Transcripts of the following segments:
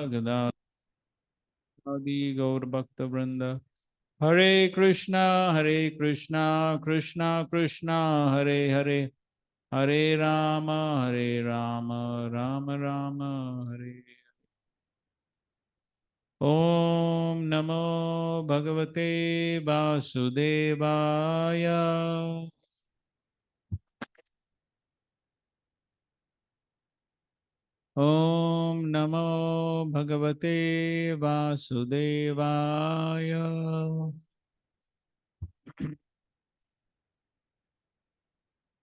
Gada Adi Gaur Bhakta Vrinda. Hare Krishna, Krishna Krishna, Hare Hare, Hare Rama, Rama Rama, Hare. Om Namo Bhagavate Vasudevaya. Om Namo Bhagavate Vasudevaya.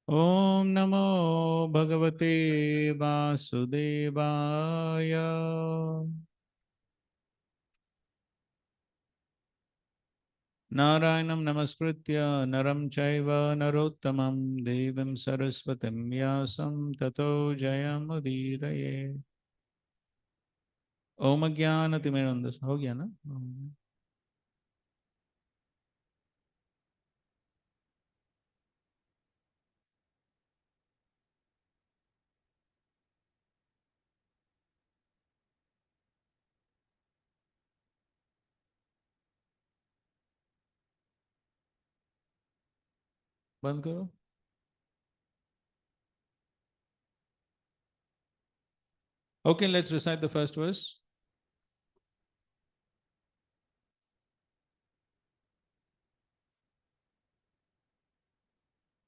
Om Namo Bhagavate Vasudevaya. Narayanam Namaskritya Naram Chaiva Narottamam Devim Saraswatim Vyasam Tato Jayam Udiraye. Om Jnana Timirandasa. हो गया ना? बंद करो. Okay, let's recite the first verse.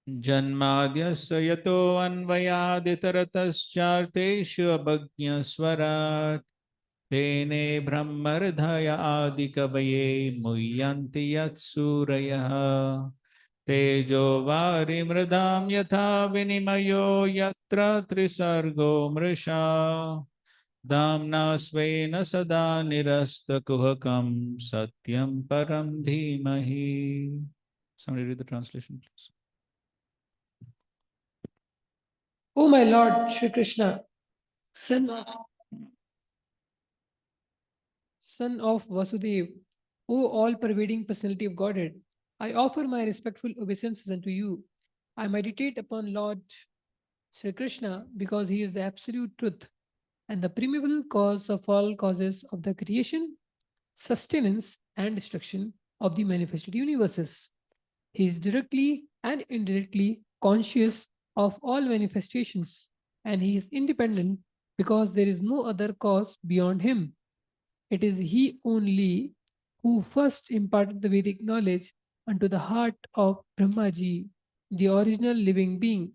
जन्माद्यस्य यतो अन्वयादितरतश्चार्तेषु अभज्ञस्वराट् तेने ब्रह्महृदय आदिकवये मुह्यन्ति यत्सूरयः तेजो वारिमृदां यथा विनिमयो यत्र त्रिसर्गो मृषा धाम्ना स्वेन सदा निरस्तकुहकं सत्यं परं धीमहि. Somebody read the translation, please. O my Lord Shri Krishna, son of Vasudev, O all-pervading personality of Godhead, I offer my respectful obeisances unto you. I meditate upon Lord Shri Krishna because he is the absolute truth and the primeval cause of all causes of the creation, sustenance, and destruction of the manifested universes. He is directly and indirectly conscious of all manifestations, and he is independent because there is no other cause beyond him. It is he only who first imparted the Vedic knowledge unto the heart of Brahmaji, the original living being.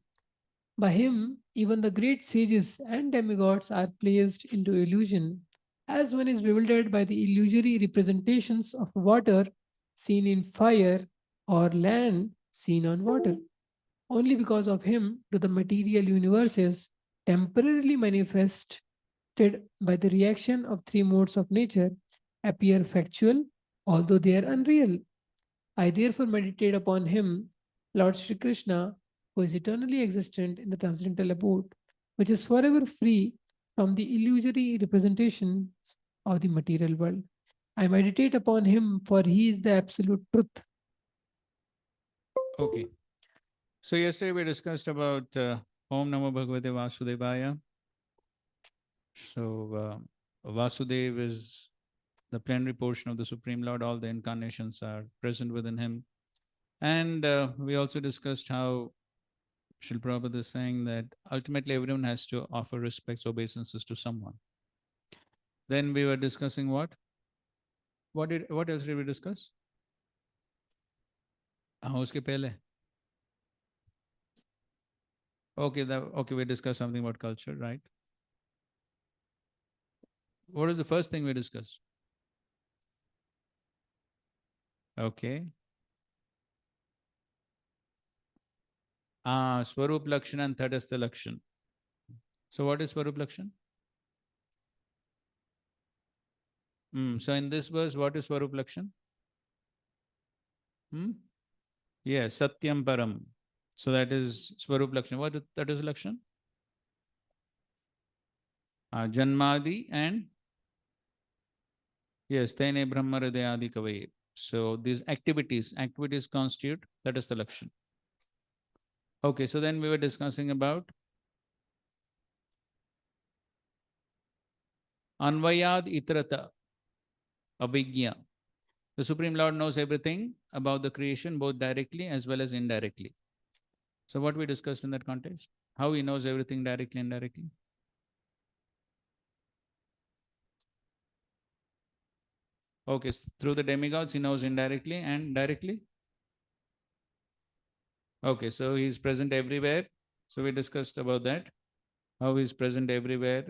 By him, even the great sages and demigods are placed into illusion, as one is bewildered by the illusory representations of water seen in fire or land seen on water. Only because of him do the material universes temporarily manifested by the reaction of three modes of nature appear factual, although they are unreal. I therefore meditate upon him, Lord Sri Krishna, who is eternally existent in the transcendental abode, which is forever free from the illusory representations of the material world. I meditate upon him, for he is the absolute truth. Okay. So yesterday we discussed about Om Namo Bhagavate Vasudevaya. So Vasudev is the plenary portion of the Supreme Lord. All the incarnations are present within him. And we also discussed how Srila Prabhupada is saying that ultimately everyone has to offer respects, obeisances to someone. Then we were discussing what? What else did we discuss? Uske pehle. Okay, we discussed something about culture, right? What is the first thing we discussed? Okay. Swarup Lakshan and Tadastha Lakshan. So what is Swarup Lakshan? So in this verse, what is Swarup Lakshan? Yes, Satyam Param. So that is Swarup Lakshan. What that is Lakshan? Janmadi and yes, Tene Brahma Hridayadi Kavaye. So these activities constitute, that is the Lakshan. Okay, so then we were discussing about Anvayad itrata avigya. The Supreme Lord knows everything about the creation, both directly as well as indirectly. So what we discussed in that context, how he knows everything directly and indirectly. Okay, through the demigods, he knows indirectly and directly. Okay, so he's present everywhere. So we discussed about that, how he's present everywhere.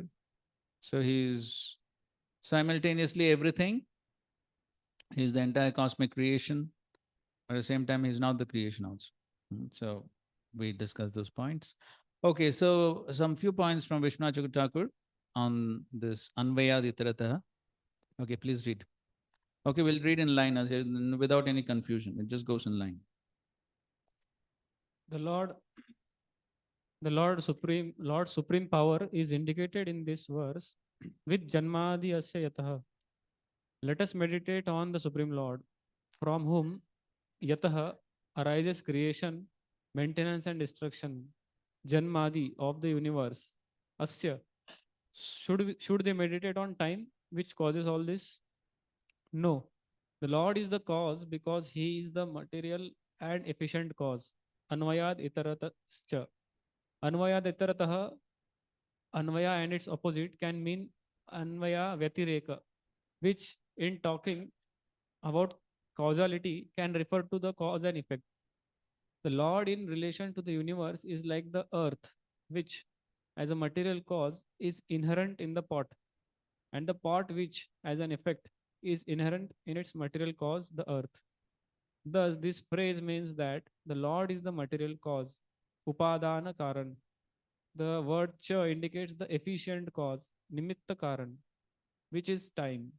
So he's simultaneously everything. He's the entire cosmic creation. At the same time, he's not the creation also. So we discussed those points. Okay, so some few points from Vishwanath Thakur on this Anvaya Ditarataha. Okay, please read. Okay, we'll read in line without any confusion. It just goes in line. The Lord, Lord Supreme Power is indicated in this verse with Janmadi Asya Yataha. Let us meditate on the Supreme Lord, from whom Yataha arises creation, maintenance, and destruction. Janmadi of the universe. Asya. Should they meditate on time, which causes all this? No. The Lord is the cause because He is the material and efficient cause. Anvayad itaratascha. Anvayad itarataha, Anvaya and its opposite can mean Anvaya Vyatireka, which in talking about causality can refer to the cause and effect. The Lord in relation to the universe is like the earth, which as a material cause is inherent in the pot, and the pot which as an effect is inherent in its material cause, the earth. Thus, this phrase means that the Lord is the material cause, upadana karan. The word cha indicates the efficient cause, nimitta karan, which is time.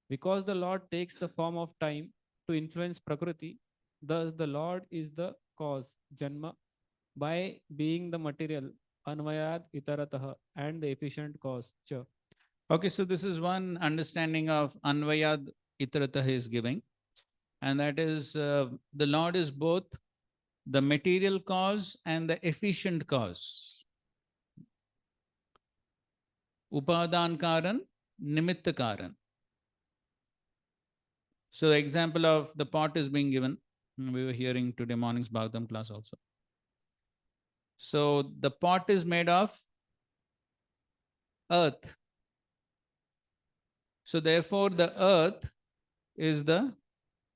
Because the Lord takes the form of time to influence Prakriti, thus the Lord is the cause, Janma, by being the material, Anvayat Itarataha, and the efficient cause, Cha. Okay, so this is one understanding of Anvayad Itarata he is giving, and that is the Lord is both the material cause and the efficient cause. Upadan karan, nimitta karan. So the example of the pot is being given. We were hearing today morning's Bhagavatam class also. So the pot is made of earth. So therefore the earth is the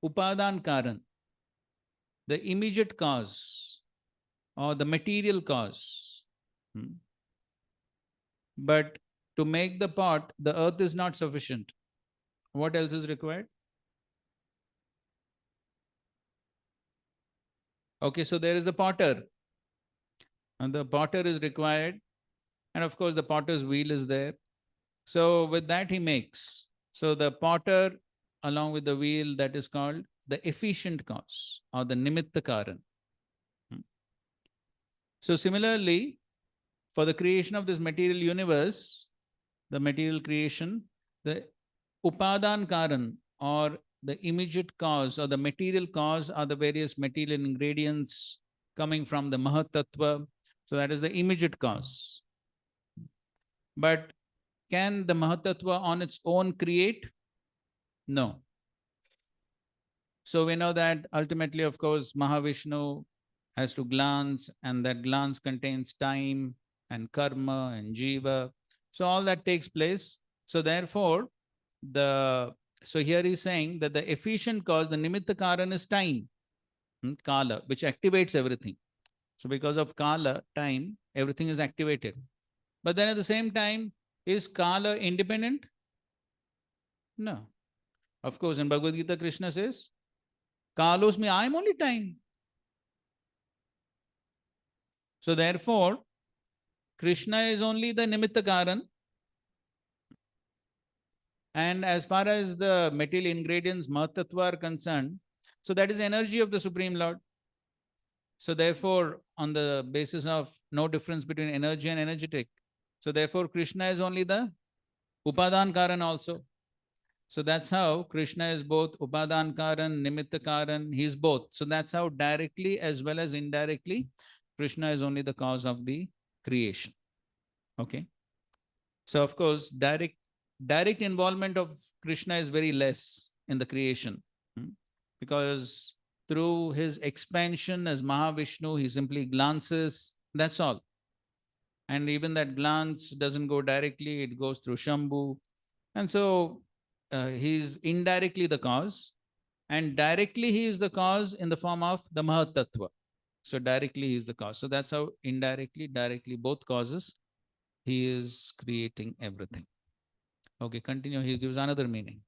upadan karan, the immediate cause or the material cause. But to make the pot, the earth is not sufficient. What else is required? Okay, so there is the potter. And the potter is required. And of course, the potter's wheel is there. So with that, he makes. So the potter, along with the wheel, that is called the efficient cause or the nimitta karan. So similarly, for the creation of this material universe, the material creation, the upadan karan or the immediate cause or the material cause are the various material ingredients coming from the Mahat Tattva. So that is the immediate cause. But can the Mahat Tattva on its own create? No. So we know that ultimately, of course, Mahavishnu has to glance, and that glance contains time and karma and jiva. So all that takes place. So therefore, so here he's saying that the efficient cause, the nimitta karan is time, kala, which activates everything. So because of kala, time, everything is activated. But then at the same time, is kala independent? No. Of course, in Bhagavad Gita, Krishna says, Kalos me, I am only time. So therefore, Krishna is only the nimitta karan. And as far as the material ingredients, Mahatattva are concerned, so that is energy of the Supreme Lord. So therefore, on the basis of no difference between energy and energetic, so therefore Krishna is only the Upadan Karan also. So that's how Krishna is both Upadan Karan, Nimitta Karan, he's both. So that's how directly as well as indirectly, Krishna is only the cause of the creation. Okay. So of course, direct direct involvement of Krishna is very less in the creation. Because through his expansion as Mahavishnu, he simply glances, that's all. And even that glance doesn't go directly, it goes through Shambhu. And so he's indirectly the cause, and directly he is the cause in the form of the Mahat Tattva. So directly he is the cause. So that's how indirectly, directly, both causes, he is creating everything. Okay, continue. He gives another meaning.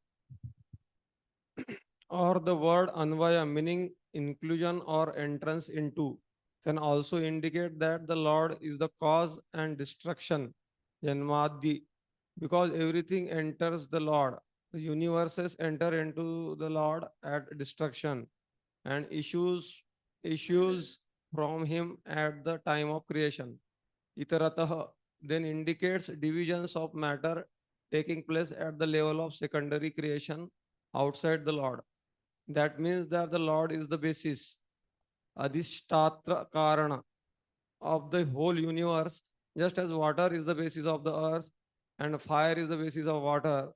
Or the word anvaya, meaning inclusion or entrance into, can also indicate that the Lord is the cause and destruction, Janmadi, because everything enters the Lord. The universes enter into the Lord at destruction and issues from him at the time of creation. Itaratah then indicates divisions of matter taking place at the level of secondary creation outside the Lord. That means that the Lord is the basis, Adhishtatra Karana of the whole universe, just as water is the basis of the earth and fire is the basis of water.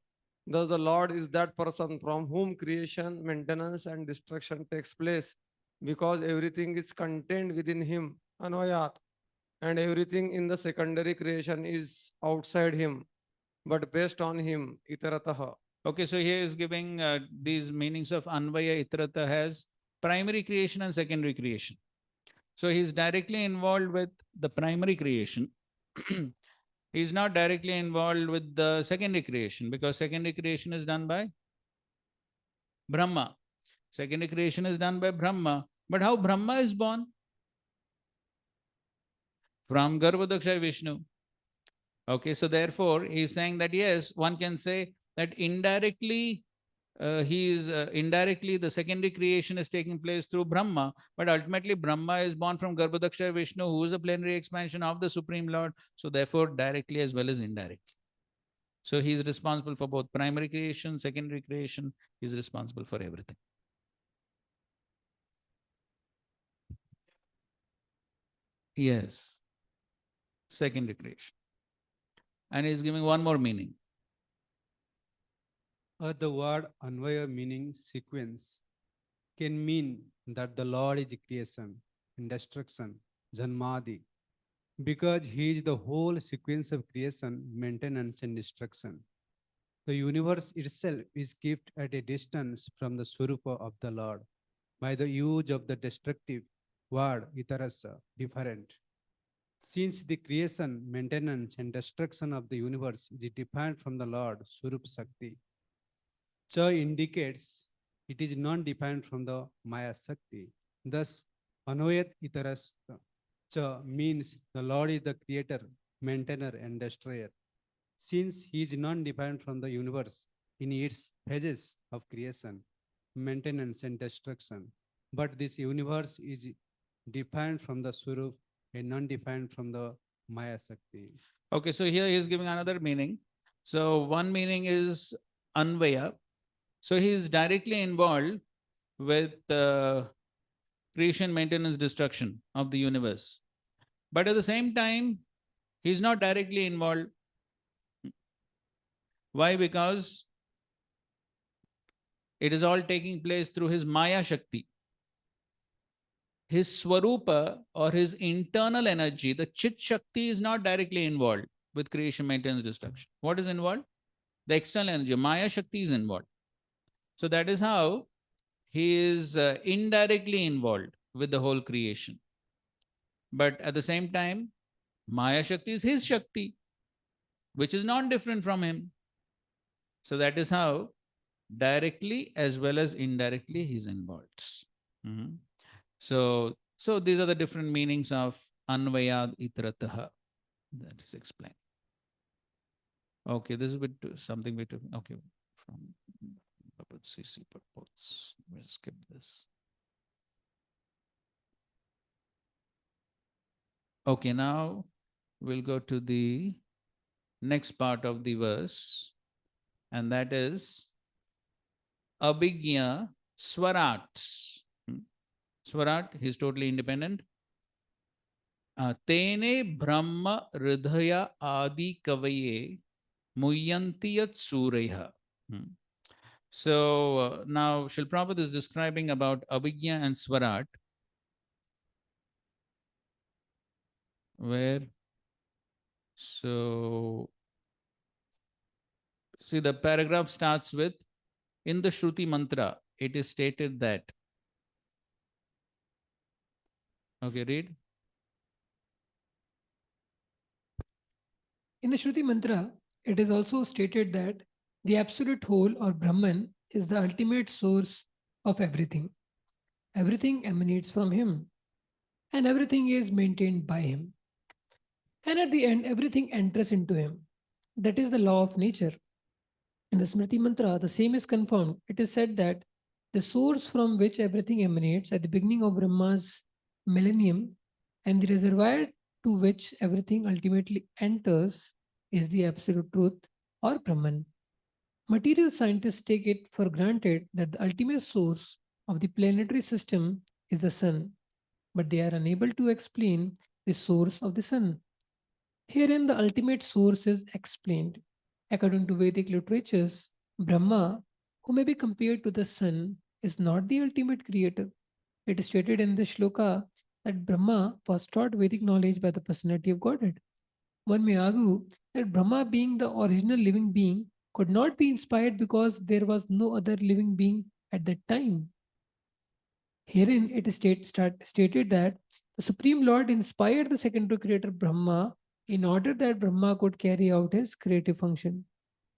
Thus, the Lord is that person from whom creation, maintenance, and destruction takes place, because everything is contained within Him, Anvayat, and everything in the secondary creation is outside Him, but based on Him, Itaratah. Okay, so here is giving these meanings of Anvaya Itrata has primary creation and secondary creation. So he's directly involved with the primary creation. He's not directly involved with the secondary creation, because secondary creation is done by Brahma. Secondary creation is done by Brahma. But how Brahma is born? From Garbhodaksha Vishnu. Okay, so therefore he's saying that yes, one can say that indirectly indirectly the secondary creation is taking place through Brahma, but ultimately Brahma is born from Garbhodaksha Vishnu, who is a plenary expansion of the Supreme Lord. So therefore, directly as well as indirectly. So he is responsible for both primary creation, secondary creation. He is responsible for everything. Yes, secondary creation. And he's giving one more meaning. The word Anvaya, meaning sequence, can mean that the Lord is creation and destruction, Janmadi, because He is the whole sequence of creation, maintenance, and destruction. The universe itself is kept at a distance from the Swarupa of the Lord by the use of the destructive word Itarasa, different. Since the creation, maintenance, and destruction of the universe is defined from the Lord, Swarup Shakti, Cha indicates it is non-defined from the Maya Shakti. Thus, Anoyat Itarasta Cha means the Lord is the creator, maintainer, and destroyer. Since he is non-defined from the universe in its phases of creation, maintenance, and destruction, but this universe is defined from the Swarup and non-defined from the Maya Shakti. Okay, so here he is giving another meaning. So one meaning is Anvaya. So he is directly involved with creation, maintenance, destruction of the universe. But at the same time, he's not directly involved. Why? Because it is all taking place through his Maya Shakti. His Swarupa or his internal energy, the Chit Shakti, is not directly involved with creation, maintenance, destruction. What is involved? The external energy, Maya Shakti, is involved. So that is how he is indirectly involved with the whole creation. But at the same time, Maya Shakti is his Shakti, which is not different from him. So that is how directly as well as indirectly he's involved. Mhm. So these are the different meanings of Anvayad Itrataha. That is explained. Okay, this is something we took. Okay, from CC purports. We'll skip this. Okay, now we'll go to the next part of the verse, and that is Abhigya Swarat. Swarat, he's totally independent. Tene Brahma Hridaya Adi Kavaye Muyyantiyat Suraiha. So now Srila Prabhupada is describing about Abhigya and Swarat, where so see the paragraph starts with, in the Shruti mantra, it is stated that. Okay, read. In the Shruti mantra, it is also stated that the absolute whole or Brahman is the ultimate source of everything. Everything emanates from him, and everything is maintained by him. And at the end, everything enters into him. That is the law of nature. In the Smriti mantra, the same is confirmed. It is said that the source from which everything emanates at the beginning of Brahma's millennium and the reservoir to which everything ultimately enters is the absolute truth or Brahman. Material scientists take it for granted that the ultimate source of the planetary system is the sun, but they are unable to explain the source of the sun. Herein, the ultimate source is explained. According to Vedic literatures, Brahma, who may be compared to the sun, is not the ultimate creator. It is stated in this shloka that Brahma was taught Vedic knowledge by the personality of Godhead. One may argue that Brahma, being the original living being, could not be inspired because there was no other living being at that time. Herein, it is stated that the Supreme Lord inspired the secondary creator Brahma in order that Brahma could carry out his creative function.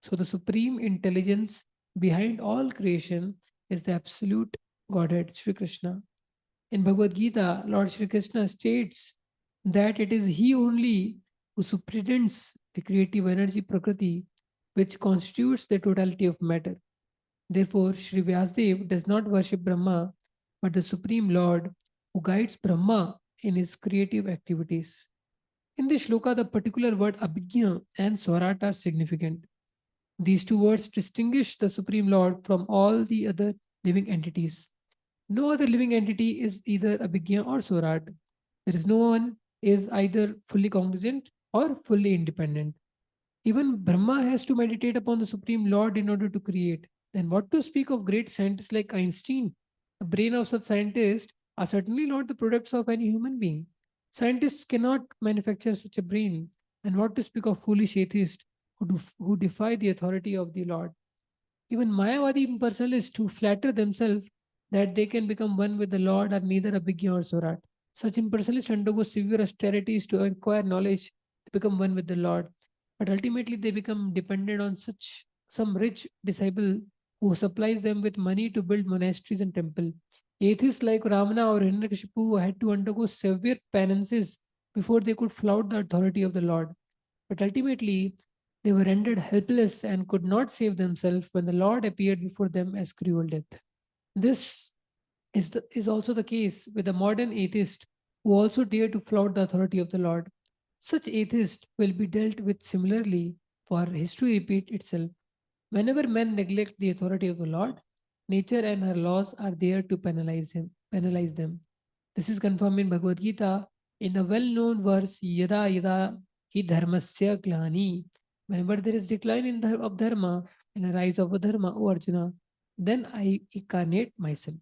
So, the supreme intelligence behind all creation is the absolute Godhead, Sri Krishna. In Bhagavad Gita, Lord Sri Krishna states that it is He only who superintends the creative energy Prakriti, which constitutes the totality of matter. Therefore, Sri Vyasdev does not worship Brahma, but the Supreme Lord who guides Brahma in his creative activities. In this shloka, the particular word Abhigya and Swarat are significant. These two words distinguish the Supreme Lord from all the other living entities. No other living entity is either Abhigya or Swarat. There is no one is either fully cognizant or fully independent. Even Brahma has to meditate upon the Supreme Lord in order to create. Then what to speak of great scientists like Einstein? The brain of such scientists are certainly not the products of any human being. Scientists cannot manufacture such a brain. And what to speak of foolish atheists who defy the authority of the Lord? Even Mayavadi impersonalists who flatter themselves that they can become one with the Lord are neither Abhigya or Surat. Such impersonalists undergo severe austerities to acquire knowledge to become one with the Lord, but ultimately they become dependent on such some rich disciple who supplies them with money to build monasteries and temple. Atheists like Ramana or Hiranyakashipu had to undergo severe penances before they could flout the authority of the Lord. But ultimately, they were rendered helpless and could not save themselves when the Lord appeared before them as cruel death. This is also the case with the modern atheist who also dare to flout the authority of the Lord. Such atheists will be dealt with similarly, for history repeats itself. Whenever men neglect the authority of the Lord, nature and her laws are there to penalize them. This is confirmed in Bhagavad Gita in the well-known verse Yada Yada Hi Dharmasya Glani. Whenever there is decline of dharma and a rise of adharma, O Arjuna, then I incarnate myself.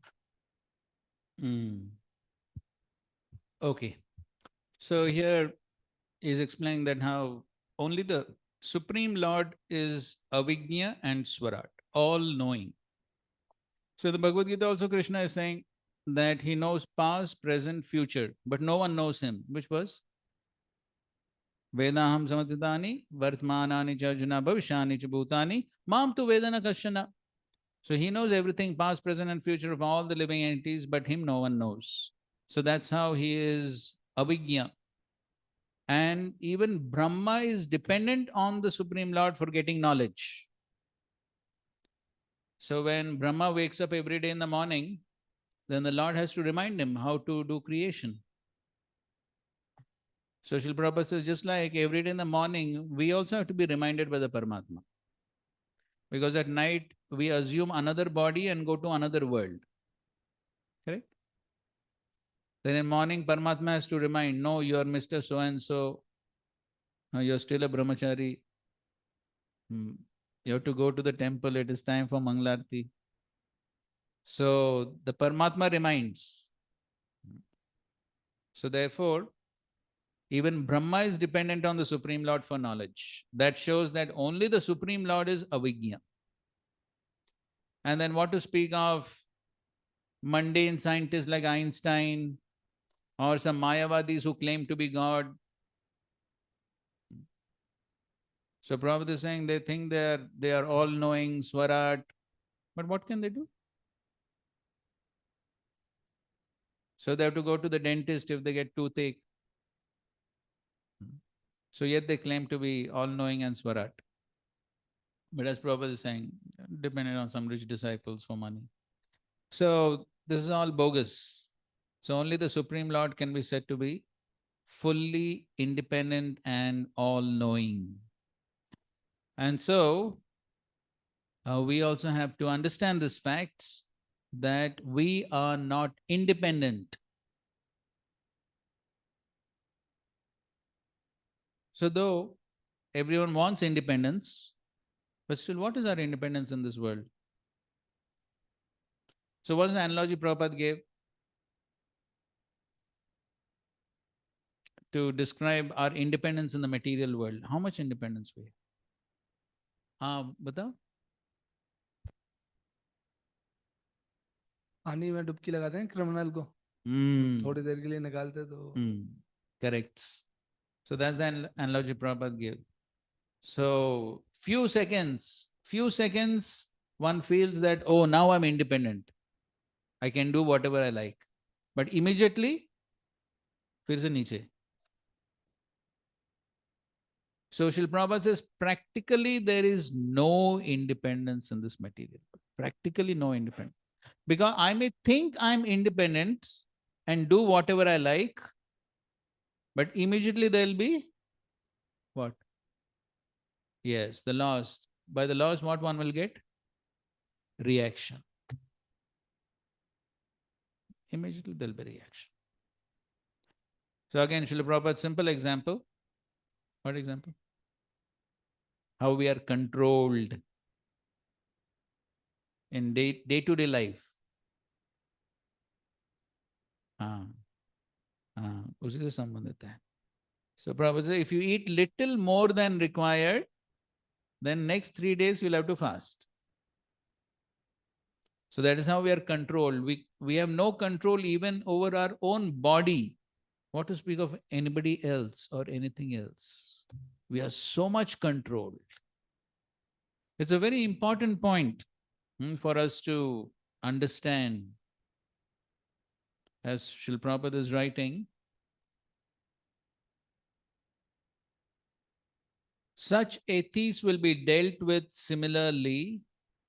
Okay. So here is explaining that how only the Supreme Lord is Avijña and Swarat, all knowing. So the Bhagavad Gita also Krishna is saying that he knows past, present, future, but no one knows him. Which was Vedaham samatitani, vartmanani cha arjuna bhavishani cha bhutani, mam tu vedana kashana. So he knows everything, past, present, and future of all the living entities, but him no one knows. So that's how he is Avijña. And even Brahma is dependent on the Supreme Lord for getting knowledge. So when Brahma wakes up every day in the morning, then the Lord has to remind him how to do creation. So Srila Prabhupada says, just like every day in the morning, we also have to be reminded by the Paramatma. Because at night, we assume another body and go to another world. Correct? Then in morning, Paramatma has to remind, no, you are Mr. So-and-so. No, you're still a brahmachari. You have to go to the temple. It is time for Manglarti. So the Paramatma reminds. So therefore, even Brahma is dependent on the Supreme Lord for knowledge. That shows that only the Supreme Lord is avijña. And then what to speak of mundane scientists like Einstein or some Mayavadis who claim to be God. So Prabhupada is saying they think they are all knowing Swarat, but what can they do? So they have to go to the dentist if they get toothache. So yet they claim to be all knowing and Swarat. But as Prabhupada is saying, dependent on some rich disciples for money. So this is all bogus. So only the Supreme Lord can be said to be fully independent and all-knowing. And so we also have to understand this fact that we are not independent. So though everyone wants independence, but still what is our independence in this world? So what is the analogy Prabhupada gave to describe our independence in the material world? How much independence we have? Batao? पानी में डुबकी लगाते हैं criminal को थोड़ी देर के लिए निकालते तो Correct. So that's the analogy Prabhupada gave. So few seconds, one feels that, oh, now I'm independent. I can do whatever I like. But immediately, फिर से नीचे. So Srila Prabhupada says, practically there is no independence in this material. Practically no independence. Because I may think I'm independent and do whatever I like, but immediately there will be what? Yes, the laws. By the laws, what one will get? Reaction. Immediately there will be reaction. So again, Srila Prabhupada's simple example. What example? How we are controlled in day-to-day life. उसी से संबंधित है. So Prabhupada says, if you eat little more than required, then next 3 days you'll have to fast. So that is how we are controlled. We have no control even over our own body. What to speak of anybody else or anything else? We are so much controlled. It's a very important point for us to understand. As Srila Prabhupada is writing, such atheists will be dealt with similarly,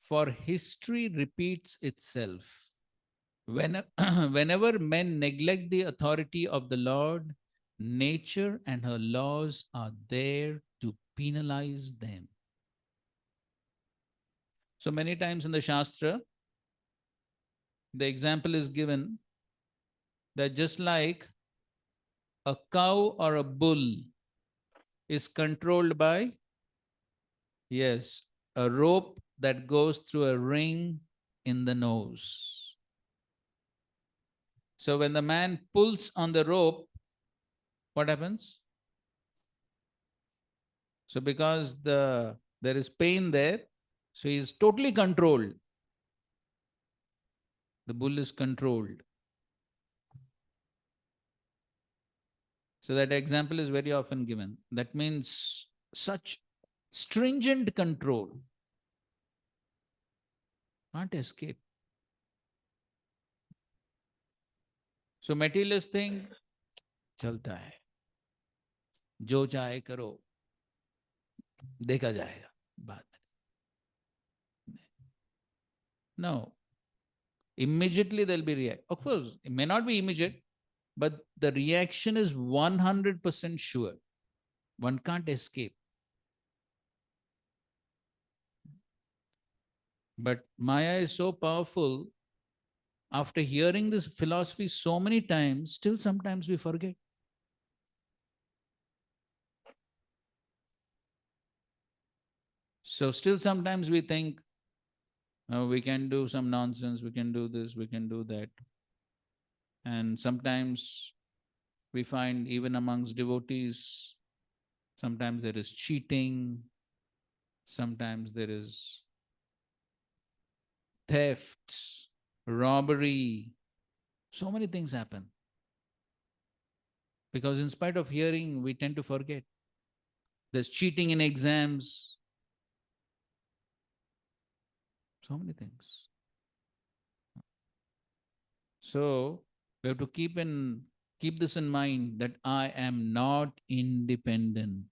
for history repeats itself. Whenever men neglect the authority of the Lord, nature and her laws are there to penalize them. So many times in the Shastra, the example is given that just like a cow or a bull is controlled by, yes, a rope that goes through a ring in the nose. So when the man pulls on the rope, what happens? So because there is pain there, so he is totally controlled. The bull is controlled. So that example is very often given. That means such stringent control. Can't escape. So materialists think, चलता है, जो चाहे करो, देखा जाएगा बाद में. No. Immediately there will be reaction. Of course, it may not be immediate, but the reaction is 100% sure. One can't escape. But Maya is so powerful. After hearing this philosophy so many times, still sometimes we forget. So still sometimes we think we can do some nonsense, we can do this, we can do that. And sometimes we find even amongst devotees, sometimes there is cheating, sometimes there is theft, robbery. So many things happen. Because in spite of hearing, we tend to forget. There's cheating in exams. So many things. So we have to keep this in mind that I am not independent.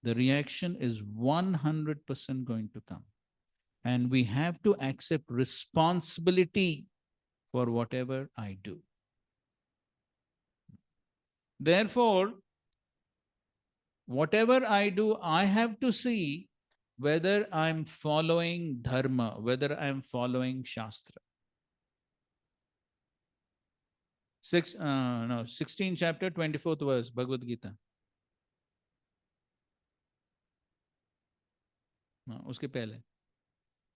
The reaction is 100% going to come. And we have to accept responsibility for whatever I do. Therefore, whatever I do, I have to see whether I'm following dharma, whether I'm following shastra. 16 chapter, 24th verse, Bhagavad Gita. उसके पहले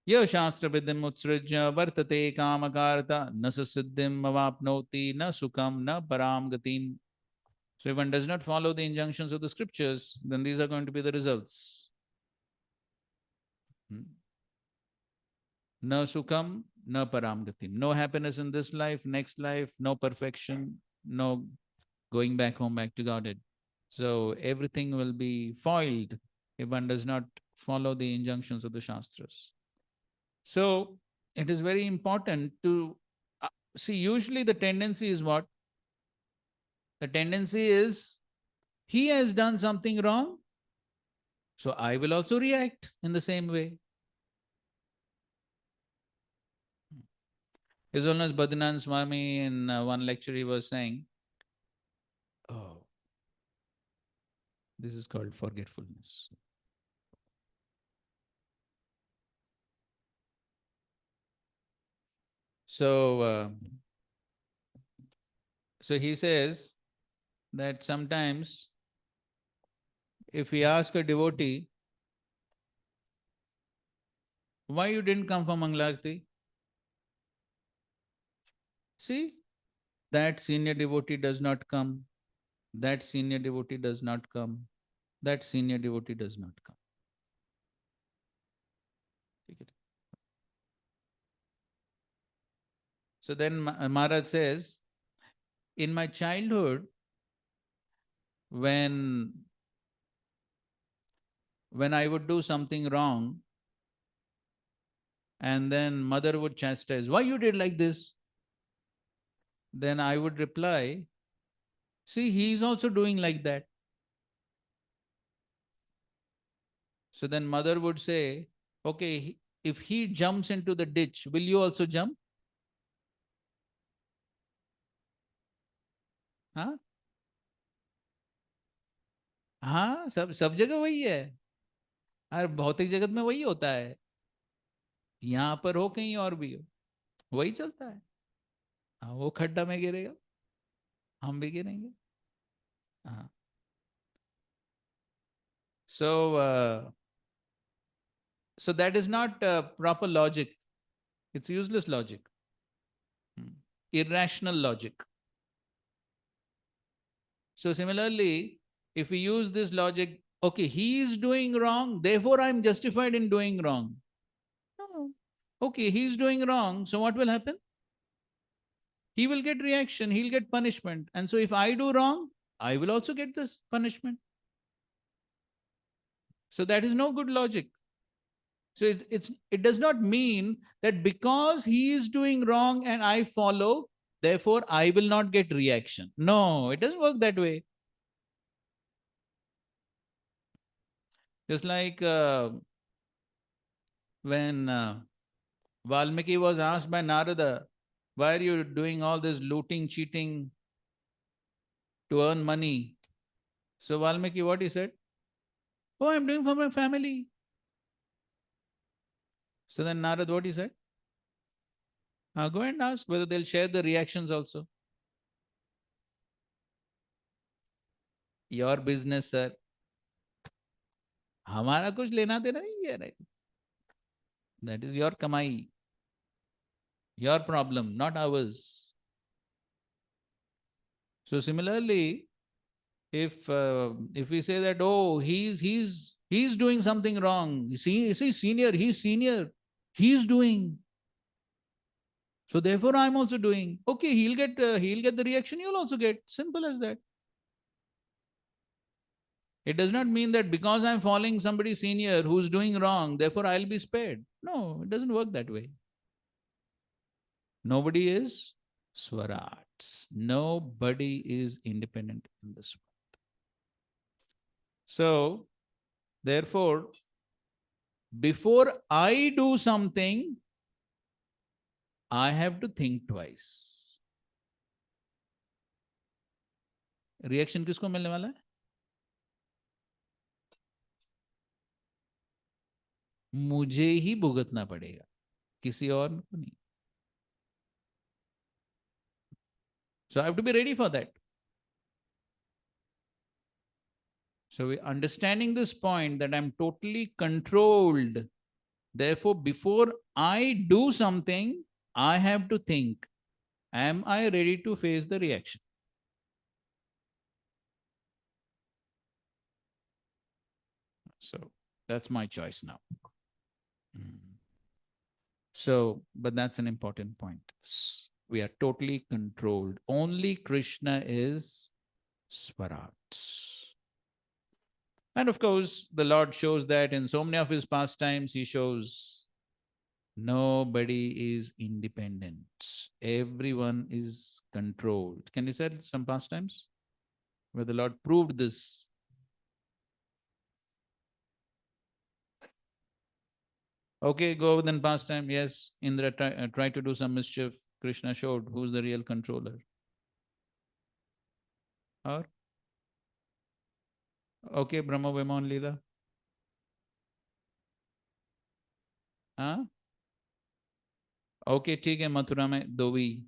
यह शास्त्र विद्यम उत्सृज्य वर्तते कामकारता न सिद्धिम अवाप्नोति न सुखम न पराम गतिम. So if one does not follow the injunctions of the scriptures, then these are going to be the results. No sukham, no param gatim. No happiness in this life, next life, no perfection, no going back home, back to Godhead. So everything will be foiled if one does not follow the injunctions of the Shastras. So it is very important to see, usually the tendency is what? The tendency is, he has done something wrong, so I will also react in the same way. His Holiness Vadan Swami, in one lecture, he was saying, oh, this is called forgetfulness. So he says that sometimes if we ask a devotee, why you didn't come for Mangalarti? See, that senior devotee does not come, that senior devotee does not come, that senior devotee does not come. So then Maharaj says, in my childhood, when I would do something wrong, and then mother would chastise, why you did like this? Then I would reply, see, he is also doing like that. So then mother would say, okay, if he jumps into the ditch, will you also jump? हाँ हाँ, सब जगह वही है. और भौतिक जगत में वही होता है. यहाँ पर हो, कहीं और भी हो, वही चलता है. हाँ, वो खड्डा में गिरेगा, हम भी गिरेंगे. हाँ. So that is not proper logic. It's useless logic. Irrational logic. So similarly, if we use this logic, okay, he is doing wrong, therefore I am justified in doing wrong. No. Okay, he is doing wrong, so what will happen? He will get reaction, he'll get punishment. And so if I do wrong, I will also get this punishment. So that is no good logic. So it does not mean that because he is doing wrong and I follow, therefore I will not get reaction. No, it doesn't work that way. Just like when Valmiki was asked by Narada, why are you doing all this looting, cheating to earn money? So Valmiki, what he said? Oh, I'm doing for my family. So then Narad, what he said? Go and ask whether they'll share the reactions also. Your business, sir. हमारा कुछ लेना देना नहीं है, right? That is your kamai, your problem, not ours. So similarly, if we say that, oh, he's doing something wrong, he's senior, he's doing, so therefore I'm also doing. Okay, he'll get the reaction, you'll also get. Simple as that. It does not mean that because I'm following somebody senior who's doing wrong, therefore I'll be spared. No, it doesn't work that way. Nobody is swarats. Nobody is independent in this world. So, therefore, before I do something, I have to think twice. Reaction किसको मिलने वाला है? मुझे ही भुगतना पड़ेगा, किसी और को नहीं. So I have to be ready for that. So we understanding this point that I'm totally controlled. Therefore, before I do something, I have to think, am I ready to face the reaction? So that's my choice now. So, but that's an important point. We are totally controlled. Only Krishna is Swarat. And of course, the Lord shows that in so many of his pastimes, he shows nobody is independent. Everyone is controlled. Can you tell some pastimes where the Lord proved this? Okay, Govardhan pastime. Yes, Indra tried to do some mischief. Krishna showed who's the real controller. Or okay, Brahma Vimon Leela. हाँ okay ठीक है, मथुरा में Devi.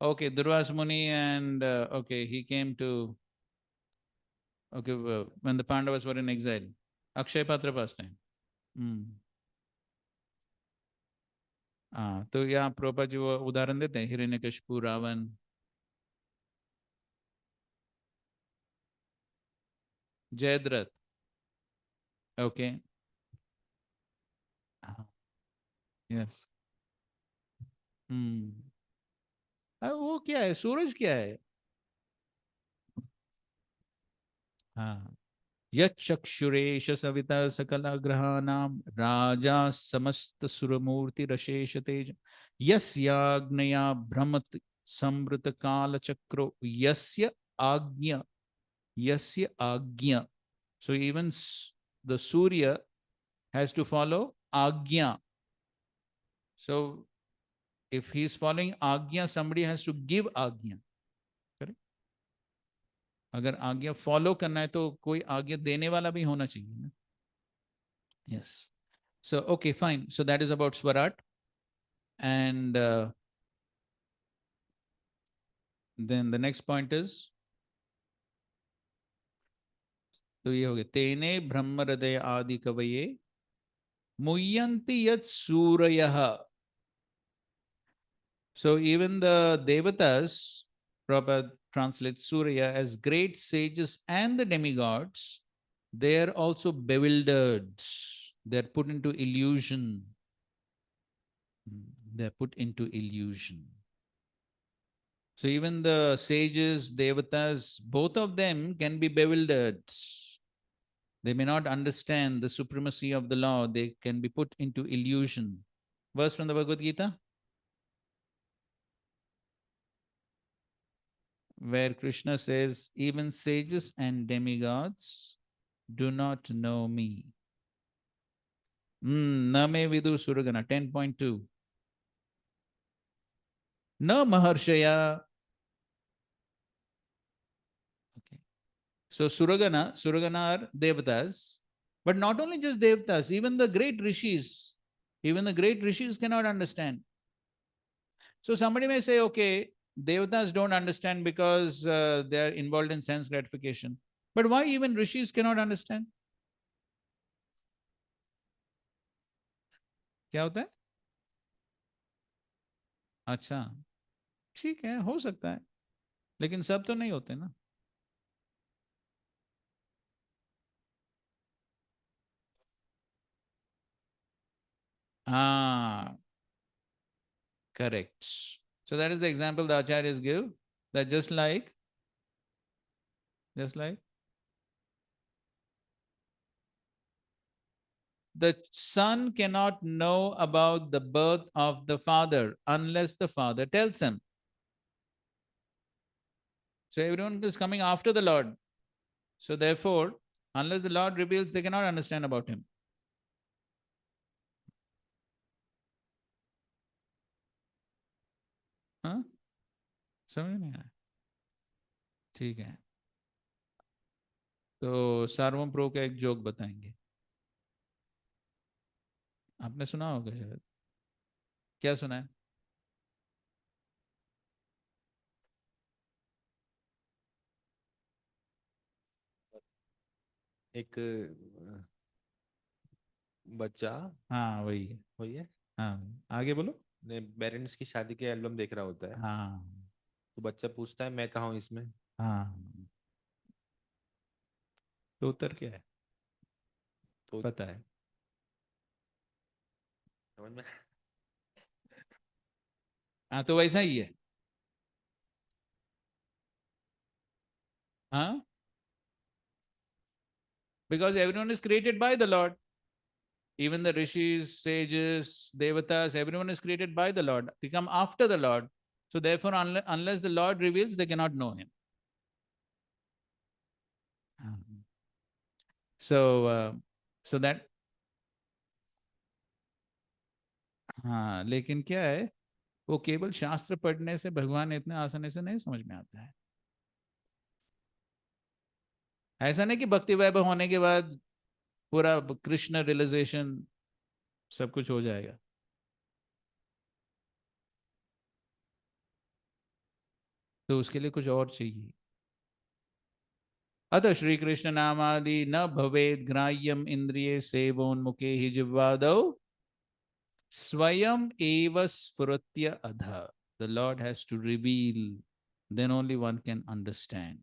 Okay, Durvas Muni and okay, he came to okay when the Pandavas were in exile. Akshay Patra pastime. हाँ, तो यहाँ प्रोपा जी वो उदाहरण देते हैं, हिरण्यकशिपु, रावण. जयद्रथ. ओके. यस. वो क्या है, सूरज क्या है? हाँ. यक्षुरेश सविता सकल ग्रहाणां राजा समस्त सुरमूर्ति रशेष तेज यस्याग्नया भ्रमत समृत काल चक्रो यस्य आज्ञा. So even the Surya has to follow Agnya. So if he is following Agnya, somebody has to give Agnya. Correct? अगर आज्ञा फॉलो करना है तो कोई आज्ञा देने वाला भी होना चाहिए ना. Yes. So okay, fine. So that is about Swarat. And then the next point is, तो ये हो गया, तेने ब्रह्म हृदय आदि कवये मुह्यन्ति यत् सूरयः. So even the devatas, Prabhupada translates Surya as great sages and the demigods, they are also bewildered. They are put into illusion. They are put into illusion. So even the sages, devatas, both of them can be bewildered. They may not understand the supremacy of the law. They can be put into illusion. Verse from the Bhagavad Gita, where Krishna says, even sages and demigods do not know me. Na me vidu suragana, 10.2. Na maharshaya. Okay. So Suragana are devatas, but not only just devatas, even the great rishis cannot understand. So somebody may say, okay, Devatas don't understand because they are involved in sense gratification. But why even rishis cannot understand? क्या होता है? अच्छा, ठीक है, हो सकता है, लेकिन सब तो नहीं होते ना. Ah, correct. So that is the example the acharyas give, that just like the son cannot know about the birth of the father unless the father tells him. So everyone is coming after the Lord. So therefore, unless the Lord reveals, they cannot understand about him. हाँ, समझ नहीं आया. ठीक है, तो Sarvam pro का एक joke बताएंगे. आपने सुना होगा शायद. क्या सुना है? एक बच्चा हाँ वही है. वही है हाँ, आगे बोलो. ने पेरेंट्स की शादी के एल्बम देख रहा होता है, हाँ तो बच्चा पूछता है मैं कहाँ हूँ इसमें? हाँ, तो उत्तर क्या है तो पता है? समझ में हाँ, तो वैसा ही है. हाँ, because everyone is created by the Lord. Even the rishis, sages, devatas, everyone is created by the Lord. They come after the Lord. So therefore, unless the Lord reveals, they cannot know him. So that, हाँ, लेकिन क्या है, वो केवल शास्त्र पढ़ने से भगवान इतने आसानी से नहीं समझ में आता है. ऐसा नहीं कि भक्ति वैभव होने के बाद पूरा कृष्ण रियलाइजेशन सब कुछ हो जाएगा. तो उसके लिए कुछ और चाहिए. अतः श्री कृष्ण नामादि न भवेद ग्राह्यम इंद्रिय सेवोन्मुखे हि जिह्वादौ स्वयं एव स्फुरत्य अध. The Lord has to reveal, then only one can understand.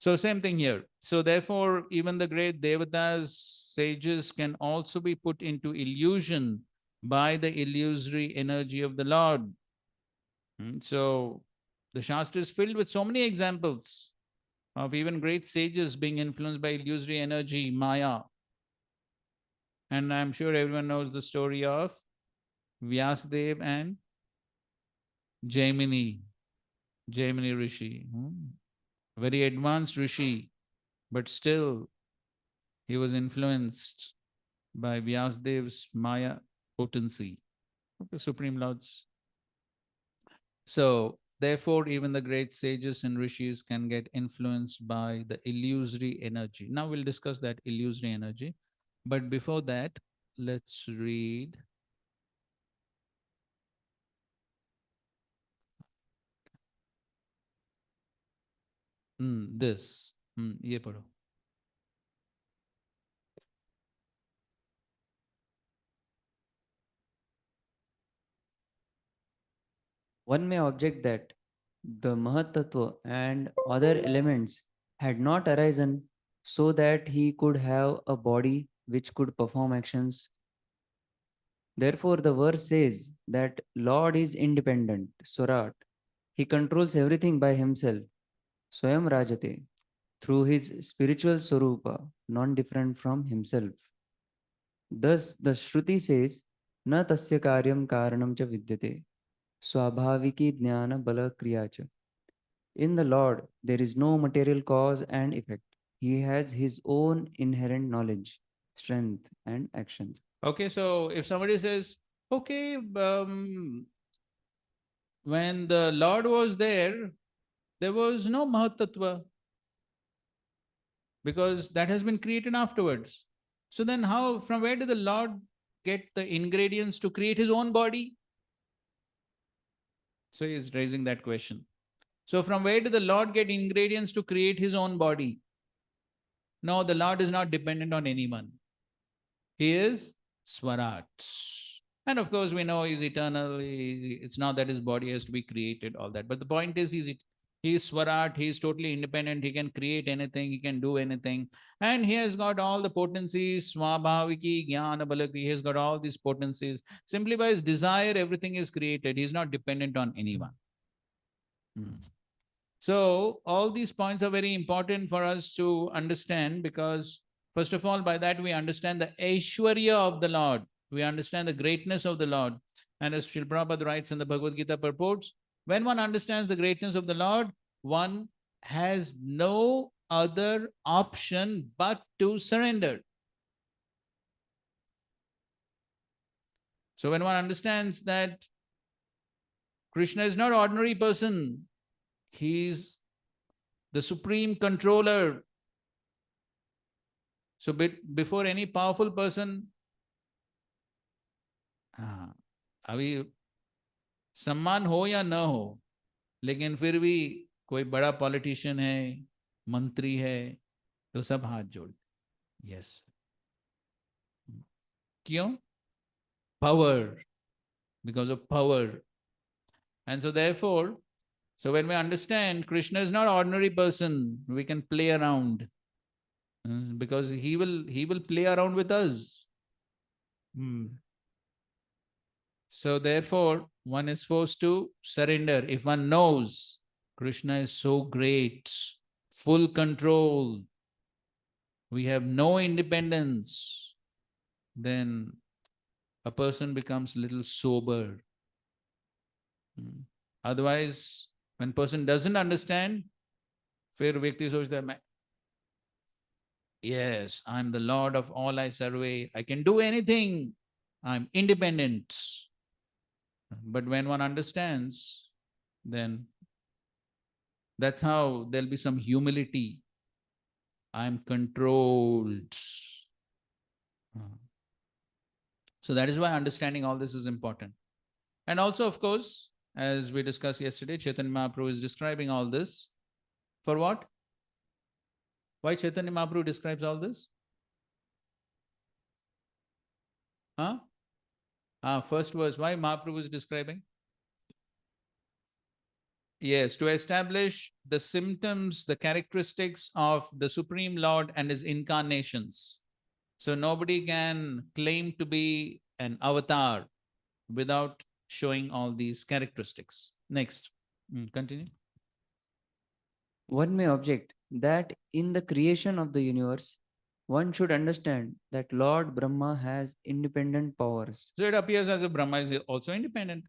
So same thing here. So therefore, even the great devatas, sages can also be put into illusion by the illusory energy of the Lord. So the Shastra is filled with so many examples of even great sages being influenced by illusory energy, Maya. And I'm sure everyone knows the story of Vyasadev and Jaimini Rishi. Very advanced Rishi, but still he was influenced by Vyasadev's Maya potency, the Supreme Lord's. So therefore, even the great sages and rishis can get influenced by the illusory energy. Now we'll discuss that illusory energy. But before that, let's read this. ये पढ़ो. One may object that the Mahatattva and other elements had not arisen so that he could have a body which could perform actions. Therefore, the verse says that Lord is independent, Surat. He controls everything by himself, Swayam Rajate, through his spiritual Swarupa, non-different from himself. Thus, the Shruti says, Na tasya karyam karanam cha vidyate, swabhaviki jnana bala kriya cha. In the Lord, there is no material cause and effect. He has his own inherent knowledge, strength, and action. Okay, so if somebody says, okay, when the Lord was there was no Mahatattva because that has been created afterwards. So then from where did the Lord get the ingredients to create his own body? So he is raising that question. So from where did the Lord get ingredients to create his own body? No, the Lord is not dependent on anyone. He is Swarat. And of course, we know he's eternal. It's not that his body has to be created, all that. But the point is, he's Swarat. He's totally independent. He can create anything. He can do anything. And he has got all the potencies, Swabhaviki, Jnana, Balakri. He has got all these potencies. Simply by his desire, everything is created. He's not dependent on anyone. So all these points are very important for us to understand, because first of all, by that we understand the Aishwarya of the Lord. We understand the greatness of the Lord. And as Srila Prabhupada writes in the Bhagavad Gita purports, when one understands the greatness of the Lord, one has no other option but to surrender. So when one understands that Krishna is not an ordinary person, he is the supreme controller. So before any powerful person, अभी सम्मान हो या न हो, लेकिन फिर भी कोई बड़ा पॉलिटिशियन है, मंत्री है, तो सब हाथ जोड़ते. यस. क्यों? Power. Because of power. And so therefore, so when we understand Krishna is not an ordinary person, we can play around. Because he will play around with us. So therefore, one is forced to surrender. If one knows Krishna is so great, full control, we have no independence, then a person becomes little sober. Otherwise, when person doesn't understand, फिर व्यक्ति सोचता है, yes, I'm the Lord of all I survey. I can do anything. I'm independent. But when one understands, then that's how there'll be some humility. I'm controlled. So that is why understanding all this is important. And also, of course, as we discussed yesterday, Chaitanya Mahaprabhu is describing all this. For what? Why Chaitanya Mahaprabhu describes all this? First verse, why Mahaprabhu is describing? Yes, to establish the symptoms, the characteristics of the Supreme Lord and his incarnations. So nobody can claim to be an avatar without showing all these characteristics. Next, continue. One may object that in the creation of the universe, one should understand that Lord Brahma has independent powers. So it appears as if Brahma is also independent.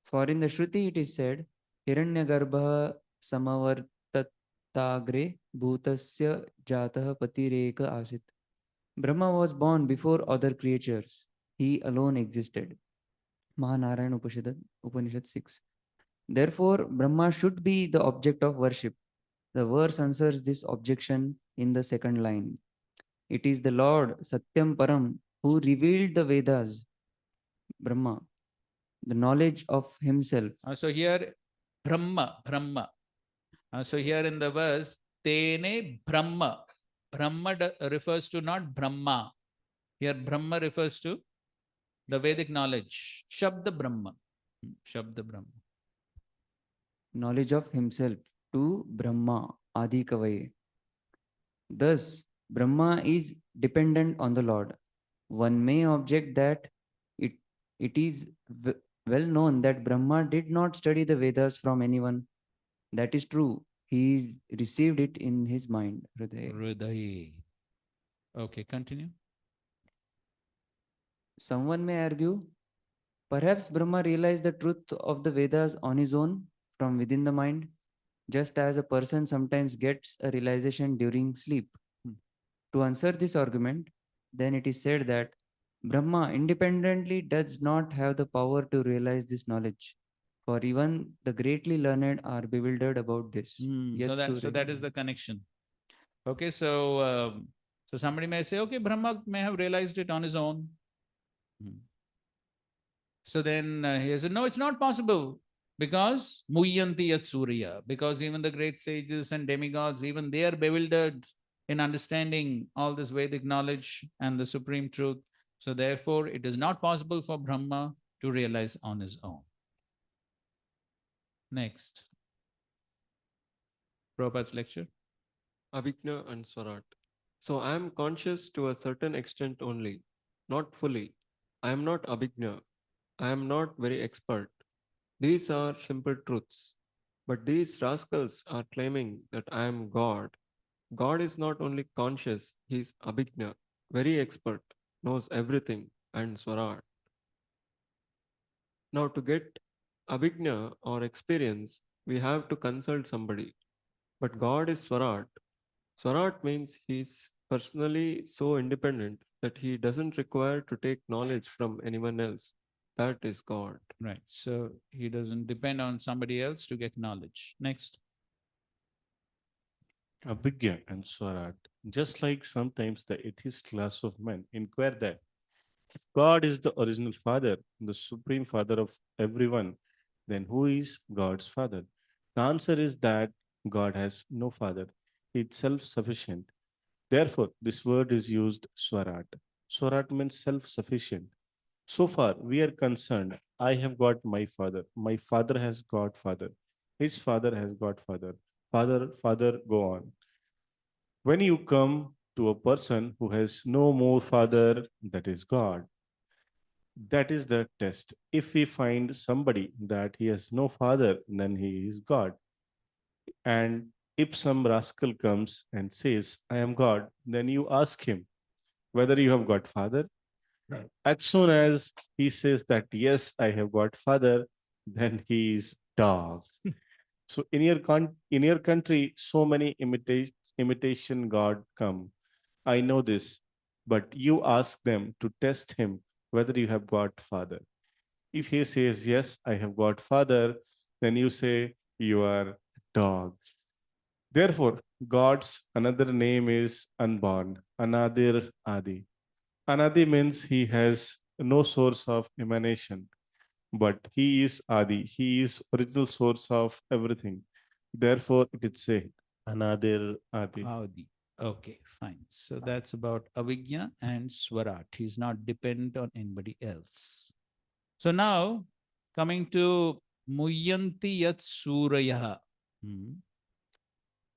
For in the Shruti it is said, Hiranyagarbha samavartatagre bhutasya jatah patireka asit. Brahma was born before other creatures. He alone existed. Mahanarayana Upanishad 6. Therefore, Brahma should be the object of worship. The verse answers this objection in the second line. It is the Lord Satyam Param who revealed the Vedas, Brahma, the knowledge of himself. So here, Brahma. So here in the verse, Tene Brahma. Brahma refers to not Brahma. Here Brahma refers to the Vedic knowledge. Shabda Brahma. Shabda Brahma. Knowledge of himself to Brahma, Adi Kavaye. Thus, Brahma is dependent on the Lord. One may object that it is well known that Brahma did not study the Vedas from anyone. That is true. He received it in his mind. Hriday. Okay, continue. Someone may argue, perhaps Brahma realized the truth of the Vedas on his own from within the mind, just as a person sometimes gets a realization during sleep. To answer this argument, then it is said that Brahma independently does not have the power to realize this knowledge. For even the greatly learned are bewildered about this. So that is the connection. Okay, so somebody may say, okay, Brahma may have realized it on his own. So then he said, no, it's not possible. Because Muyyanti yat Surya, because even the great sages and demigods, even they are bewildered in understanding all this Vedic knowledge and the supreme truth. So therefore, it is not possible for Brahma to realize on his own. Next. Prabhupada's lecture. Abhijna and Swarat. So I am conscious to a certain extent only, not fully. I am not Abhijna. I am not very expert. These are simple truths. But these rascals are claiming that I am God. God is not only conscious, he is Abhijna, very expert, knows everything, and Swarat. Now, to get Abhijna or experience, we have to consult somebody. But God is Swarat. Swarat means he's personally so independent that he doesn't require to take knowledge from anyone else. That is God. Right. So he doesn't depend on somebody else to get knowledge. Next. Abhigya and Swarat, just like sometimes the atheist class of men inquire that if God is the original Father, the supreme Father of everyone, then who is God's Father? The answer is that God has no Father. He is self sufficient. Therefore, this word is used Swarat. Swarat means self sufficient. So far, we are concerned. I have got my father. My father has got father. His father has got father. Father, father, go on. When you come to a person who has no more father, that is God. That is the test. If we find somebody that he has no father, then he is God. And if some rascal comes and says, I am God, then you ask him whether you have got father. As soon as he says that, yes, I have got father, then he is dog. So in your country, so many imitation God come. I know this, but you ask them to test him whether you have got father. If he says, yes, I have got father, then you say, you are dog. Therefore, God's another name is unborn, Anadir Adi. Anadi means he has no source of emanation, but he is Adi. He is original source of everything. Therefore, it is said, Anadir Adi. Adi. Okay, fine. So that's about Avijna and Swarat. He's not dependent on anybody else. So now, coming to Muyyanti Yat Suraya.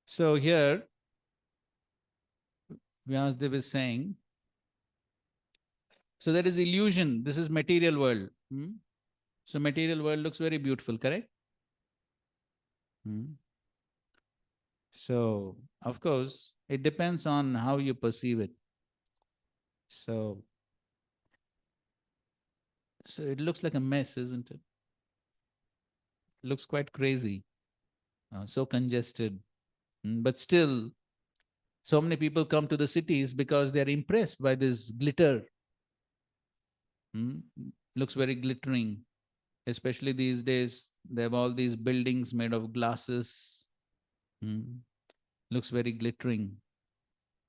So here, Vyasdev is saying, so there is illusion. This is material world. So material world looks very beautiful, correct? So, of course, it depends on how you perceive it. So it looks like a mess, isn't it? It looks quite crazy, so congested. But still, so many people come to the cities because they're impressed by this glitter. Looks very glittering. Especially these days, they have all these buildings made of glasses. Looks very glittering.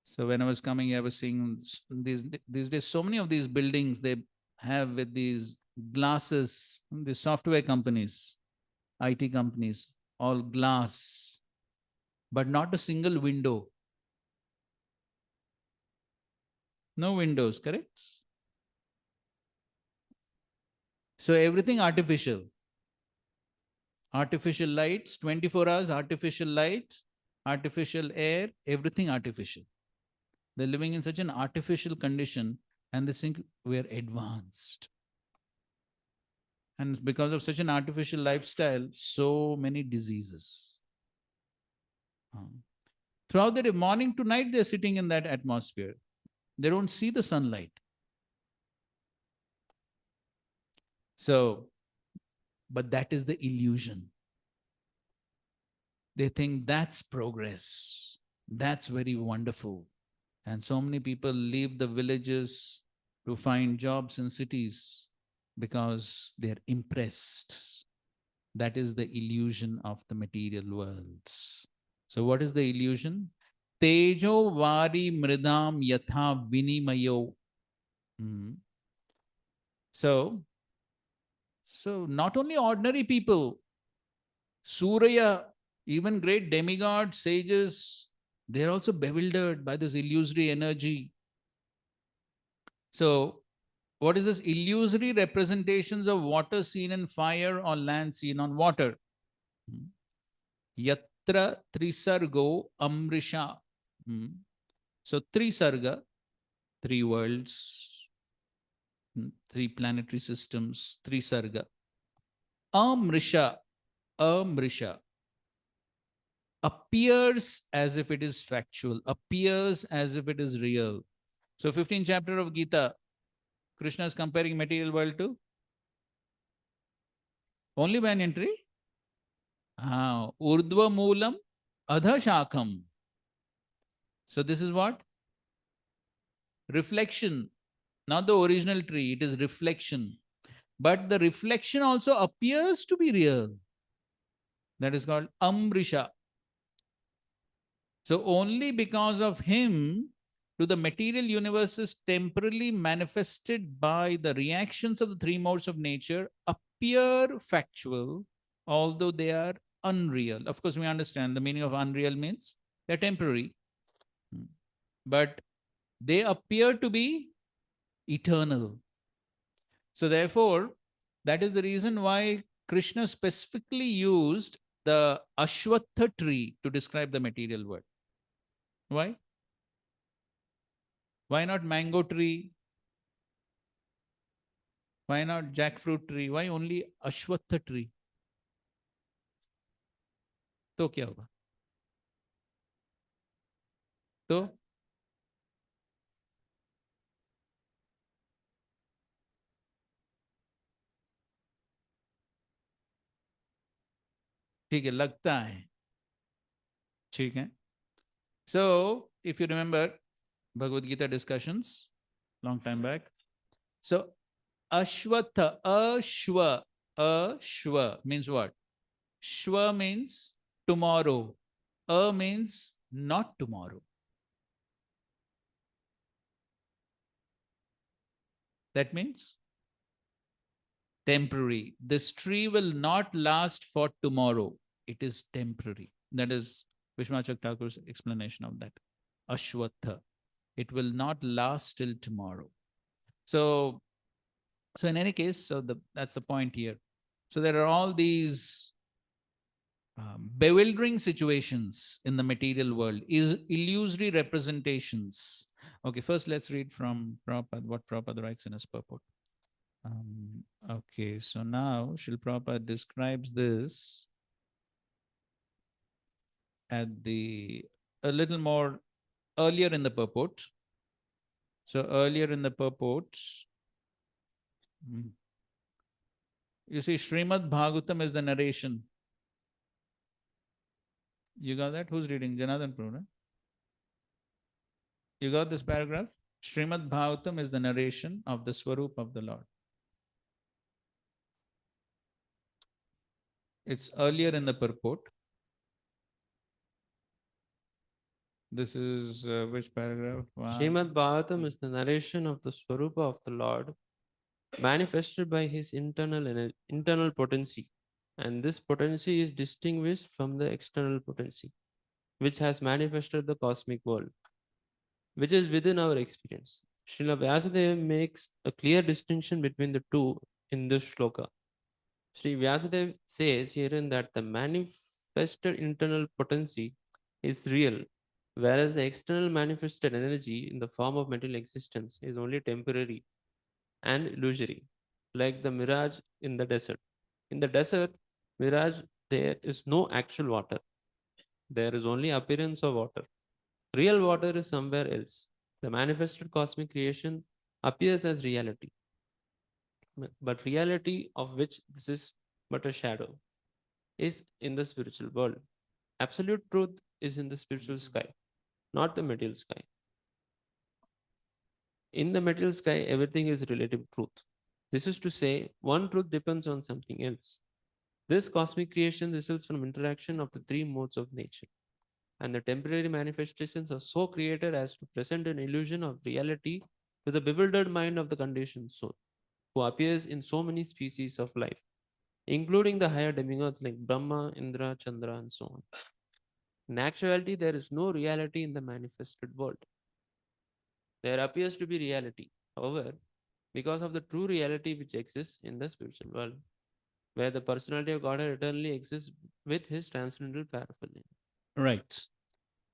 So when I was coming, I was seeing these days, so many of these buildings they have with these glasses, the software companies, IT companies, all glass, but not a single window. No windows, correct? So everything artificial. Artificial lights, 24 hours, artificial light, artificial air, everything artificial. They're living in such an artificial condition and they think we're advanced. And because of such an artificial lifestyle, so many diseases. Throughout the day, morning to night, they're sitting in that atmosphere. They don't see the sunlight. So, but that is the illusion. They think that's progress. That's very wonderful. And so many people leave the villages to find jobs in cities because they're impressed. That is the illusion of the material world. So what is the illusion? Tejo vari mridam yatha vinimayo. So not only ordinary people Surya, even great demigods, sages, they're also bewildered by this illusory energy. So, what is this? Illusory representations of water seen in fire or land seen on water. Yatra Trisargo Amrisha. So, Trisarga, three worlds, three planetary systems, Trisarga. Amrisha, Amrisha appears as if it is factual, appears as if it is real. So, 15th chapter of Gita, Krishna is comparing material world to only banyan tree. Urdhva Moolam Adha Shakam. So, this is what? Reflection, not the original tree, it is reflection. But the reflection also appears to be real. That is called Amrisha. So, only because of him do the material universes temporarily manifested by the reactions of the three modes of nature appear factual, although they are unreal. Of course, we understand the meaning of unreal means they're temporary, but they appear to be eternal. So, therefore, that is the reason why Krishna specifically used the Ashwatha tree to describe the material world. Why? Why not mango tree? Why not jackfruit tree? Why only Ashwatha tree? तो क्या होगा? तो ठीक है, लगता है, ठीक है. So, if you remember Bhagavad Gita discussions long time back, so Ashwatha, Ashwa means what? Shwa means tomorrow. Means not tomorrow. That means temporary. This tree will not last for tomorrow. It is temporary. That is Vishwachak Thakur's explanation of that. Ashwatha. It will not last till tomorrow. So in any case, that's the point here. So there are all these bewildering situations in the material world, is illusory representations. Okay, first let's read from Prabhupada, what Prabhupada writes in his purport. Okay, so now Srila Prabhupada describes this at a little more earlier in the purport. So earlier in the purport, you see Srimad Bhagavatam is the narration. You got that? Who's reading? Janardhan Prabhu, right? You got this paragraph? Srimad Bhagavatam is the narration of the Swarup of the Lord. It's earlier in the purport. This is which paragraph? Srimad Bhagavatam is the narration of the Swarupa of the Lord, manifested by his internal potency, and this potency is distinguished from the external potency, which has manifested the cosmic world, which is within our experience. Srila Vyasadeva makes a clear distinction between the two in this shloka. Sri Vyasadeva says herein that the manifested internal potency is real, whereas the external manifested energy in the form of material existence is only temporary and illusory, like the mirage in the desert. In the desert mirage, there is no actual water. There is only appearance of water. Real water is somewhere else. The manifested cosmic creation appears as reality, but reality of which this is but a shadow is in the spiritual world. Absolute truth is in the spiritual sky, not the material sky. In the material sky, everything is relative truth. This is to say, one truth depends on something else. This cosmic creation results from interaction of the three modes of nature, and the temporary manifestations are so created as to present an illusion of reality to the bewildered mind of the conditioned soul, who appears in so many species of life. including the higher demigods like Brahma, Indra, Chandra, and so on. In actuality, there is no reality in the manifested world. There appears to be reality, however, because of the true reality which exists in the spiritual world, where the personality of Godhead eternally exists with his transcendental paraphernalia. Right.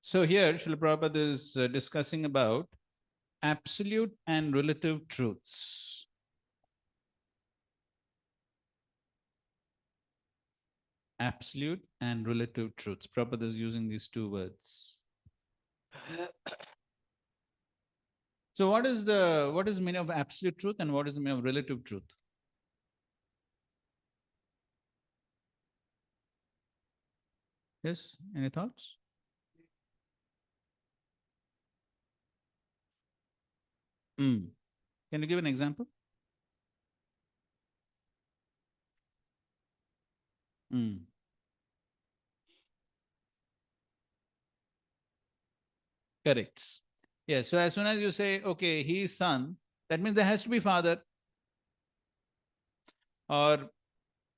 So here, Srila Prabhupada is discussing about absolute and relative truths. Absolute and relative truths. Prabhupada is using these two words. So what is the meaning of absolute truth and what is the meaning of relative truth? Yes, any thoughts? Can you give an example? Correct. Yes. So as soon as you say, okay, he is son, that means there has to be father. Or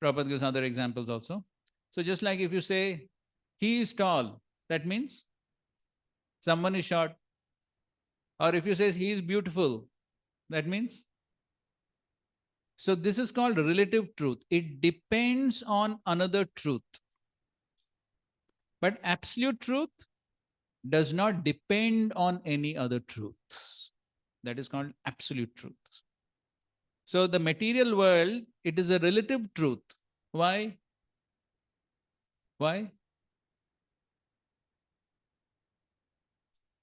Prabhupada gives other examples also. So just like if you say he is tall, that means someone is short. Or if you say he is beautiful, that means. So this is called relative truth. It depends on another truth. But absolute truth does not depend on any other truth. That is called absolute truth. So the material world, it is a relative truth. Why? Why?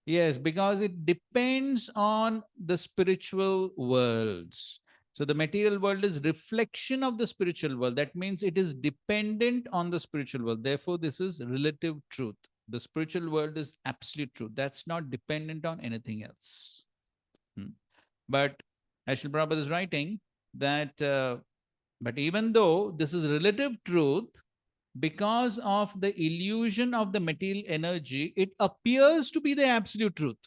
Yes, because it depends on the spiritual worlds. So the material world is reflection of the spiritual world. That means it is dependent on the spiritual world. Therefore, this is relative truth. The spiritual world is absolute truth. That's not dependent on anything else. But as Srila Prabhupada is writing that, but even though this is relative truth, because of the illusion of the material energy, it appears to be the absolute truth.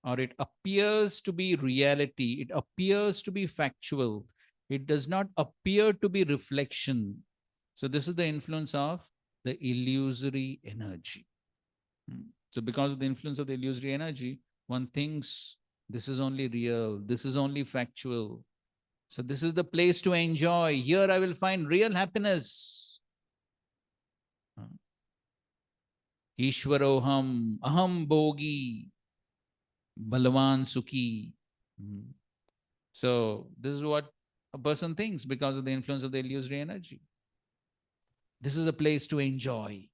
Or it appears to be reality. It appears to be factual. It does not appear to be reflection. So this is the influence of the illusory energy. So because of the influence of the illusory energy, one thinks this is only real, this is only factual. So this is the place to enjoy. Here I will find real happiness. Ishwaroham, aham bogi, Balavan Sukhi. So this is what a person thinks because of the influence of the illusory energy. This is a place to enjoy.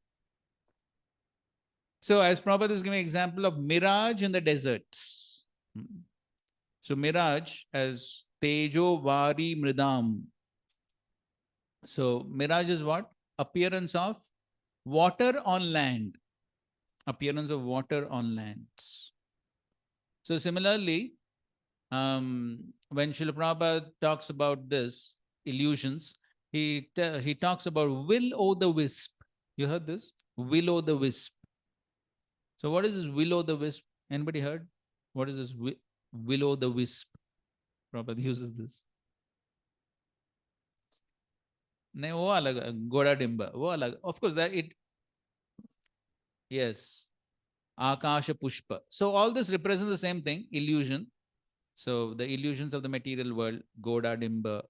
So as Prabhupada is giving an example of mirage in the desert. So mirage as Tejo Vari Mridam. So mirage is what? Appearance of water on land. Appearance of water on land. So similarly, when Srila Prabhupada talks about this, illusions, he talks about will-o'-the-wisp. You heard this? Will-o'-the-wisp. So what is this will-o'-the-wisp? Anybody heard? What is this will-o'-the-wisp? Prabhupada uses this. नहीं वो अलग घोड़ा डिम्बा वो अलग of course that it yes Akasha Pushpa. So all this represents the same thing, illusion. So the illusions of the material world, Goda Dimba,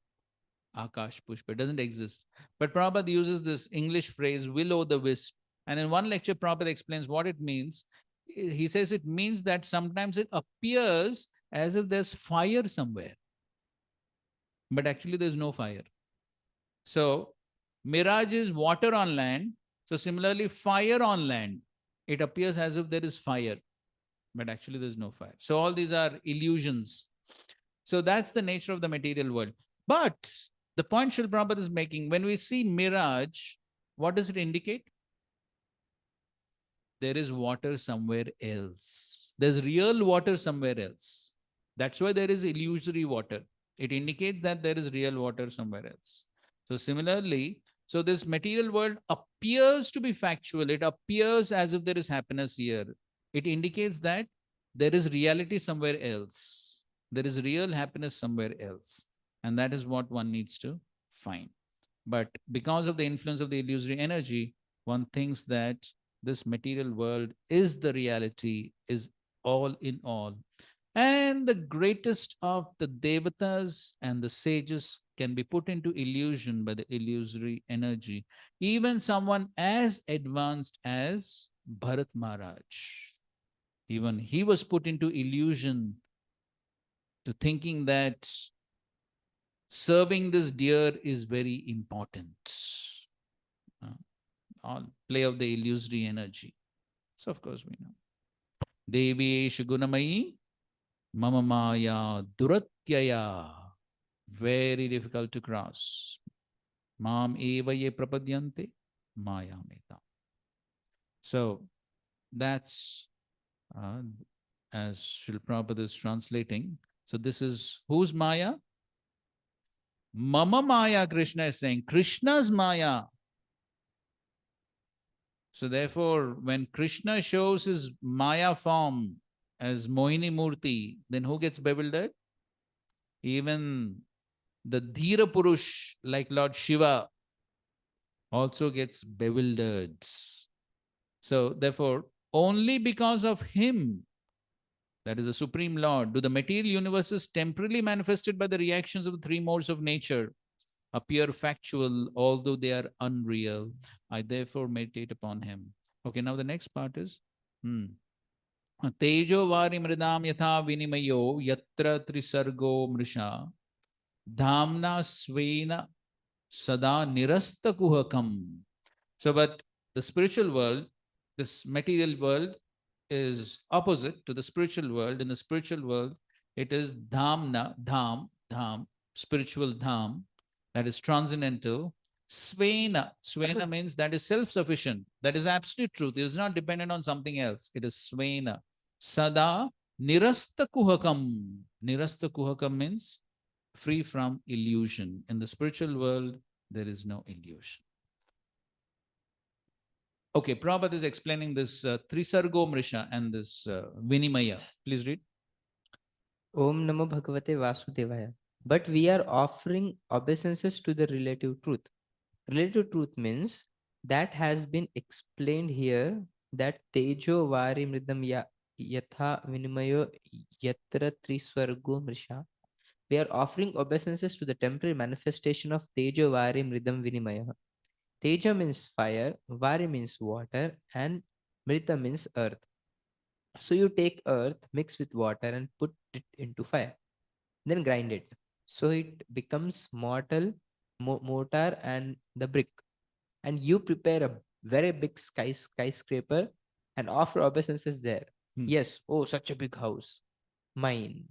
Akash Pushpa, doesn't exist. But Prabhupada uses this English phrase, will-o'-the-wisp. And in one lecture, Prabhupada explains what it means. He says it means that sometimes it appears as if there's fire somewhere. But actually there's no fire. So mirage is water on land. So similarly, fire on land. It appears as if there is fire. But actually there's no fire. So all these are illusions. So that's the nature of the material world. But the point Srila Prabhupada is making, when we see mirage, what does it indicate? There is water somewhere else. There's real water somewhere else. That's why there is illusory water. It indicates that there is real water somewhere else. So similarly, so this material world appears to be factual. It appears as if there is happiness here. It indicates that there is reality somewhere else. There is real happiness somewhere else. And that is what one needs to find. But because of the influence of the illusory energy, one thinks that this material world is the reality, is all in all. And the greatest of the devatas and the sages can be put into illusion by the illusory energy. Even someone as advanced as Bharat Maharaj, even he was put into illusion to thinking that serving this deer is very important. Uh, all play of the illusory energy. So, of course, we know. Devi Shugunamayi Mama Maya Duratyaya. Very difficult to cross. Mam eva ye prapadyante Maya meta. So, that's as Srila Prabhupada is translating. So, this is whose Maya? Mama Maya, Krishna is saying. Krishna's Maya. So therefore, when Krishna shows his Maya form as Mohini Murti, then who gets bewildered? Even the Dhira Purush, like Lord Shiva, also gets bewildered. So therefore, only because of him, that is the Supreme Lord, do the material universes temporarily manifested by the reactions of the three modes of nature appear factual, although they are unreal. I therefore meditate upon him. Okay, now the next part is तेजो वारि मृदाम यथा विनिमयो यत्र त्रिसर्गो मृषा धाम्ना स्वेन sada nirasta kuhakam. So, but the spiritual world, this material world, is opposite to the spiritual world. In the spiritual world, it is dhamna, dham, spiritual dham, that is transcendental. Svena means that is self-sufficient, that is absolute truth. It is not dependent on something else. It is svena. Sada nirasta kuhakam. Nirasta kuhakam means free from illusion. In the spiritual world, there is no illusion. Okay, Prabhupada is explaining this Trisargo Mrisha and this Vinimaya. Please read. Om Namo Bhagavate Vasudevaya. But we are offering obeisances to the relative truth. Relative truth means that has been explained here, that Tejo Vari Mridam Yatha Vinimayo Yatra Triswargo Mrisha. We are offering obeisances to the temporary manifestation of Tejo Vari Mridam Vinimaya. Teja means fire, Vari means water, and Mrita means earth. So you take earth, mix with water, and put it into fire. Then grind it. So it becomes mortar and the brick. And you prepare a very big skyscraper and offer obeisances there. Yes, oh, such a big house. Mine.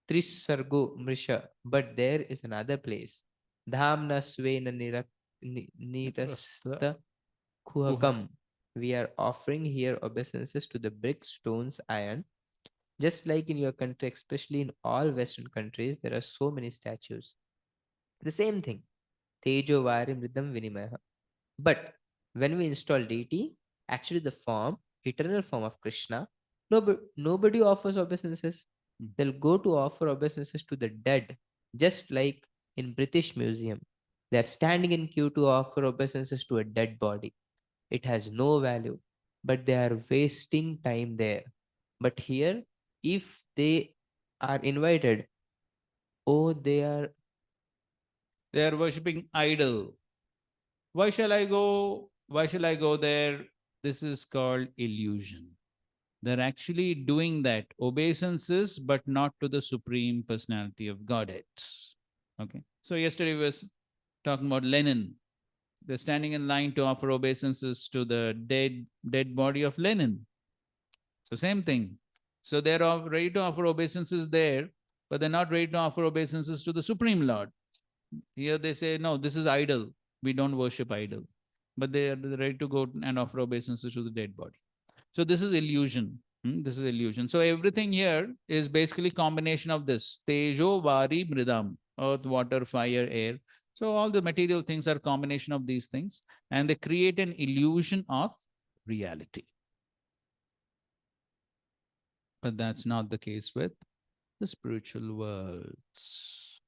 Trisargo Mrisha. But there is another place. Dhamna Svena Nirasta Kuhakam. We are offering here obeisances to the brick, stones, iron. Just like in your country, especially in all Western countries, there are so many statues. The same thing. Tejo Vari Mridam Vinimaya. But when we install deity, actually the form, eternal form of Krishna, nobody offers obeisances. They'll go to offer obeisances to the dead, just like in British Museum. They're standing in queue to offer obeisances to a dead body. It has no value, but they are wasting time there. But here, if they are invited, oh, they are worshipping idol. Why shall I go? Why shall I go there? This is called illusion. They're actually doing that obeisances, but not to the Supreme Personality of Godhead. Okay. So yesterday we was talking about Lenin. They're standing in line to offer obeisances to the dead body of Lenin. So same thing. So they're all ready to offer obeisances there, but they're not ready to offer obeisances to the Supreme Lord. Here they say, no, this is idol. We don't worship idol. But they are ready to go and offer obeisances to the dead body. So this is illusion. This is illusion. So everything here is basically combination of this. Tejo, Vari, Mridam. Earth, water, fire, air. So all the material things are combination of these things. And they create an illusion of reality. But that's not the case with the spiritual worlds.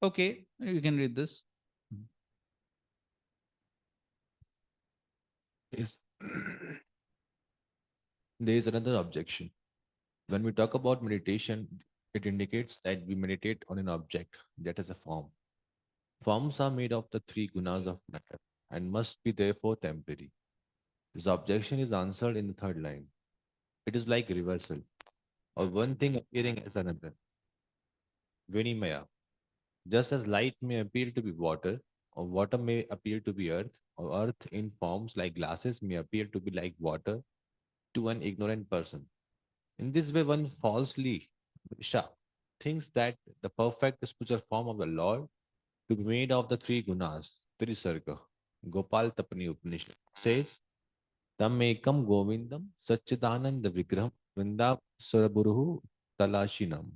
Okay, you can read this. Is there is another objection. When we talk about meditation, it indicates that we meditate on an object that has a form. Forms are made of the three gunas of matter and must be therefore temporary. This objection is answered in the third line. It is like reversal, or one thing appearing as another. Vinimaya. Just as light may appear to be water, or water may appear to be earth, or earth in forms like glasses may appear to be like water to an ignorant person. In this way, one falsely thinks that the perfect spiritual form of the Lord to be made of the three gunas, Trisarga, Gopal Tapani Upanishad says, Tamekam Govindam Satchidananda Vigraham Vrindav Suraburuhu Talashinam.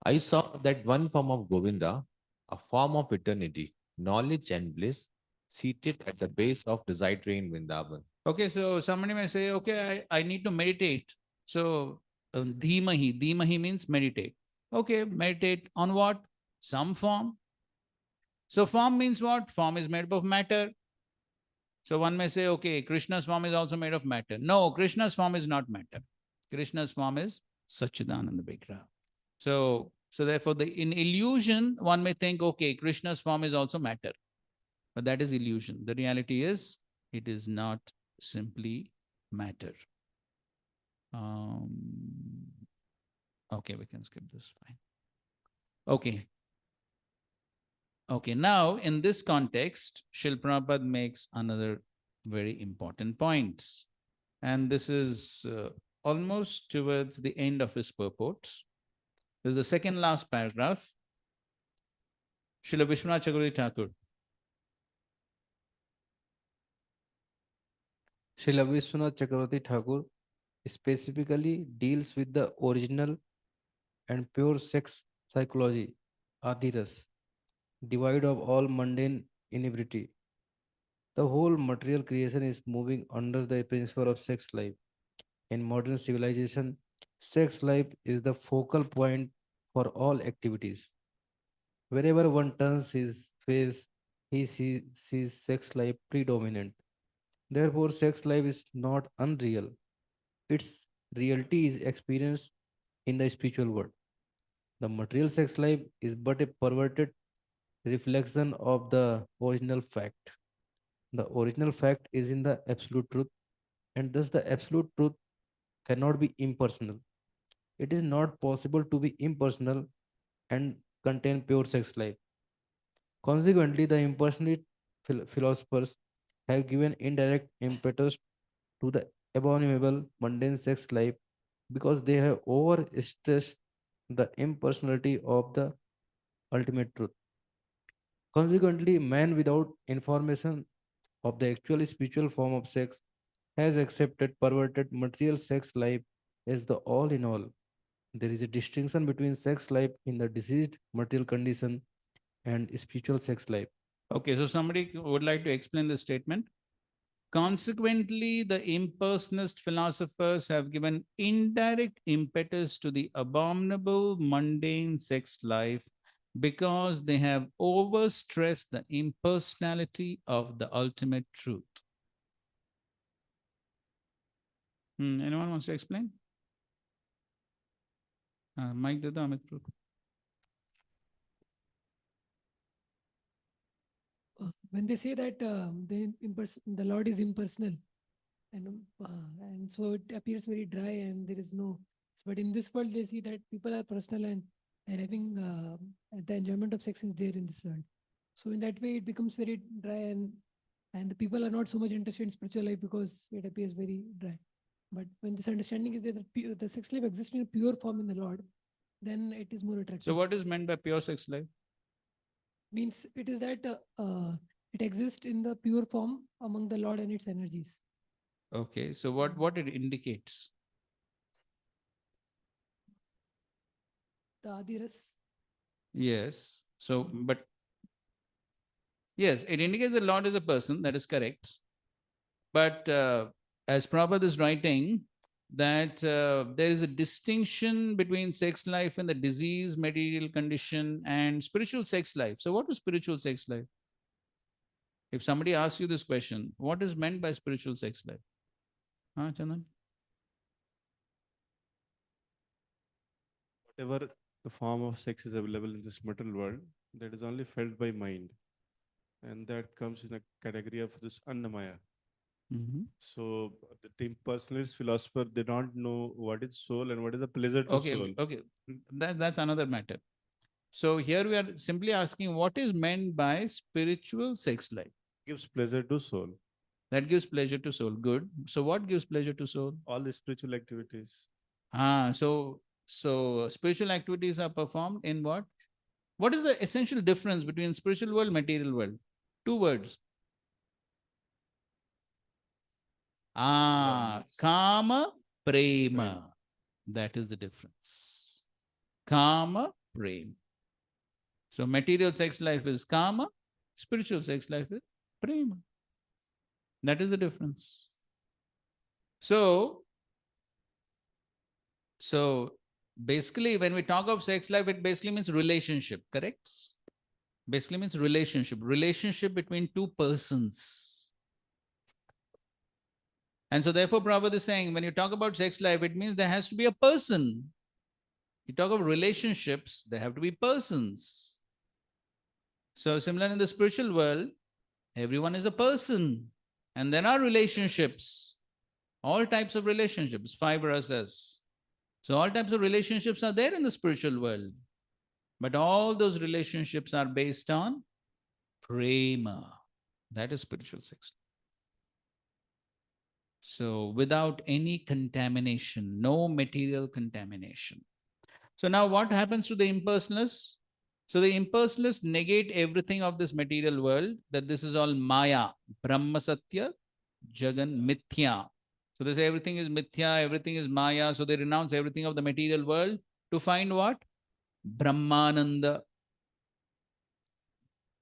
I saw that one form of Govinda, a form of eternity, knowledge and bliss, seated at the base of Desiratory in Vrindavan. Okay, so somebody may say, okay, I need to meditate. So, dhimahi means meditate. Okay, meditate on what? Some form. So, form means what? Form is made up of matter. So, one may say, okay, Krishna's form is also made of matter. No, Krishna's form is not matter. Krishna's form is Satchidananda Vigraha. So therefore, in illusion, one may think, okay, Krishna's form is also matter. But that is illusion. The reality is, it is not simply matter. Okay, we can skip this. Fine. Okay. Okay, now in this context, Srila Prabhupada makes another very important point. And this is almost towards the end of his purport. This is the second last paragraph. Srila Vishwanath Chakravarti Thakur. Srila Vishwanath Chakravarti Thakur specifically deals with the original and pure sex psychology, Adiras, devoid of all mundane inebriety. The whole material creation is moving under the principle of sex life. In modern civilization, sex life is the focal point for all activities. Wherever one turns his face, sees sex life predominant. Therefore, sex life is not unreal. Its reality is experienced in the spiritual world. The material sex life is but a perverted reflection of the original fact. The original fact is in the absolute truth, and thus the absolute truth cannot be impersonal. It is not possible to be impersonal and contain pure sex life. Consequently, the impersonalist philosophers have given indirect impetus to the abominable mundane sex life because they have overstressed the impersonality of the ultimate truth. Consequently, man without information of the actual spiritual form of sex has accepted perverted material sex life as the all in all. There is a distinction between sex life in the diseased material condition and spiritual sex life. Okay, so somebody would like to explain this statement. Consequently, the impersonalist philosophers have given indirect impetus to the abominable mundane sex life because they have overstressed the impersonality of the ultimate truth. Anyone wants to explain? Mike Dada, Amit Prabhu. When they say that the Lord is impersonal, and so it appears very dry and there is no. But in this world, they see that people are personal and they're having the enjoyment of sex is there in this world. So in that way, it becomes very dry and the people are not so much interested in spiritual life because it appears very dry. But when this understanding is there that the sex life exists in a pure form in the Lord, then it is more attractive. So what is meant by pure sex life? Means it is that it exists in the pure form among the Lord and its energies. Okay, so what it indicates? The Adiras. Yes. So, but yes, it indicates the Lord is a person. That is correct. But as Prabhupada is writing, that there is a distinction between sex life and the disease, material condition, and spiritual sex life. So, what is spiritual sex life? If somebody asks you this question, what is meant by spiritual sex life? Huh, Chandan? Whatever the form of sex is available in this material world, that is only felt by mind. And that comes in a category of this Annamaya. Mhm. So the impersonalist philosopher, they don't know what is soul and what is the pleasure to Okay, soul. okay. That's another matter. So here we are simply asking what is meant by spiritual sex life. Gives pleasure to soul. That gives pleasure to soul. Good. So what gives pleasure to soul? All the spiritual activities. So spiritual activities are performed in what? What is the essential difference between spiritual world, material world? Two words. Kama, prema. That is the difference. Kama, prema. So material sex life is kama, spiritual sex life is prema. That is the difference. So basically, when we talk of sex life, it basically means relationship, correct? Basically means relationship between two persons. And so therefore, Prabhupada is saying, when you talk about sex life, it means there has to be a person. You talk of relationships, there have to be persons. So similar in the spiritual world, everyone is a person. And there are relationships, all types of relationships, 5 rasas. So all types of relationships are there in the spiritual world. But all those relationships are based on prema. That is spiritual sex. So without any contamination, no material contamination. So now what happens to the impersonalists? So the impersonalists negate everything of this material world, that this is all Maya, Brahma Satya, Jagan Mithya. So they say everything is Mithya, everything is Maya. So they renounce everything of the material world to find what? Brahmananda.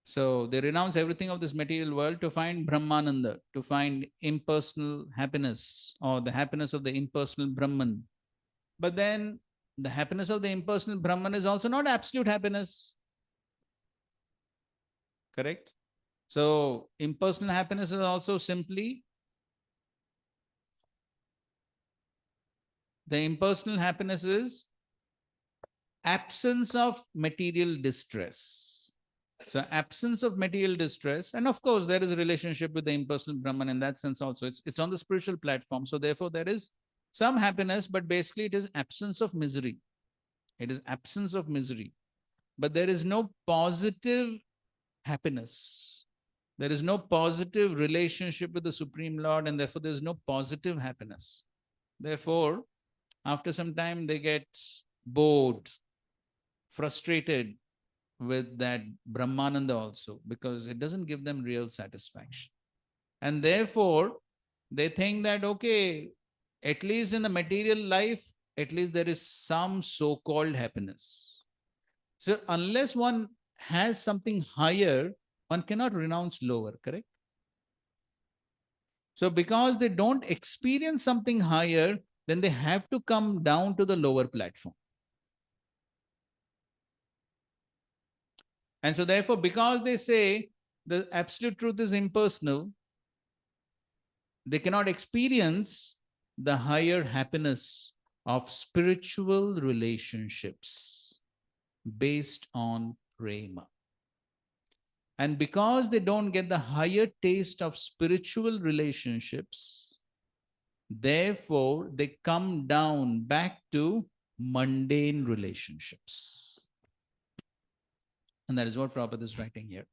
So they renounce everything of this material world to find Brahmananda, to find impersonal happiness or the happiness of the impersonal Brahman. But then the happiness of the impersonal Brahman is also not absolute happiness. Correct? So impersonal happiness is also simply the impersonal happiness is absence of material distress. So absence of material distress, and of course there is a relationship with the impersonal Brahman in that sense also. It's on the spiritual platform. So therefore there is some happiness, but basically it is absence of misery. It is absence of misery. But there is no positive happiness. There is no positive relationship with the Supreme Lord, and therefore there is no positive happiness. Therefore, after some time, they get bored, frustrated with that Brahmananda also, because it doesn't give them real satisfaction. And therefore, they think that, okay, at least in the material life, at least there is some so called happiness. So, unless one has something higher, one cannot renounce lower, correct? So, because they don't experience something higher, then they have to come down to the lower platform. And so, therefore, because they say the absolute truth is impersonal, they cannot experience the higher happiness of spiritual relationships based on prema. And because they don't get the higher taste of spiritual relationships, therefore they come down back to mundane relationships. And that is what Prabhupada is writing here.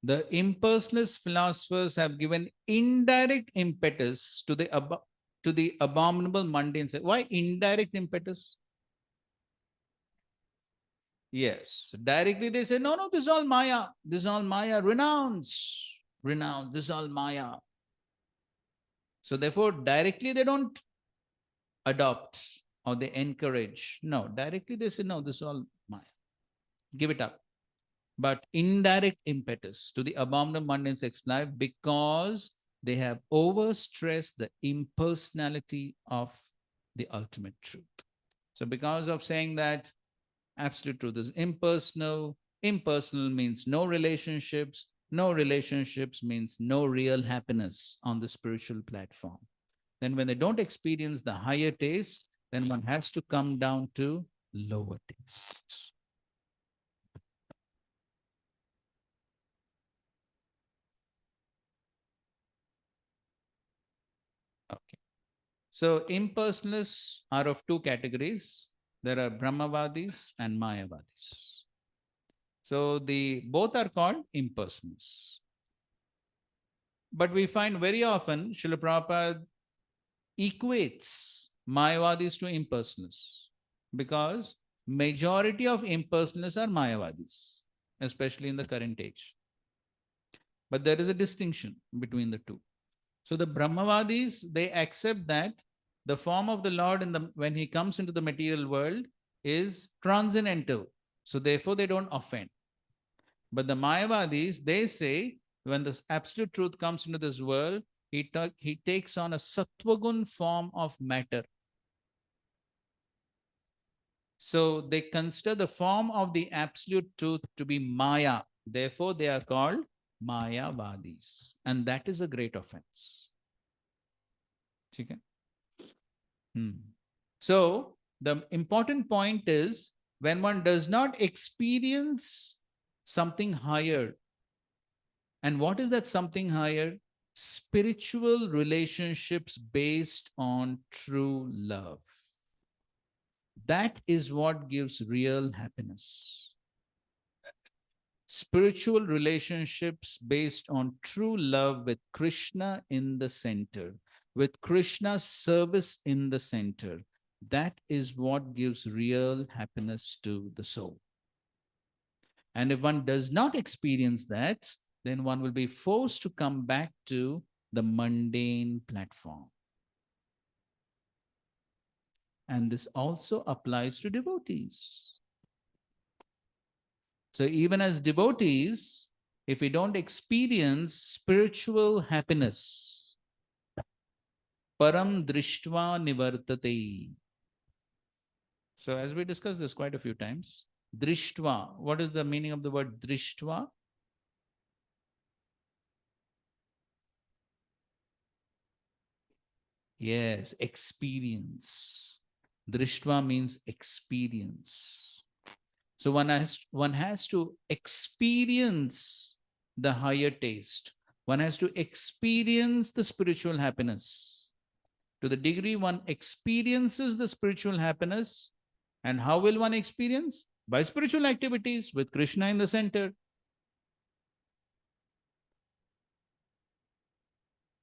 The impersonalist philosophers have given indirect impetus to the abominable mundane. Why indirect impetus? Yes, directly they say, no, this is all Maya. This is all Maya. Renounce. This is all Maya. So therefore, directly they don't adopt or they encourage. No, directly they say, no, this is all Maya. Give it up. But indirect impetus to the abominable mundane sex life, because they have overstressed the impersonality of the ultimate truth. So because of saying that absolute truth is impersonal, impersonal means no relationships, no relationships means no real happiness on the spiritual platform. Then when they don't experience the higher taste, then one has to come down to lower taste. Okay. So impersonalists are of two categories. There are Brahmavadis and Mayavadis. So the both are called impersonalists. But we find very often Srila Prabhupada equates Mayavadis to impersonalists because majority of impersonalists are Mayavadis, especially in the current age. But there is a distinction between the two. So the Brahmavadis, they accept that the form of the Lord when he comes into the material world is transcendental. So therefore they don't offend. But the Mayavadis, they say when the absolute truth comes into this world, he takes on a sattvagun form of matter. So they consider the form of the absolute truth to be Maya. Therefore, they are called Mayavadis. And that is a great offense. Okay? So the important point is when one does not experience something higher. And what is that something higher? Spiritual relationships based on true love. That is what gives real happiness. Spiritual relationships based on true love with Krishna in the center, with Krishna's service in the center. That is what gives real happiness to the soul. And if one does not experience that, then one will be forced to come back to the mundane platform. And this also applies to devotees. So even as devotees, if we don't experience spiritual happiness, param drishtva nivartate. So as we discussed this quite a few times, drishtva, what is the meaning of the word drishtva? Yes, experience. Drishtva means experience. So one has to experience the higher taste. One has to experience the spiritual happiness. To the degree one experiences the spiritual happiness, and how will one experience? By spiritual activities with Krishna in the center.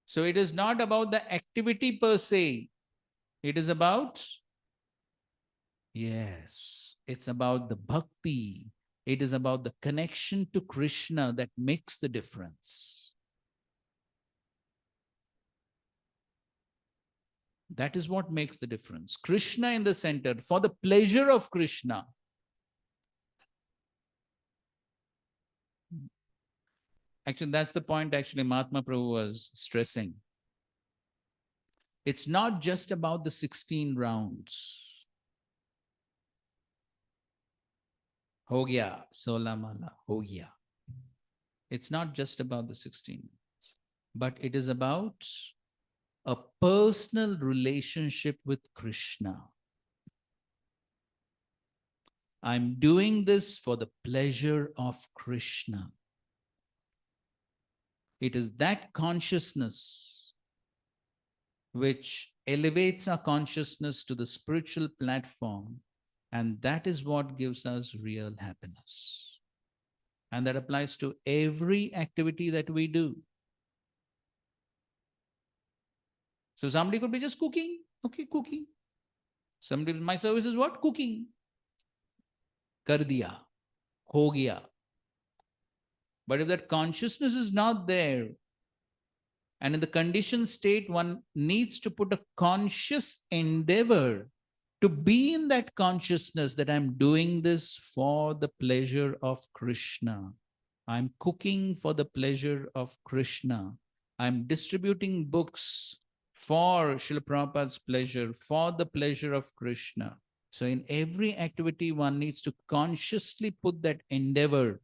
So it is not about the activity per se. It is about, yes, it's about the bhakti. It is about the connection to Krishna that makes the difference. That is what makes the difference. Krishna in the center for the pleasure of Krishna. Actually, that's the point actually Mahatma Prabhu was stressing. It's not just about the 16 rounds. Ho gaya, sola mala, ho gaya. It's not just about the 16, but it is about a personal relationship with Krishna. I'm doing this for the pleasure of Krishna. It is that consciousness which elevates our consciousness to the spiritual platform, and that is what gives us real happiness. And that applies to every activity that we do. So somebody could be just cooking. Okay, cooking. Somebody, my service is what? Cooking. Kar diya. Ho gaya. But if that consciousness is not there, and in the conditioned state, one needs to put a conscious endeavor to be in that consciousness that I'm doing this for the pleasure of Krishna. I'm cooking for the pleasure of Krishna. I'm distributing books for Srila Prabhupada's pleasure, for the pleasure of Krishna. So in every activity, one needs to consciously put that endeavor.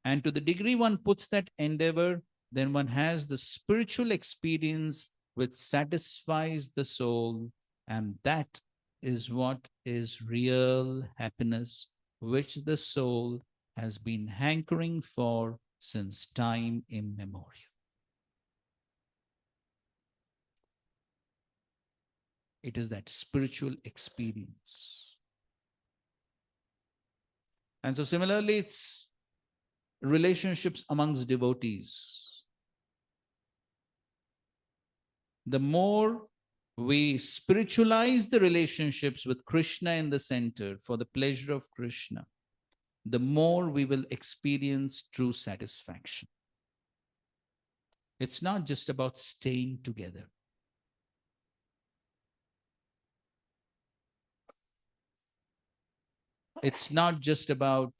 And to the degree one puts that endeavor, then one has the spiritual experience which satisfies the soul. And that is what is real happiness, which the soul has been hankering for since time immemorial. It is that spiritual experience. And so similarly, it's relationships amongst devotees. The more we spiritualize the relationships with Krishna in the center for the pleasure of Krishna, the more we will experience true satisfaction. It's not just about staying together. It's not just about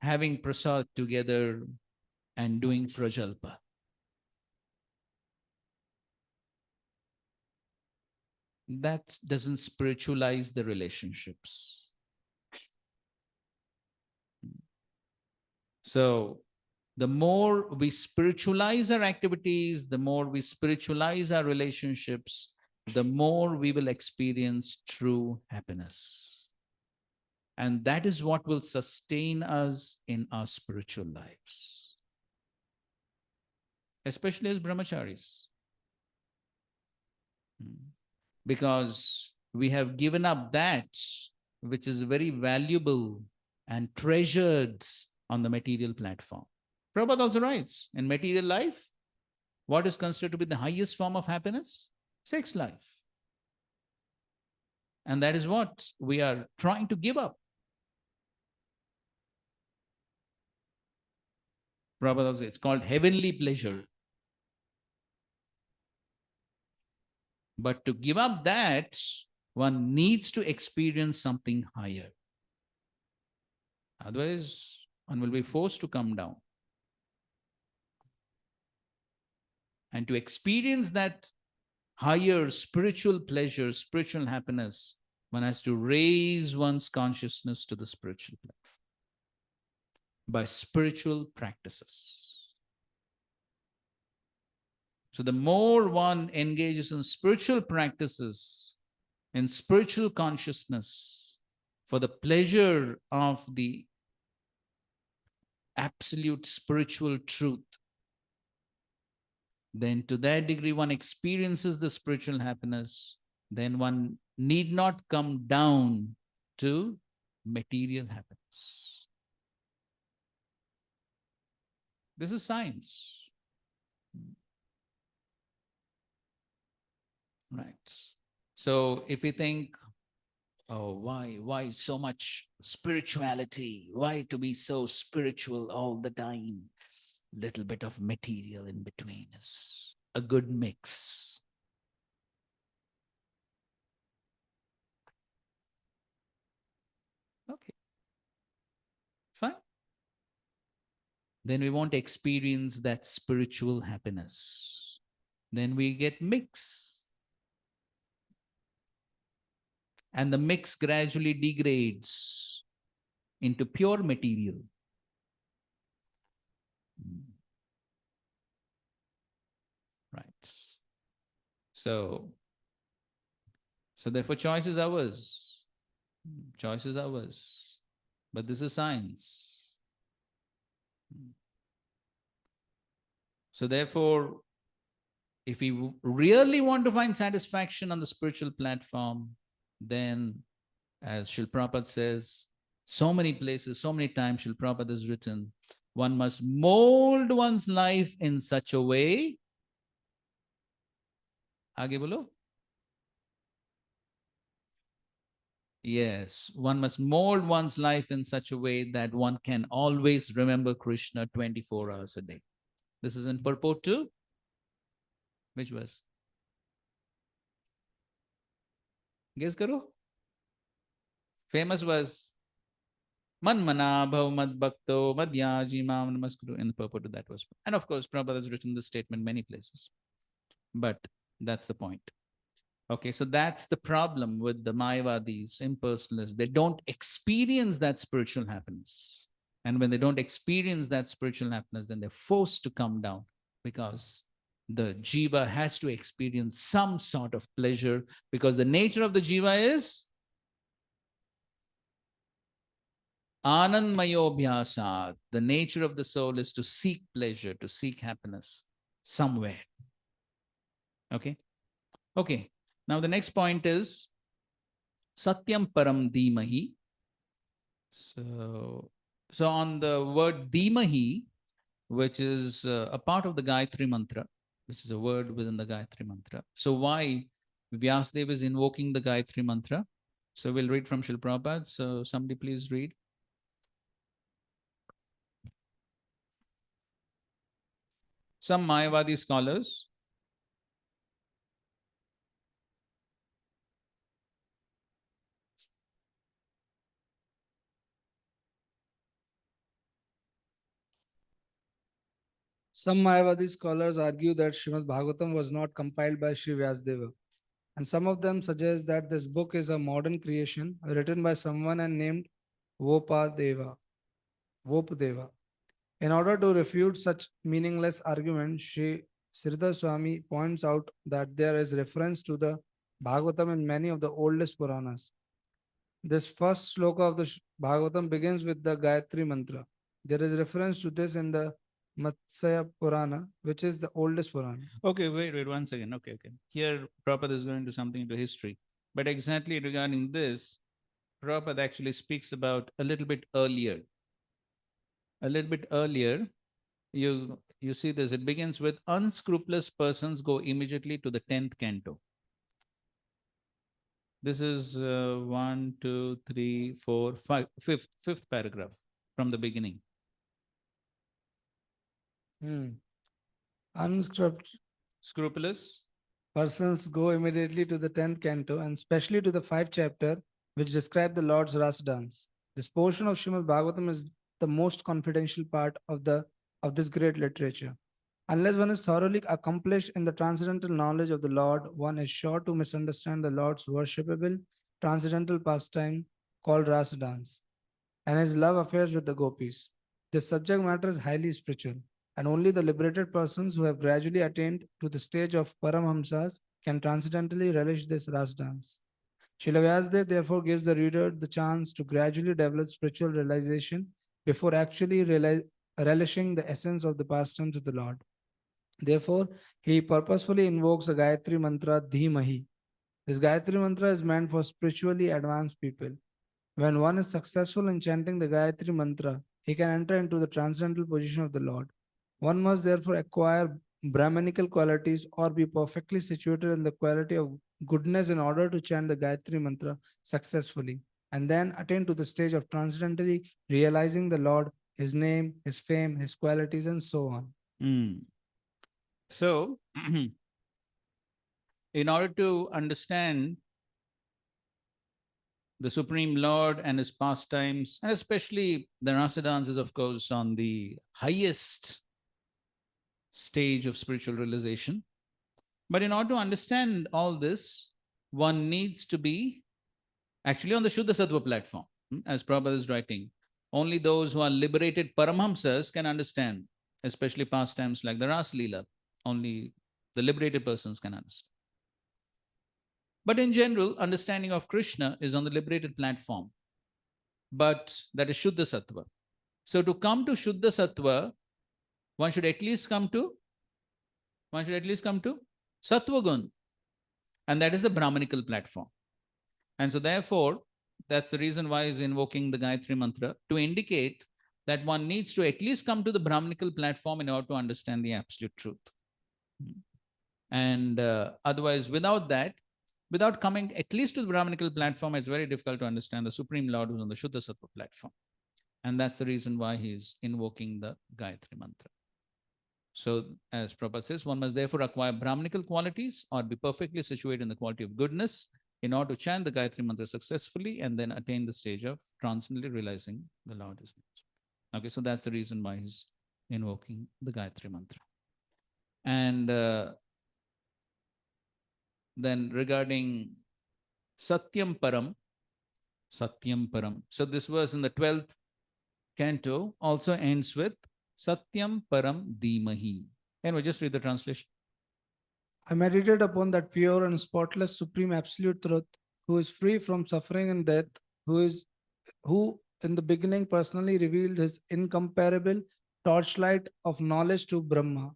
having prasad together and doing prajalpa. That doesn't spiritualize the relationships. So the more we spiritualize our activities, the more we spiritualize our relationships, the more we will experience true happiness. And that is what will sustain us in our spiritual lives, especially as brahmacharis. Because we have given up that which is very valuable and treasured on the material platform. Prabhupada also writes, in material life, what is considered to be the highest form of happiness? Sex life. And that is what we are trying to give up. Prabhupada also, it's called heavenly pleasure. But to give up that, one needs to experience something higher. Otherwise, one will be forced to come down. And to experience that higher spiritual pleasure, spiritual happiness, one has to raise one's consciousness to the spiritual life by spiritual practices. So the more one engages in spiritual practices, in spiritual consciousness, for the pleasure of the absolute spiritual truth, then to that degree one experiences the spiritual happiness, then one need not come down to material happiness. This is science. Right. So if we think, oh, why so much spirituality? Why to be so spiritual all the time? Little bit of material in between is a good mix. Okay. Fine. Then we won't experience that spiritual happiness. Then we get mix. And the mix gradually degrades into pure material. Right. So therefore choice is ours. Choice is ours. But this is science. So therefore, if we really want to find satisfaction on the spiritual platform, then as Srila Prabhupada says, so many places, so many times Srila Prabhupada has written, one must mold one's life in such a way. Aage bolo? Yes, one must mold one's life in such a way that one can always remember Krishna 24 hours a day. This is in purport 2. Which verse? Guess karo? Famous verse. Manmana bhav mad bhakto madhyaji mam namaskuru, in the purport of that verse. And of course, Prabhupada has written this statement many places. But that's the point. Okay, so that's the problem with the Mayavadis, impersonalists. They don't experience that spiritual happiness. And when they don't experience that spiritual happiness, then they're forced to come down because the jiva has to experience some sort of pleasure, because the nature of the jiva is anandmayobhyasat. The nature of the soul is to seek pleasure, to seek happiness somewhere. Okay. Okay. Now the next point is Satyam Param Dhimahi. So on the word Dhimahi, which is a part of the Gayatri Mantra, which is a word within the Gayatri Mantra. So why Vyasdev is invoking the Gayatri Mantra? So we'll read from Srila Prabhupada. So somebody please read. Some Mayavadi scholars. Some Mayavadi scholars argue that Srimad Bhagavatam was not compiled by Sri Vyasdeva, and some of them suggest that this book is a modern creation written by someone and named Vopadeva. Vopadeva. In order to refute such meaningless argument, Sri Sridhar Swami points out that there is reference to the Bhagavatam in many of the oldest Puranas. This first sloka of the Bhagavatam begins with the Gayatri Mantra. There is reference to this in the Matsya Purana, which is the oldest Purana. Okay, wait one second. Okay. Here, Prabhupada is going to something into history. But exactly regarding this, Prabhupada actually speaks about a little bit earlier. You see this. It begins with unscrupulous persons go immediately to the 10th canto. This is 1, 2, 3, 4, 5, fifth paragraph from the beginning. Unscrupulous persons go immediately to the 10th canto and especially to the 5th chapter, which describe the Lord's Ras dance. This portion of Srimad Bhagavatam is the most confidential part of this great literature. Unless one is thoroughly accomplished in the transcendental knowledge of the Lord, one is sure to misunderstand the Lord's worshipable transcendental pastime called Ras dance and his love affairs with the gopis. This subject matter is highly spiritual, and only the liberated persons who have gradually attained to the stage of Paramhamsas can transcendentally relish this Ras dance. Srila Vyasdev therefore gives the reader the chance to gradually develop spiritual realization before actually relishing the essence of the pastimes of the Lord. Therefore, he purposefully invokes the Gayatri Mantra Dhimahi. This Gayatri Mantra is meant for spiritually advanced people. When one is successful in chanting the Gayatri Mantra, he can enter into the transcendental position of the Lord. One must therefore acquire Brahmanical qualities or be perfectly situated in the quality of goodness in order to chant the Gayatri Mantra successfully, and then attain to the stage of transcendentally realizing the Lord, His name, His fame, His qualities, and so on. So, in order to understand the Supreme Lord and his pastimes, and especially the rasa dance is, of course, on the highest stage of spiritual realization. But in order to understand all this, one needs to be actually on the Shuddha Sattva platform, as Prabhupada is writing. Only those who are liberated Paramhamsas can understand, especially pastimes like the Ras Leela. Only the liberated persons can understand. But in general, understanding of Krishna is on the liberated platform. But that is Shuddha Sattva. So to come to Shuddha Sattva, one should at least come to Sattva Gun. And that is the Brahmanical platform. And so therefore, that's the reason why he's invoking the Gayatri Mantra, to indicate that one needs to at least come to the Brahmanical platform in order to understand the absolute truth. And otherwise, without that, without coming at least to the Brahmanical platform, it's very difficult to understand the Supreme Lord who's on the Shuddha Sattva platform. And that's the reason why he's invoking the Gayatri Mantra. So, as Prabhupada says, one must therefore acquire Brahmanical qualities or be perfectly situated in the quality of goodness in order to chant the Gayatri Mantra successfully and then attain the stage of transcendently realizing the Lord is God. Okay, so that's the reason why he's invoking the Gayatri Mantra. And then regarding Satyam Param, Satyam Param. So this verse in the 12th canto also ends with Satyam Param Dhimahi. And we just read the translation. I meditated upon that pure and spotless supreme absolute truth, who is free from suffering and death, who in the beginning personally revealed his incomparable torchlight of knowledge to Brahma.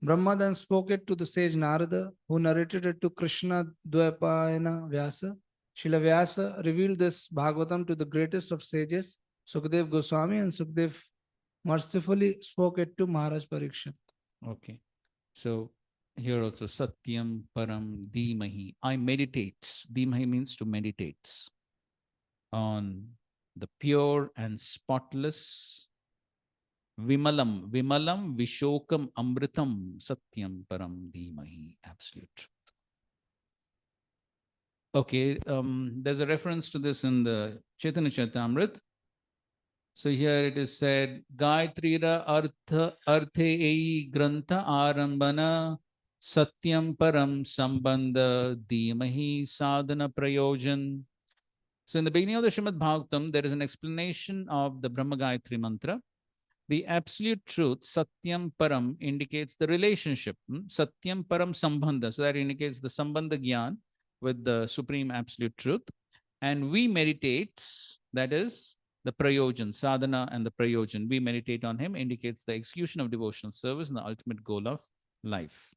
Brahma then spoke it to the sage Narada, who narrated it to Krishna Dvapayana Vyasa. Srila Vyasa revealed this Bhagavatam to the greatest of sages, Sukadev Goswami, and Sukadev mercifully spoke it to Maharaj Parikshit. Okay. So here also Satyam Param Dhimahi. I meditate. Dhimahi means to meditate on the pure and spotless Vimalam, Vimalam, Vishokam, Amritam, Satyam, Param, Dhimahi, absolute truth. Okay, there's a reference to this in the Chaitanya Charitamrita. So here it is said, Gayatrira Arthe Ei Grantha Arambana Satyam Param Sambandha Dhimahi Sadhana Prayojan. So in the beginning of the Srimad Bhagavatam, there is an explanation of the Brahma Gayatri Mantra. The absolute truth, Satyam Param, indicates the relationship. Satyam Param Sambandha. So that indicates the Sambandha Gyan with the Supreme Absolute Truth. And we meditate, that is the Prayojan, sadhana and the Prayojan. We meditate on him, indicates the execution of devotional service and the ultimate goal of life.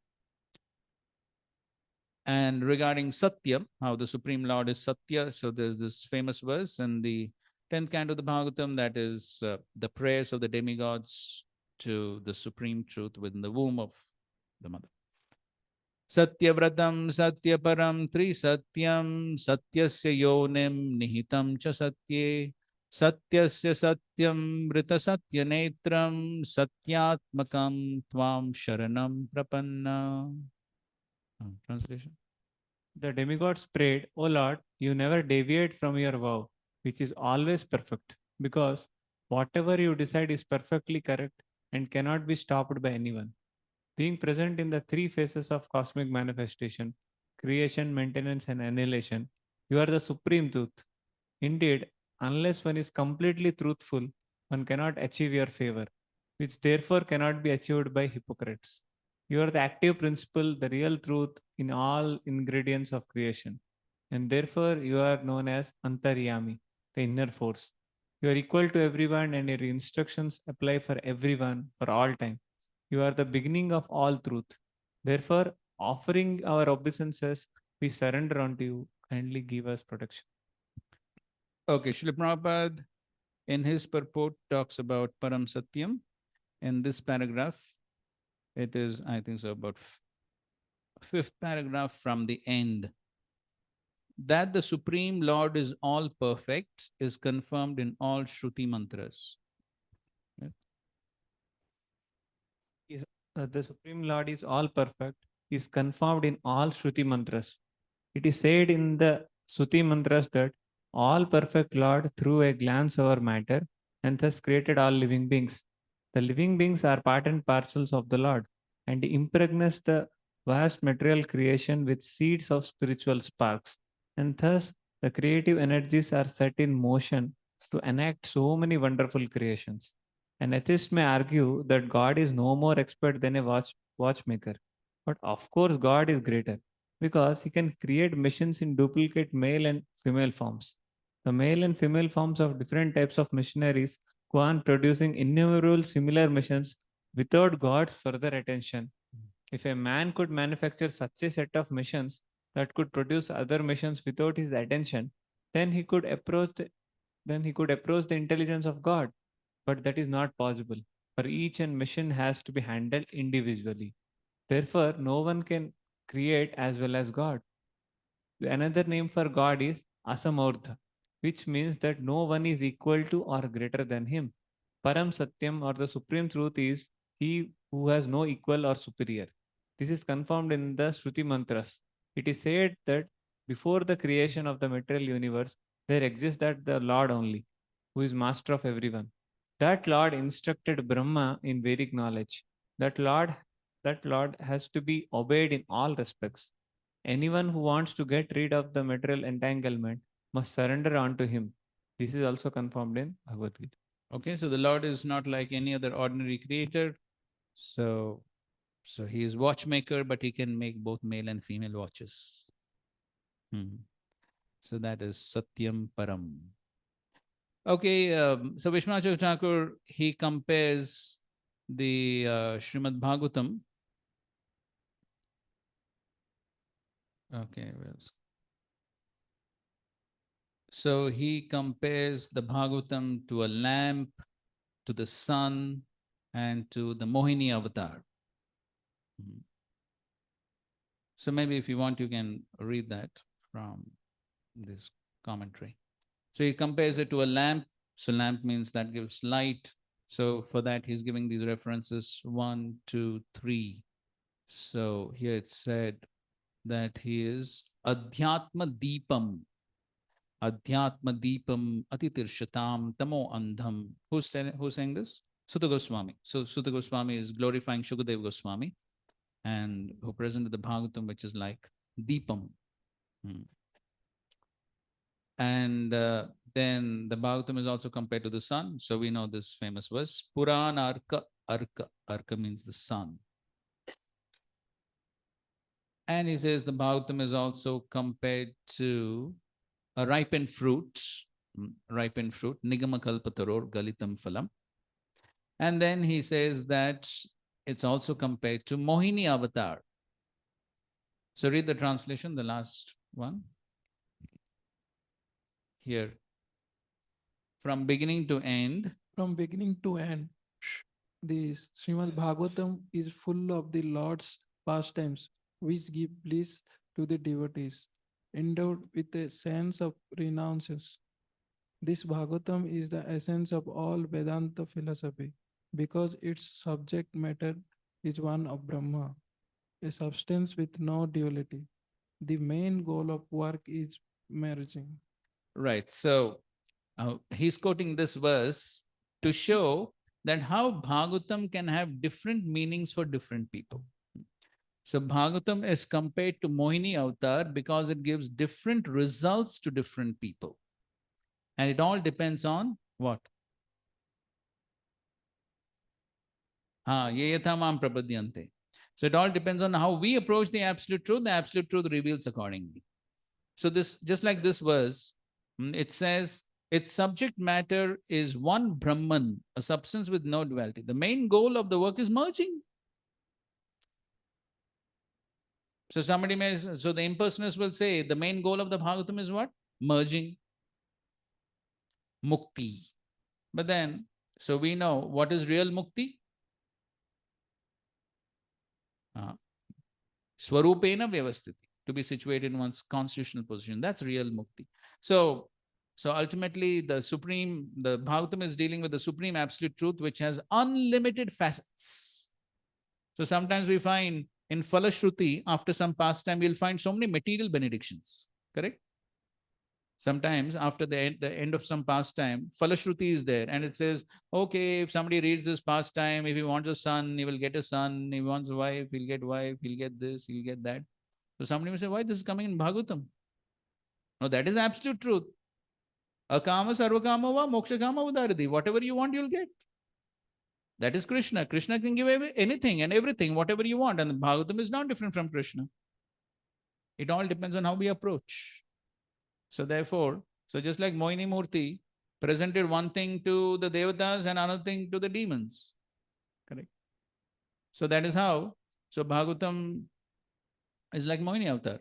And regarding Satya, how the Supreme Lord is Satya, so there's this famous verse in the 10th canto of the Bhagavatam, that is the prayers of the demigods to the Supreme Truth within the womb of the mother. Satyavratam Satyaparam Trisatyam Satyasya Yonim Nihitam Cha Satye Satyasya Satyam Rita Satya Netram Satyatmakam Tvam Sharanam Prapanna. Translation. The demigods prayed, O Lord, you never deviate from your vow, which is always perfect, because whatever you decide is perfectly correct and cannot be stopped by anyone. Being present in the three phases of cosmic manifestation, creation, maintenance, and annihilation, you are the supreme truth. Indeed, unless one is completely truthful, one cannot achieve your favor, which therefore cannot be achieved by hypocrites. You are the active principle, the real truth in all ingredients of creation, and therefore you are known as Antaryami, the inner force. You are equal to everyone, and your instructions apply for everyone for all time. You are the beginning of all truth. Therefore, offering our obeisances, we surrender unto you. Kindly give us protection. Okay, Srila Prabhupada in his purport talks about Param Satyam. In this paragraph, it is, I think so, about fifth paragraph from the end. That the Supreme Lord is all perfect is confirmed in all Shruti mantras. The Supreme Lord is all perfect, is confirmed in all Shruti mantras. It is said in the Shruti mantras that all perfect Lord threw a glance over matter and thus created all living beings. The living beings are part and parcels of the Lord, and he impregnates the vast material creation with seeds of spiritual sparks. And thus the creative energies are set in motion to enact so many wonderful creations. An atheist may argue that God is no more expert than a watchmaker. But of course, God is greater because he can create machines in duplicate male and female forms. The male and female forms of different types of machineries go on producing innumerable similar machines without God's further attention. If a man could manufacture such a set of machines that could produce other machines without his attention, then he could approach the intelligence of God. But that is not possible, for each and mission has to be handled individually. Therefore, no one can create as well as God. Another name for God is Asamordha, which means that no one is equal to or greater than him. Param Satyam, or the supreme truth, is he who has no equal or superior. This is confirmed in the Shruti mantras. It is said that Before the creation of the material universe, there exists that the Lord only, who is master of everyone. That Lord instructed Brahma in Vedic knowledge. That Lord, that Lord has to be obeyed in all respects. Anyone who wants to get rid of the material entanglement must surrender unto him. This is also confirmed in Bhagavad Gita. Okay, so the Lord is not like any other ordinary creator. So, so he is watchmaker, but he can make both male and female watches. So that is Satyam Param. Okay, so Vishwanath Thakur, he compares the Srimad Bhagavatam. Okay, so he compares the Bhagavatam to a lamp, to the sun, and to the Mohini avatar. So maybe if you want, you can read that from this commentary. So he compares it to a lamp. So lamp means that gives light. So for that, he's giving these references 1, 2, 3. So here it's said that he is Adhyatma Deepam. Adhyatma Deepam Atitirshatam Tamo Andham. Who's saying this? Sutta Goswami. So Sutta Goswami is glorifying Shukadev Goswami and who presented the Bhagavatam, which is like Deepam. And then the Bhagavatam is also compared to the sun. So we know this famous verse, Puran Arka Arka. Arka means the sun. And he says the Bhagavatam is also compared to a ripened fruit, Nigama Kalpataror Galitam Phalam. And then he says that it's also compared to Mohini avatar. So read the translation, the last one. Here. From beginning to end. From beginning to end, the Srimad Bhagavatam is full of the Lord's pastimes, which give bliss to the devotees, endowed with a sense of renounce. This Bhagavatam is the essence of all Vedanta philosophy, because its subject matter is one of Brahma, a substance with no duality. The main goal of work is merging. Right. So he's quoting this verse to show that how Bhagavatam can have different meanings for different people. So Bhagavatam is compared to Mohini avatar because it gives different results to different people. And it all depends on what? Prapadyante. So it all depends on how we approach the absolute truth reveals accordingly. So this, just like this verse, it says its subject matter is one Brahman, a substance with no duality. The main goal of the work is merging. So somebody may, so the impersonalists will say the main goal of the Bhagavatam is what? Merging. Mukti. But then, so we know what is real mukti? Swarupena vyavasthiti, to be situated in one's constitutional position. That's real mukti. So ultimately the Bhagavatam is dealing with the supreme absolute truth, which has unlimited facets. So sometimes we find in Falashruti, after some pastime, we'll find so many material benedictions, correct? Sometimes after the end of some pastime, Falashruti is there and it says, okay, if somebody reads this pastime, if he wants a son, he will get a son. If he wants a wife, he'll get wife, he'll get this, he'll get that. So somebody may say, why this is coming in Bhagavatam? No, that is absolute truth. Akama sarvakama va moksha kama udarati. Whatever you want, you'll get. That is Krishna. Krishna can give anything and everything, whatever you want. And the Bhagavatam is not different from Krishna. It all depends on how we approach. So therefore, so just like Mohini Murti presented one thing to the Devatas and another thing to the demons. Correct? So that is how, so Bhagavatam is like Mohini Avatar.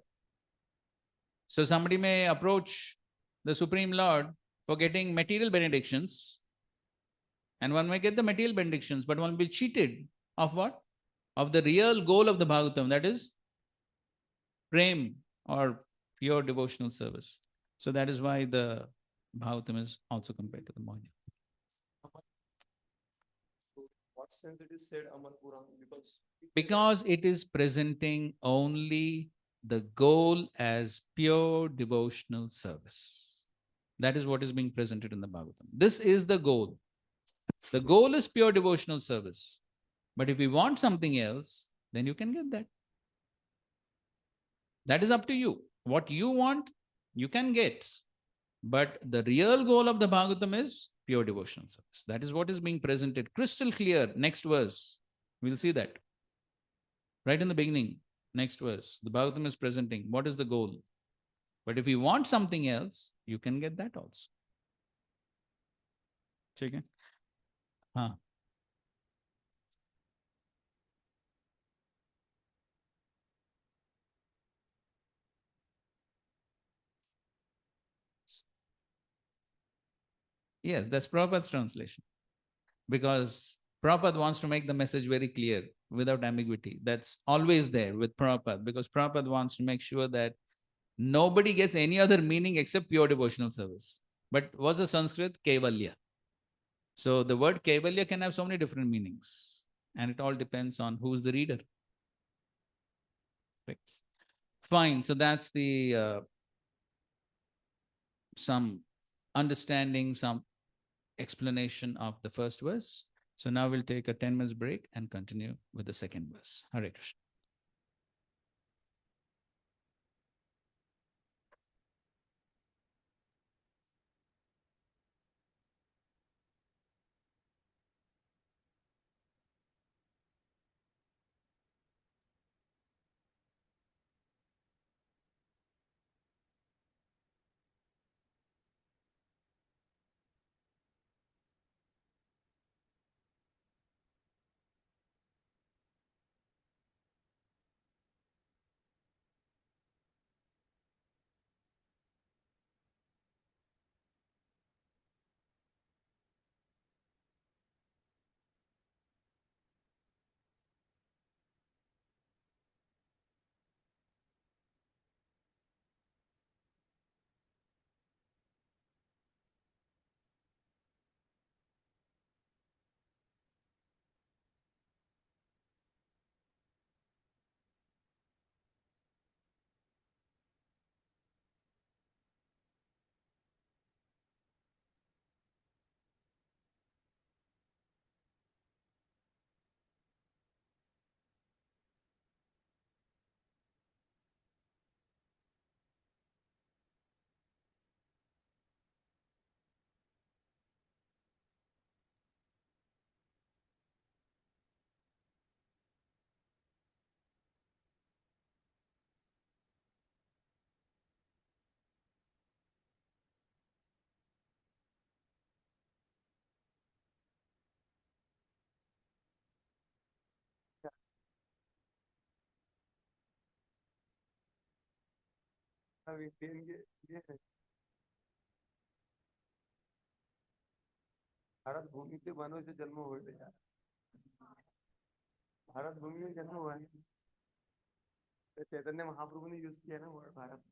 So somebody may approach the Supreme Lord for getting material benedictions, and one may get the material benedictions, but one will be cheated of what? Of the real goal of the Bhagavatam, that is prem or pure devotional service. So that is why the Bhagavatam is also compared to the Mohini. What sense it is said Amar Puran? Because it is presenting only the goal as pure devotional service. That is what is being presented in the Bhagavatam. This is the goal. The goal is pure devotional service. But if you want something else, then you can get that. That is up to you. What you want, you can get. But the real goal of the Bhagavatam is pure devotional service. That is what is being presented crystal clear. Next verse. We'll see that. Right in the beginning, next verse. The Bhagavatam is presenting what is the goal. But if you want something else, you can get that also. ठीक है? हाँ. Yes, that's Prabhupada's translation. Because Prabhupada wants to make the message very clear without ambiguity. That's always there with Prabhupada, because Prabhupada wants to make sure that nobody gets any other meaning except pure devotional service. But what's the Sanskrit? Kevalya. So the word Kevalya can have so many different meanings, and it all depends on who's the reader. Right. Fine. So that's the some understanding, some explanation of the first verse. So now we'll take a 10 minutes break and continue with the second verse. Hare Krishna. Bharat भूमि से वनों से जन्म हुए थे यार भारत भूमि में जन्म हुआ है तो चैतन्य महाप्रभु ने यूज किया ना word Bharat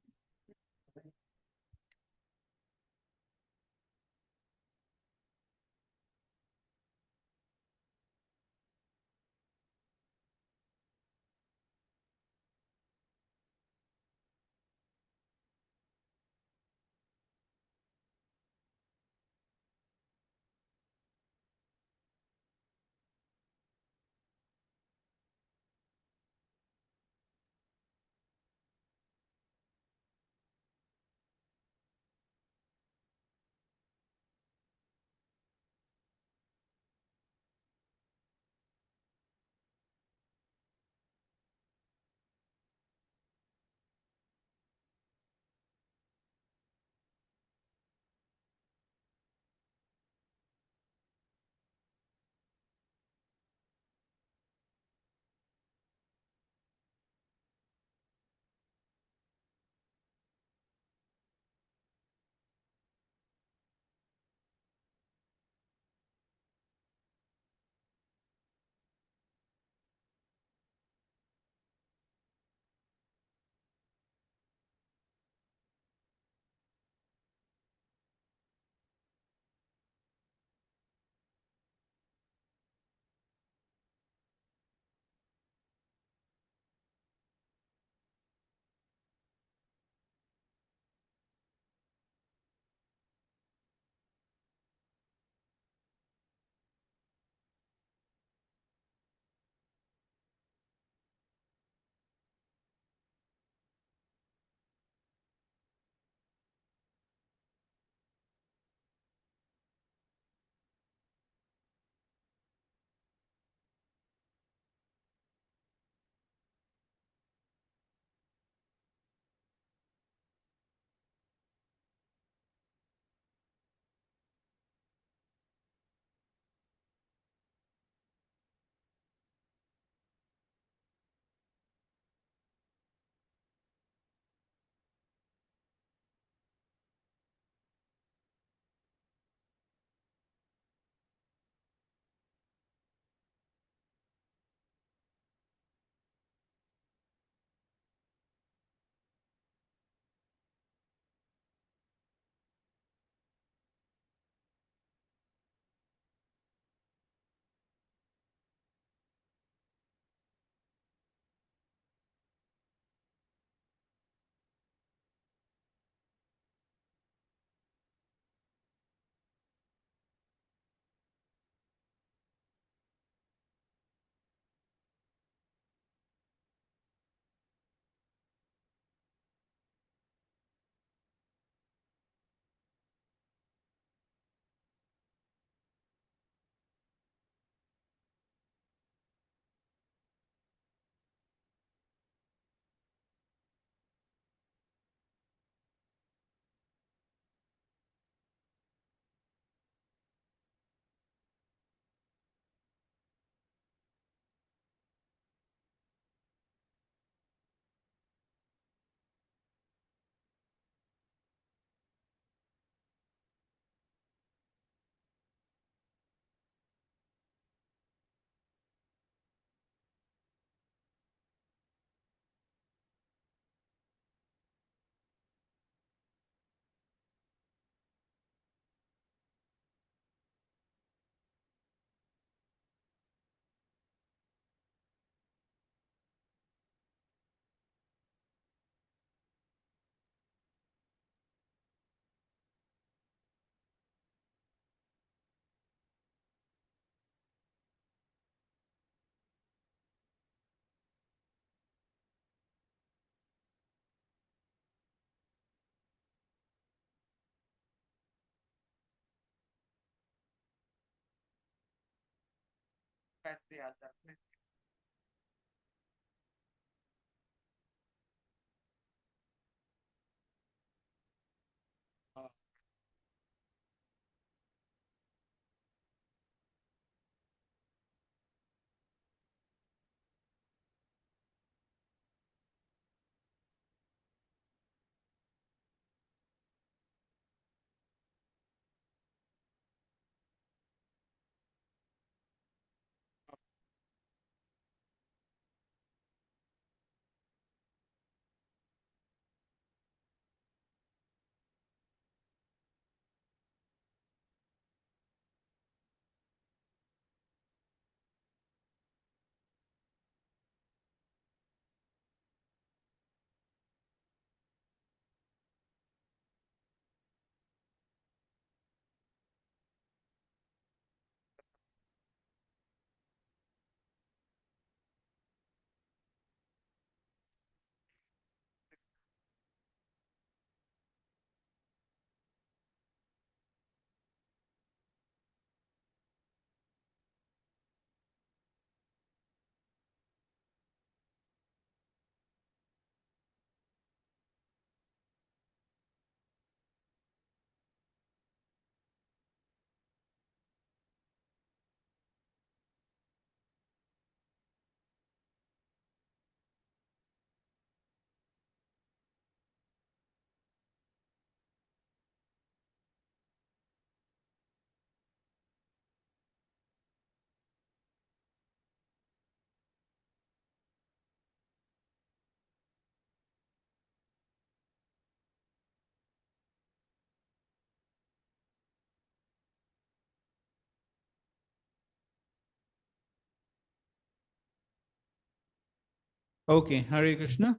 Okay, Hare Krishna.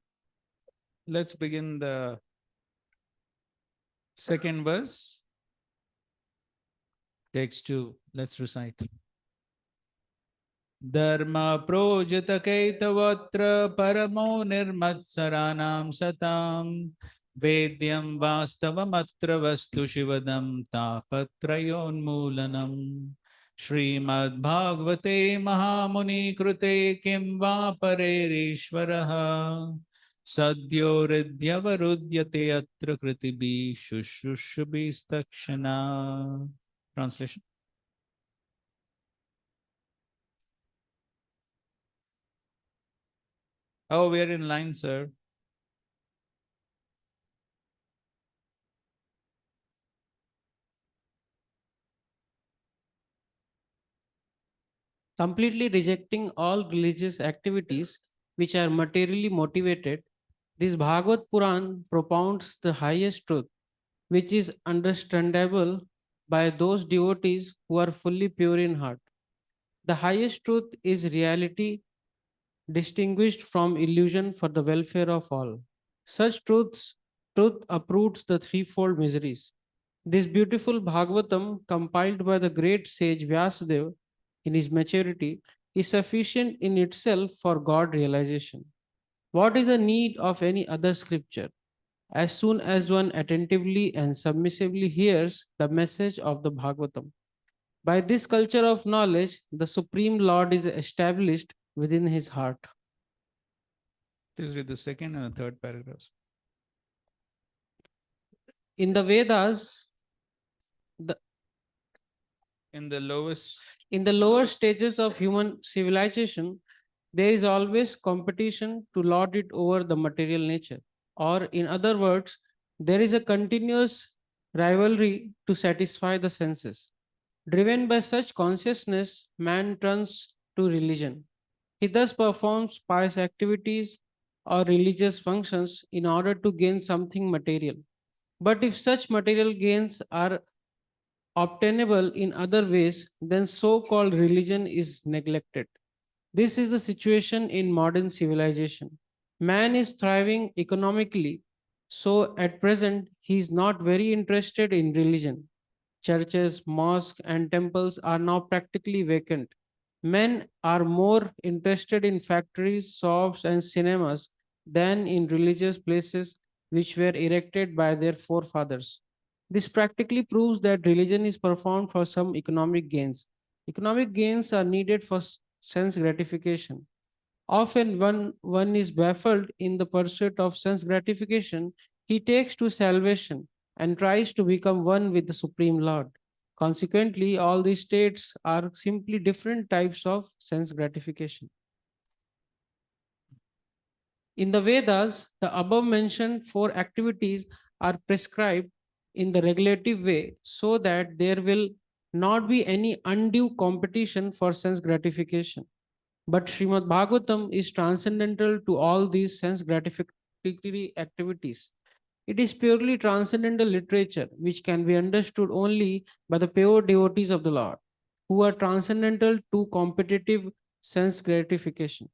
Let's begin the second verse. Text 2. Let's recite. Dharma projatakaitavatra paramo nirmatsaranam satam vedyam vastavamatra vastu shivadam tapatrayonmulanam Srimad Bhagavate Mahamuni Krute Kim Va Parerishvaraha Sadyo Ridyavarudyate Atra Kritibi Shushrushubhistakshana. Translation. Oh, we are in line, sir. Completely rejecting all religious activities which are materially motivated, this Bhagavad Puran propounds the highest truth, which is understandable by those devotees who are fully pure in heart. The highest truth is reality distinguished from illusion for the welfare of all. Such truth uproots the threefold miseries. This beautiful Bhagavatam, compiled by the great sage Vyasadeva in his maturity, is sufficient in itself for God realization. What is the need of any other scripture? As soon as one attentively and submissively hears the message of the Bhagavatam. By this culture of knowledge, the Supreme Lord is established within his heart. Please read the second and the third paragraphs. In the Vedas, the In the lowest in the lower stages of human civilization, there is always competition to lord it over the material nature. Or, in other words, there is a continuous rivalry to satisfy the senses. Driven by such consciousness, man turns to religion. He thus performs pious activities or religious functions in order to gain something material. But if such material gains are obtainable in other ways, then so called religion is neglected. This is the situation in modern civilization. Man is thriving economically, so at present he is not very interested in religion. Churches, mosques, and temples are now practically vacant. Men are more interested in factories, shops, and cinemas than in religious places which were erected by their forefathers. This practically proves that religion is performed for some economic gains. Economic gains are needed for sense gratification. Often, when one is baffled in the pursuit of sense gratification, he takes to salvation and tries to become one with the Supreme Lord. Consequently, all these states are simply different types of sense gratification. In the Vedas, the above mentioned four activities are prescribed in the regulative way so that there will not be any undue competition for sense gratification. But Srimad Bhagavatam is transcendental to all these sense gratificatory activities. It is purely transcendental literature which can be understood only by the pure devotees of the Lord, who are transcendental to competitive sense gratification.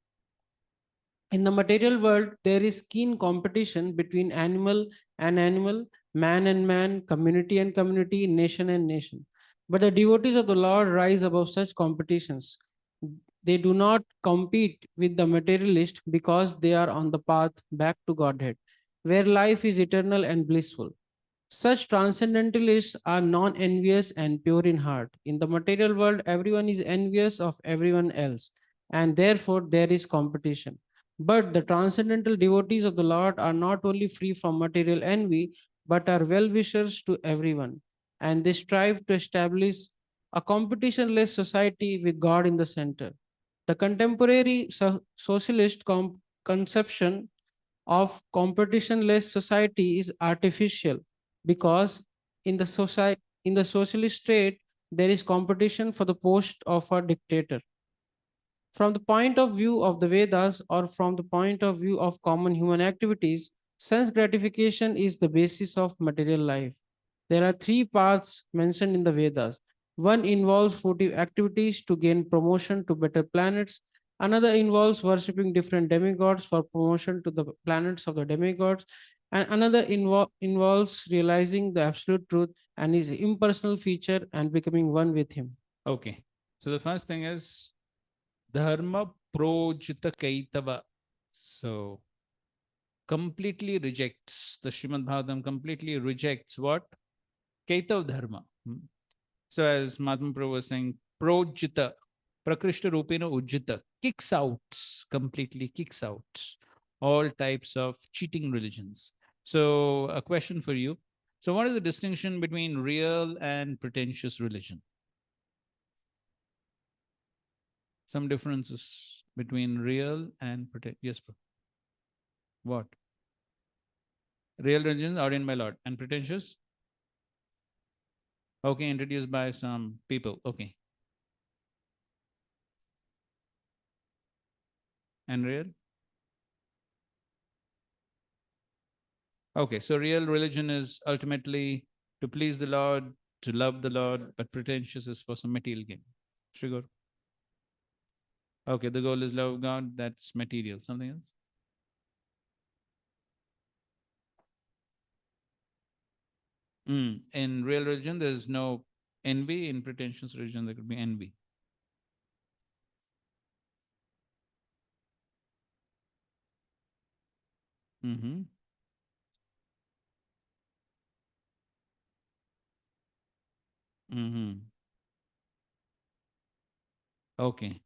In the material world, there is keen competition between animal and animal, man and man, community and community, nation and nation. But the devotees of the Lord rise above such competitions. They do not compete with the materialist because they are on the path back to Godhead, where life is eternal and blissful. Such transcendentalists are non envious and pure in heart. In the material world, everyone is envious of everyone else, and therefore there is competition. But the transcendental devotees of the Lord are not only free from material envy, but are well wishers to everyone, and they strive to establish a competitionless society with God in the center. The contemporary socialist conception of competitionless society is artificial because in the socialist state there is competition for the post of a dictator. From the point of view of the Vedas or from the point of view of common human activities, sense gratification is the basis of material life. There are three paths mentioned in the Vedas. One involves fruitive activities to gain promotion to better planets. Another involves worshipping different demigods for promotion to the planets of the demigods. And another involves realizing the absolute truth and his impersonal feature and becoming one with him. Okay. So the first thing is dharma projita kaitava. So completely rejects, the Srimad Bhagavatam completely rejects what? Kaitav dharma. So as Mahatma Prabhu was saying, projita, prakrishta rupena ujjita, completely kicks out all types of cheating religions. So a question for you. So what is the distinction between real and pretentious religion? Some differences between real and pretentious. Yes, bro. What? Real religions ordained by Lord and pretentious? Okay, introduced by some people. Okay. And real? Okay, so real religion is ultimately to please the Lord, to love the Lord, but pretentious is for some material gain. Sugar. Okay, the goal is love of God, that's material. Something else? In real religion, there's no envy. In pretentious religion, there could be envy. Mm-hmm. Mm-hmm. Okay.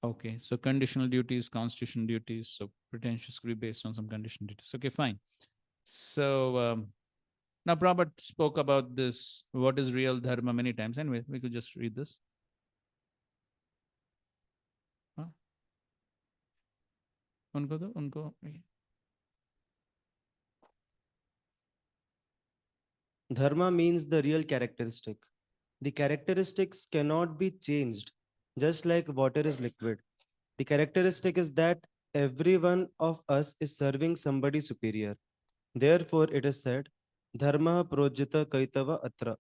Okay. So conditional duties, constitutional duties. So pretentious could be based on some conditional duties. Okay, fine. So now Prabhupada spoke about this, what is real dharma many times. Anyway, we could just read this. Huh? Unko. Dharma means the real characteristic. The characteristics cannot be changed, just like water is liquid. The characteristic is that every one of us is serving somebody superior. Therefore, it is said, Dharma projita kaitava atra.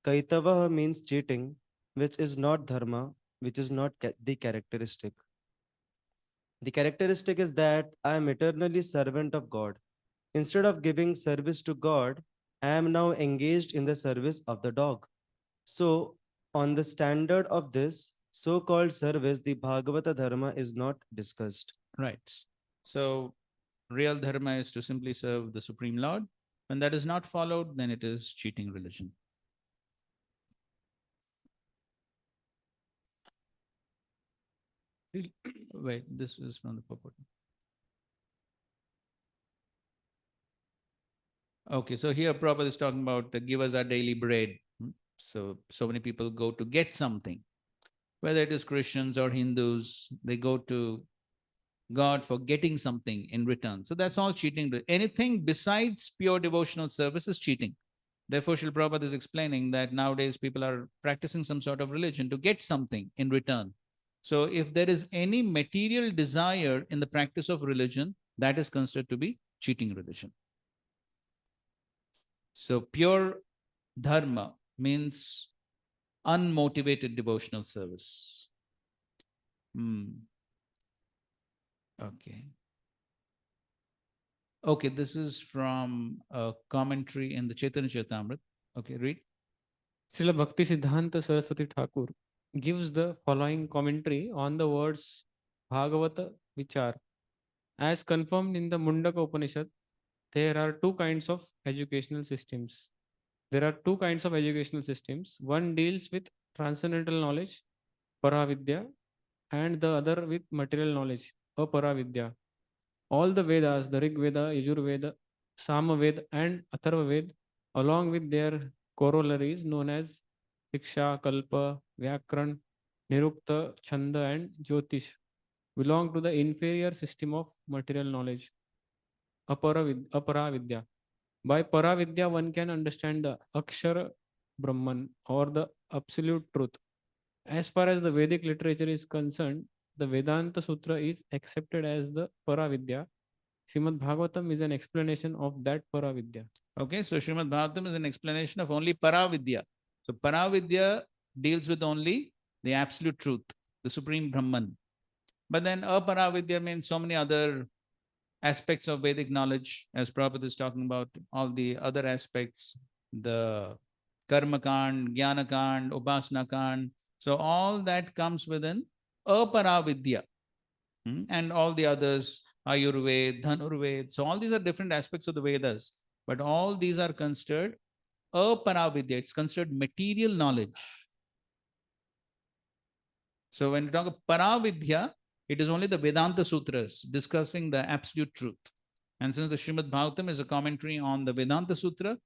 Kaitava means cheating, which is not dharma, which is not the characteristic. The characteristic is that I am eternally servant of God. Instead of giving service to God, I am now engaged in the service of the dog. So, on the standard of this so called service, the Bhagavata Dharma is not discussed. Right. So, real dharma is to simply serve the Supreme Lord. When that is not followed, then it is cheating religion. Wait, this is from the purport. Okay, so here Prabhupada is talking about give us our daily bread. So many people go to get something, whether it is Christians or Hindus, they go to God for getting something in return. So that's all cheating. Anything besides pure devotional service is cheating. Therefore, Srila Prabhupada is explaining that nowadays people are practicing some sort of religion to get something in return. So if there is any material desire in the practice of religion, that is considered to be cheating religion. So pure dharma means unmotivated devotional service. Okay. Okay, this is from a commentary in the Chaitanya Charitamrita. Okay, read. Srila Bhakti Siddhanta Saraswati Thakur gives the following commentary on the words Bhagavata Vichar. As confirmed in the Mundaka Upanishad, there are two kinds of educational systems. One deals with transcendental knowledge, Paravidya, and the other with material knowledge, Aparavidya. All the Vedas, the Rig Veda, Yajurveda, Samaveda, and Atharvaveda, along with their corollaries known as Shiksha, Kalpa, Vyakran, Nirukta, Chanda, and Jyotish, belong to the inferior system of material knowledge, Aparavidya. By Paravidya, one can understand the Akshara Brahman or the absolute truth. As far as the Vedic literature is concerned, the Vedanta Sutra is accepted as the Paravidya. Srimad Bhagavatam is an explanation of that Paravidya. Okay, so Srimad Bhagavatam is an explanation of only Paravidya. So Paravidya deals with only the absolute truth, the supreme Brahman. But then Aparavidya means so many other aspects of Vedic knowledge, as Prabhupada is talking about, all the other aspects, the Karma Kand, Jnana Kand, Upasana Kand. So all that comes within Aparavidya. And all the others, Ayurveda, Dhanurveda. So all these are different aspects of the Vedas. But all these are considered Aparavidya. It's considered material knowledge. So when we talk of Paravidya, it is only the Vedanta Sutras discussing the absolute truth. And since the Srimad Bhagavatam is a commentary on the Vedanta Sutra,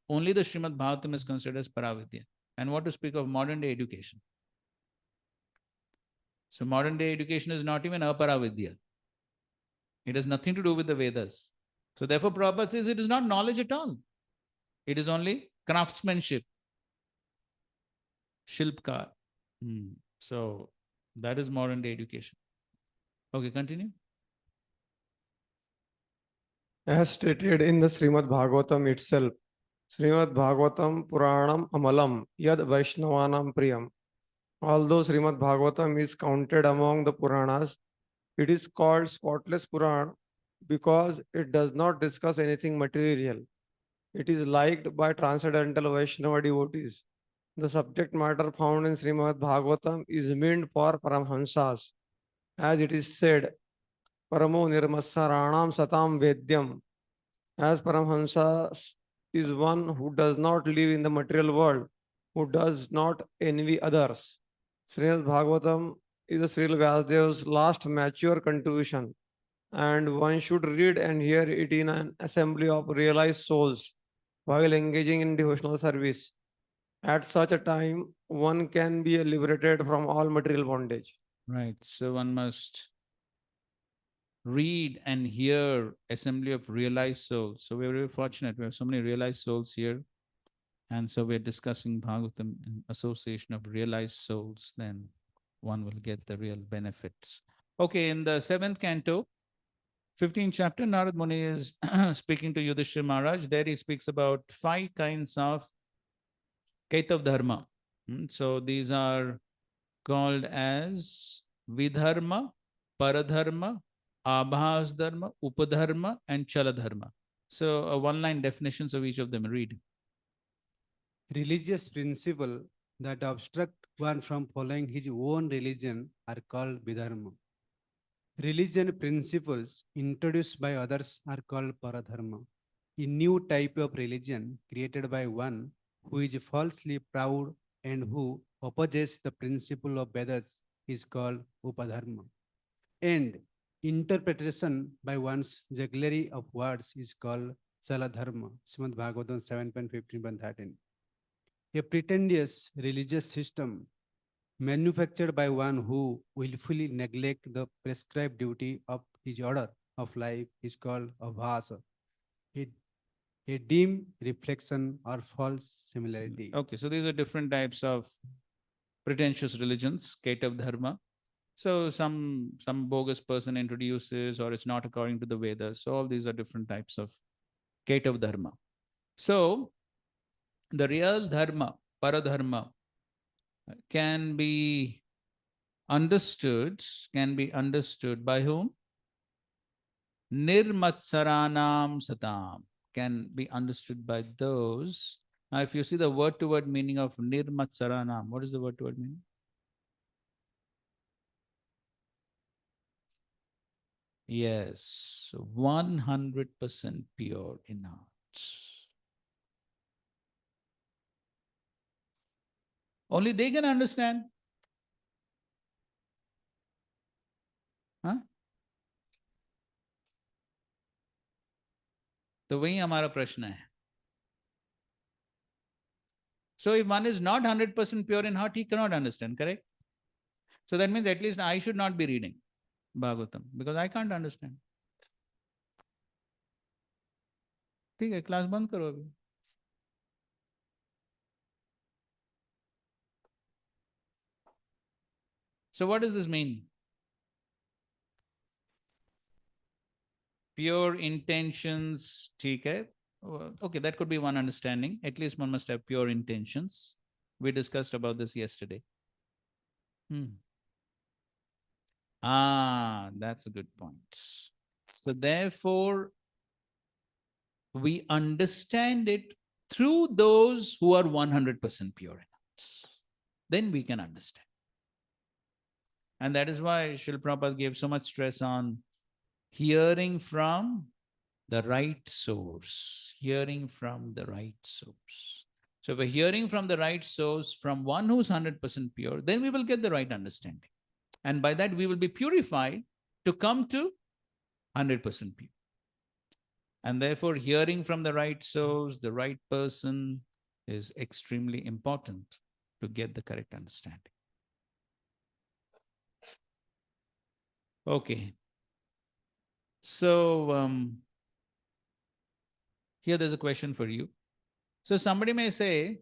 only the Srimad Bhagavatam is considered as Paravidya. And what to speak of modern day education? So modern day education is not even Aparavidya. It has nothing to do with the Vedas. So therefore Prabhupada says it is not knowledge at all. It is only craftsmanship. Shilpkar. So that is modern day education. Okay, continue. As stated in the Srimad Bhagavatam itself, Srimad Bhagavatam Puranam Amalam Yad Vaishnavanam Priyam. Although Srimad Bhagavatam is counted among the Puranas, it is called spotless Puran because it does not discuss anything material. It is liked by transcendental Vaishnava devotees. The subject matter found in Srimad Bhagavatam is meant for Paramhamsas. As it is said, Paramo Nirmasaranam Satam Vedyam. As Paramhamsas is one who does not live in the material world, who does not envy others. Srimad Bhagavatam is the Srila Vyasadev's last mature contribution, and one should read and hear it in an assembly of realized souls while engaging in devotional service. At such a time, one can be liberated from all material bondage. Right. So one must read and hear assembly of realized souls. So we're very fortunate. We have so many realized souls here. And so we're discussing Bhagavatam in association of realized souls. Then one will get the real benefits. Okay, in the 7th canto, 15th chapter, Narad Muni is speaking to Yudhishthira Maharaj. There he speaks about 5 kinds of Kaitav Dharma. So these are called as Vidharma, Paradharma, Abhas Dharma, Upadharma, and Chaladharma. So one-line definitions of each of them. Read. Religious principles that obstruct one from following his own religion are called Vidharma. Religion principles introduced by others are called Paradharma. A new type of religion created by one who is falsely proud and who opposes the principle of Vedas is called Upadharma. And interpretation by one's jugglery of words is called Chaladharma. Srimad Bhagavatam 7.15.13. A pretentious religious system manufactured by one who willfully neglect the prescribed duty of his order of life is called abhasa, a, a dim reflection or false similarity. Okay, so these are different types of pretentious religions, Ketav Dharma. So some bogus person introduces, or it's not according to the Vedas. So all these are different types of Ketav Dharma. So the real Dharma, Paradharma, can be understood by whom? Nirmatsaranam satam, can be understood by those. Now, if you see the word to word meaning of Nirmatsaranam, what is the word to word meaning? Yes, 100% pure in heart. Only they can understand. Huh? तो वही हमारा प्रश्न है. So if one is not 100% pure in heart, he cannot understand, correct? So that means at least I should not be reading Bhagavatam because I can't understand. ठीक है, class बंद करो अभी. So what does this mean? Pure intentions, ठीक है. Okay, that could be one understanding. At least one must have pure intentions. We discussed about this yesterday. That's a good point. So therefore, we understand it through those who are 100% pure in us. Then we can understand. And that is why Srila Prabhupada gave so much stress on hearing from the right source. Hearing from the right source. So if we're hearing from the right source, from one who's 100% pure, then we will get the right understanding. And by that, we will be purified to come to 100% pure. And therefore, hearing from the right source, the right person, is extremely important to get the correct understanding. Okay. So, here there's a question for you. So somebody may say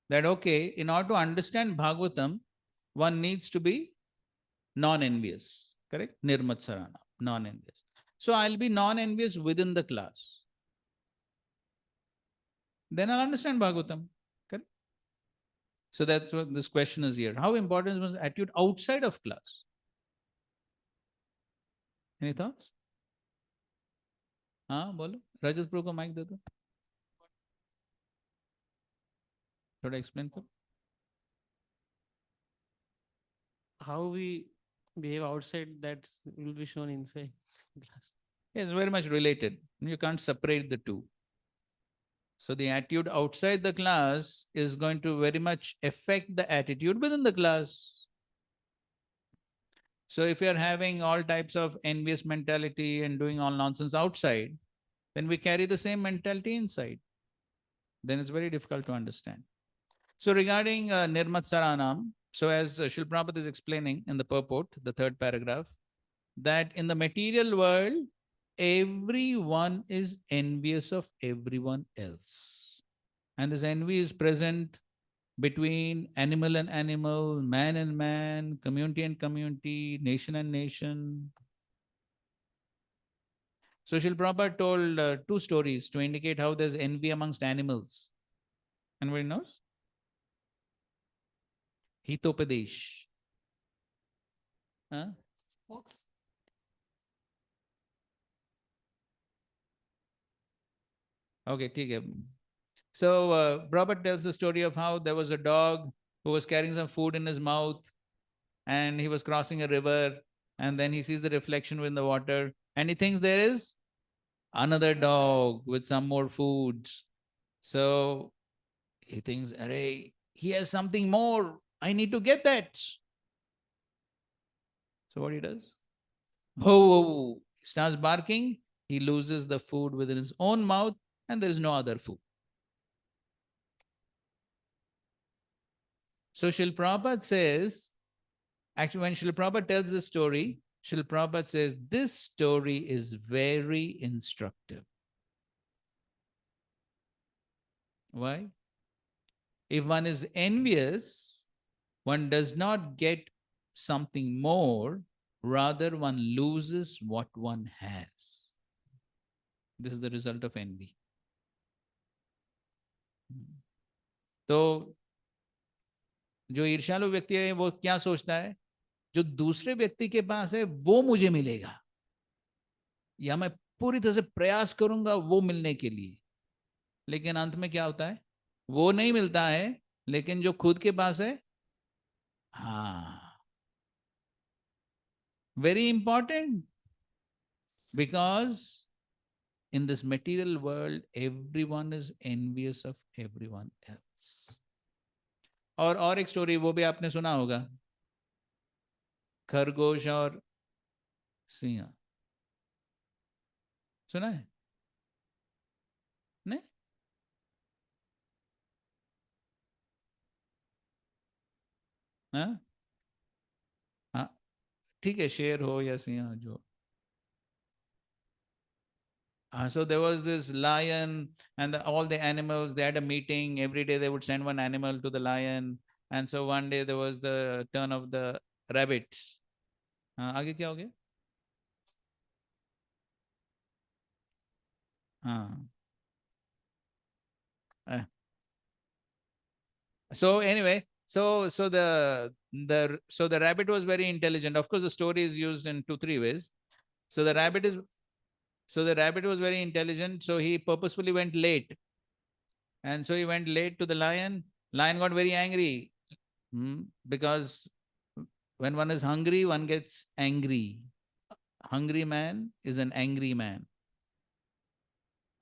that, okay, in order to understand Bhagavatam, one needs to be non-envious, correct? Nirmatsarana, non-envious. So I'll be non-envious within the class. Then I'll understand Bhagavatam, correct? So that's what this question is here. How important is attitude outside of class? Any thoughts? हाँ बोलो, रजत pro को mic दे दो, थोड़ा explain करो. How we behave outside, that will be shown inside class. It's very much related. You can't separate the two. So the attitude outside the class is going to very much affect the attitude within the class. So if you are having all types of envious mentality and doing all nonsense outside, then we carry the same mentality inside. Then it's very difficult to understand. So regarding Nirmatsaranam, so as Srila Prabhupada is explaining in the purport, the third paragraph, that in the material world, everyone is envious of everyone else. And this envy is present between animal and animal, man and man, community and community, nation and nation. So Srila Prabhupada told two stories to indicate how there's envy amongst animals. Anybody knows? Hitopadesh. Huh? Okay, ठीक है. So Prabhupada tells the story of how there was a dog who was carrying some food in his mouth and he was crossing a river and then he sees the reflection in the water and he thinks there is another dog with some more food. So he thinks, Arey, he has something more. I need to get that. So what he does? Oh, he starts barking. He loses the food within his own mouth, and there is no other food. So Srila Prabhupada says, actually, when Srila Prabhupada tells the story, Srila Prabhupada says, this story is very instructive. Why? If one is envious, one does not get something more, rather one loses what one has. This is the result of envy. तो जो ईर्ष्यालु व्यक्ति है वो क्या सोचता है, जो दूसरे व्यक्ति के पास है वो मुझे मिलेगा, या मैं पूरी तरह से प्रयास करूंगा वो मिलने के लिए, लेकिन अंत में क्या होता है, वो नहीं मिलता है, लेकिन जो खुद के पास है, हाँ, very important, because in this material world everyone is envious of everyone else. और एक स्टोरी वो भी आपने सुना होगा, खरगोश और सिंह, सुना है? नहीं? हाँ, हाँ, ठीक है, शेर हो या सिंह जो. So there was this lion and all the animals, they had a meeting. Every day they would send one animal to the lion. And so one day there was the turn of the rabbits. आगे क्या हो गया? हाँ. So anyway, so the rabbit was very intelligent. Of course, the story is used in 2-3 ways. So the rabbit was very intelligent. So he purposefully went late. And so he went late to the lion. Lion got very angry. Because when one is hungry, one gets angry. Hungry man is an angry man.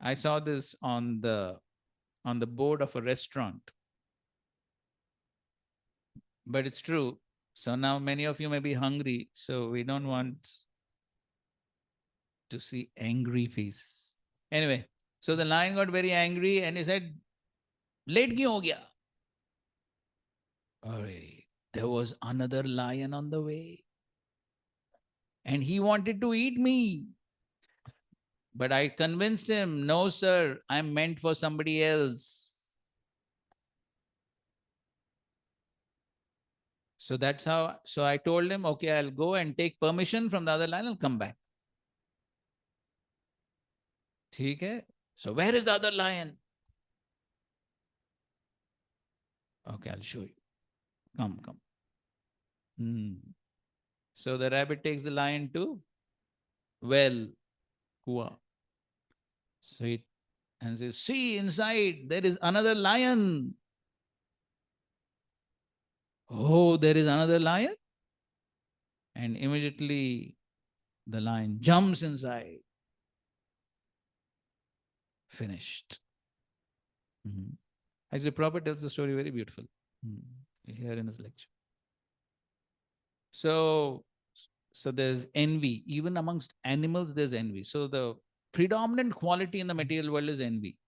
I saw this on the board of a restaurant. But it's true. So now many of you may be hungry, so we don't want to see angry faces. Anyway, so the lion got very angry and he said, "Late kyun ho gaya?" Arey, there was another lion on the way and he wanted to eat me. But I convinced him, "No, sir, I'm meant for somebody else." So that's how, so I told him, okay, I'll go and take permission from the other lion, I'll come back. ठीक है? So where is the other lion? Okay, I'll show you. Come. So the rabbit takes the lion to well, Kua. So it and says, "See inside, there is another lion." Oh, there is another lion? And immediately the lion jumps inside. Finished. Actually, Prabhupada tells the story very beautiful here in his lecture. So there's envy. Even amongst animals, there's envy. So the predominant quality in the material world is envy.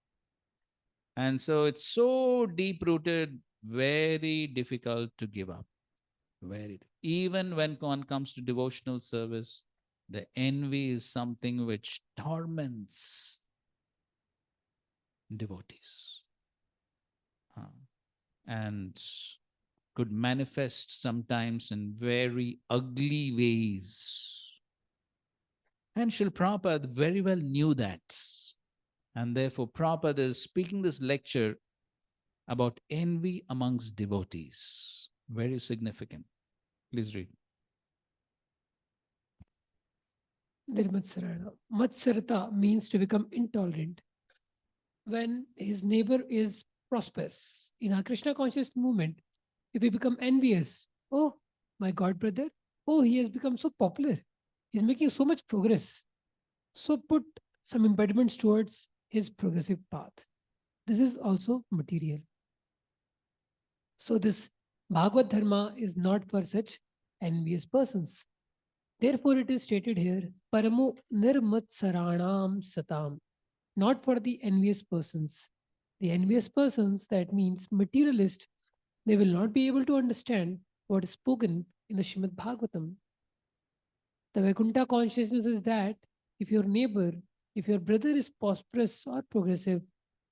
And so it's so deep-rooted, very difficult to give up. Even when one comes to devotional service, the envy is something which torments devotees. And could manifest sometimes in very ugly ways. And Srila Prabhupada very well knew that. And therefore, Prabhupada is speaking this lecture about envy amongst devotees. Very significant. Please read. Nirmatsarana. Matsarata means to become intolerant when his neighbor is prosperous. In our Krishna conscious movement, if we become envious, oh, my God brother, oh, he has become so popular. He's making so much progress. So put some impediments towards his progressive path. This is also material. So this Bhagavad Dharma is not for such envious persons. Therefore, it is stated here, Paramo nirmatsaranam satam, not for the envious persons. The envious persons, that means materialist, they will not be able to understand what is spoken in the Shrimad Bhagavatam. The Vaikuntha consciousness is that if your neighbor, if your brother is prosperous or progressive,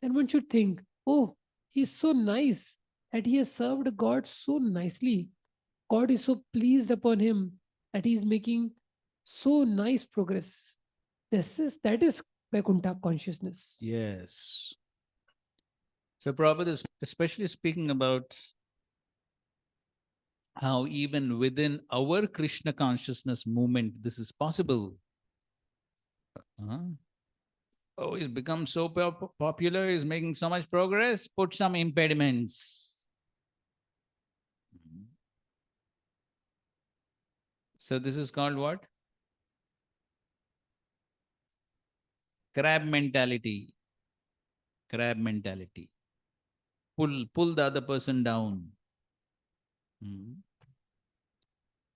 then one should think, oh, he is so nice that he has served God so nicely. God is so pleased upon him that he is making so nice progress. That is Vaikuntha consciousness. Yes. So Prabhupada is especially speaking about how even within our Krishna consciousness movement, this is possible. Oh, he's become so popular, he's making so much progress, put some impediments. So this is called what? Crab mentality. Crab mentality. Pull the other person down.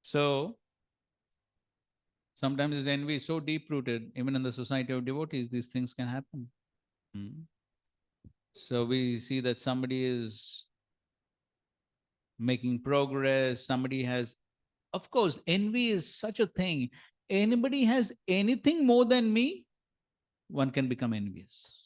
So sometimes this envy is so deep rooted, even in the society of devotees, these things can happen. So we see that somebody is making progress, somebody has, of course, envy is such a thing. Anybody has anything more than me, one can become envious.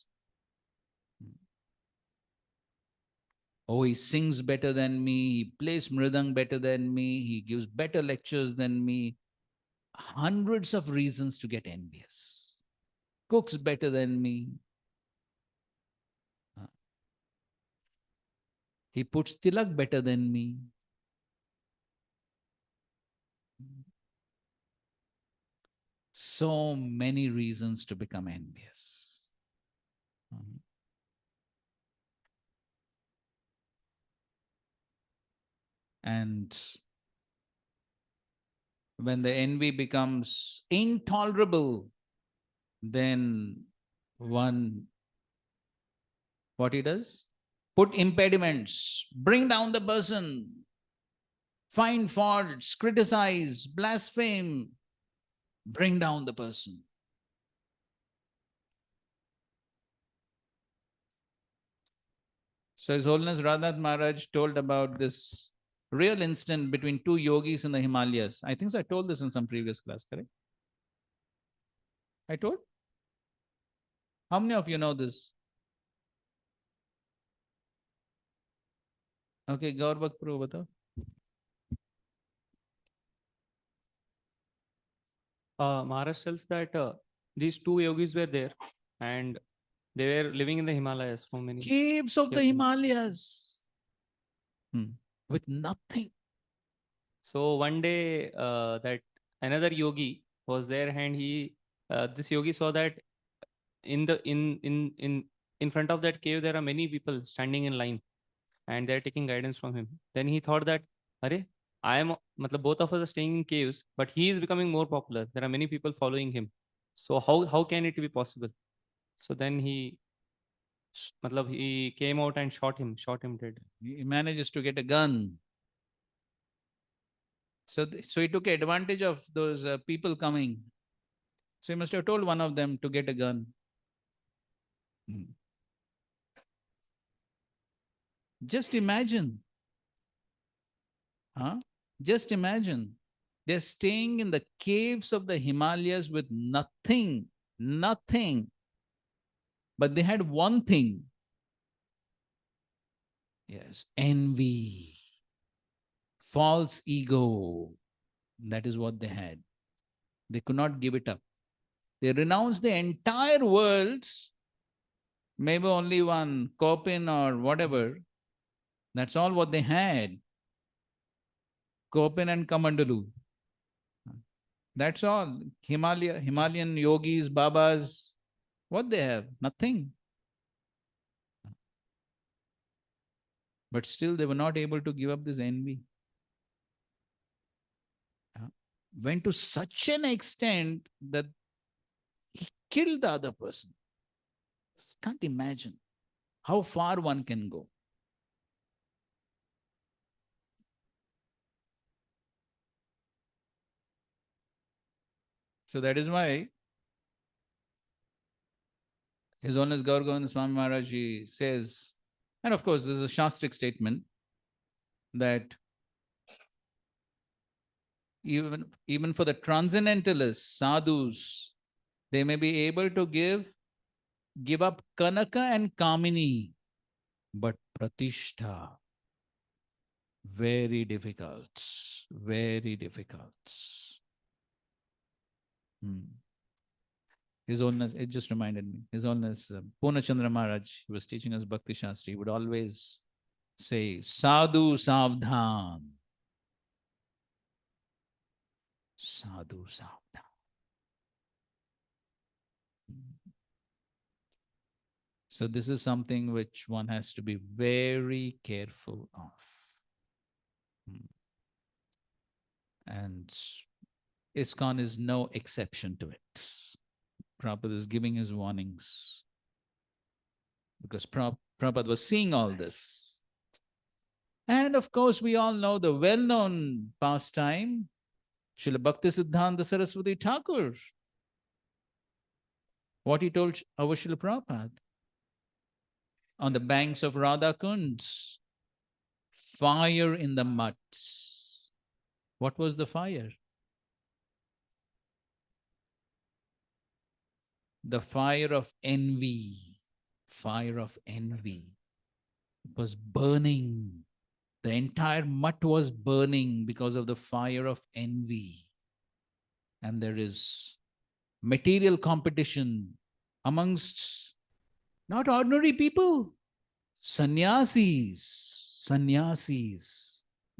Oh, he sings better than me, he plays mridang better than me, he gives better lectures than me. Hundreds of reasons to get envious. Cooks better than me. He puts tilak better than me. So many reasons to become envious. And when the envy becomes intolerable, then one, what he does? Put impediments, bring down the person, find faults, criticize, blaspheme, bring down the person. So His Holiness Radhanath Maharaj told about this real incident between two yogis in the Himalayas. I think so I told this in some previous class, correct? I told? How many of you know this? Okay, Gaur Bhakt Prabhu, batao. Maharaj tells that these two yogis were there and they were living in the Himalayas for many Caves of the years. Himalayas. With nothing. So one day that another yogi was there and he this yogi saw that in the in front of that cave there are many people standing in line and they're taking guidance from him. Then he thought that, Are, matlab, both of us are staying in caves, but he is becoming more popular. There are many people following him. So how can it be possible? So then he came out and shot him dead. He manages to get a gun. So he took advantage of those people coming. So he must have told one of them to get a gun. Just imagine. Just imagine. They're staying in the caves of the Himalayas with nothing. Nothing. But they had one thing. Yes, envy. False ego. That is what they had. They could not give it up. They renounced the entire worlds, maybe only one Kopin or whatever. That's all what they had. Kopin and Kamandalu. That's all. Himalayan yogis, babas, what they have? Nothing. But still they were not able to give up this envy. Went to such an extent that he killed the other person. Can't imagine how far one can go. So that is why His Holiness Gaur Govind Swami Maharaj Ji says, and of course, this is a Shastric statement, that even for the transcendentalists, sadhus, they may be able to give up Kanaka and Kamini, but Pratishtha, very difficult, very difficult. His Holiness, it just reminded me, His Holiness Purnachandra Maharaj, he was teaching us Bhakti Shastri, would always say, Sadhu Savdhan. Sadhu Savdhan. So this is something which one has to be very careful of. And ISKCON is no exception to it. Prabhupada is giving his warnings because Prabhupada was seeing all this. And of course, we all know the well-known pastime, Srila Bhaktisiddhanta Saraswati Thakur. What he told our Srila Prabhupada on the banks of Radha Kund, fire in the mud. What was the fire? The fire of envy. Fire of envy. It was burning. The entire mutt was burning because of the fire of envy. And there is material competition amongst not ordinary people, sannyasis,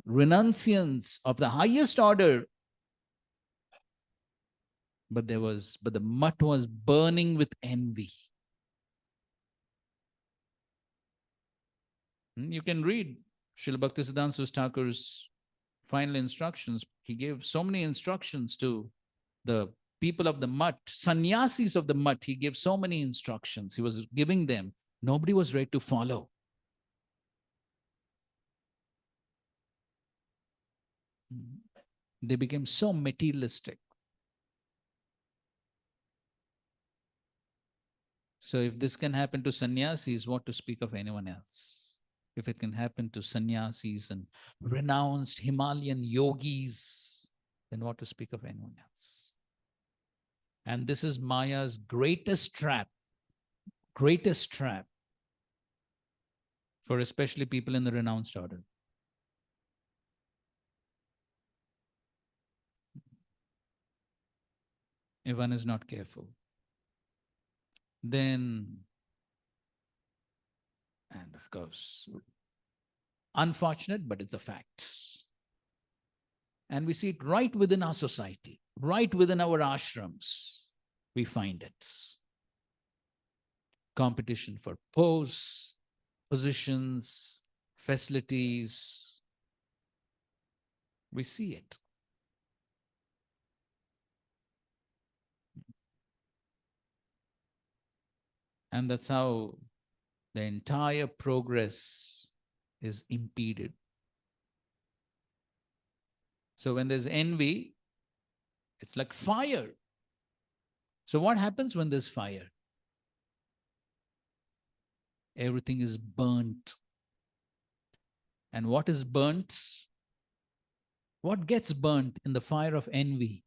renunciants of the highest order. But the mutt was burning with envy. You can read Srila Bhaktisiddhanta Thakur's final instructions. He gave so many instructions to the people of the mutt, sannyasis of the mutt. He gave so many instructions. He was giving them. Nobody was ready to follow. They became so materialistic. So if this can happen to sannyasis, what to speak of anyone else? If it can happen to sannyasis and renounced Himalayan yogis, then what to speak of anyone else? And this is Maya's greatest trap for especially people in the renounced order. If one is not careful, then, and of course, unfortunate, but it's a fact. And we see it right within our society, right within our ashrams, we find it. Competition for posts, positions, facilities. We see it. And that's how the entire progress is impeded. So when there's envy, it's like fire. So what happens when there's fire? Everything is burnt. And what is burnt? What gets burnt in the fire of envy?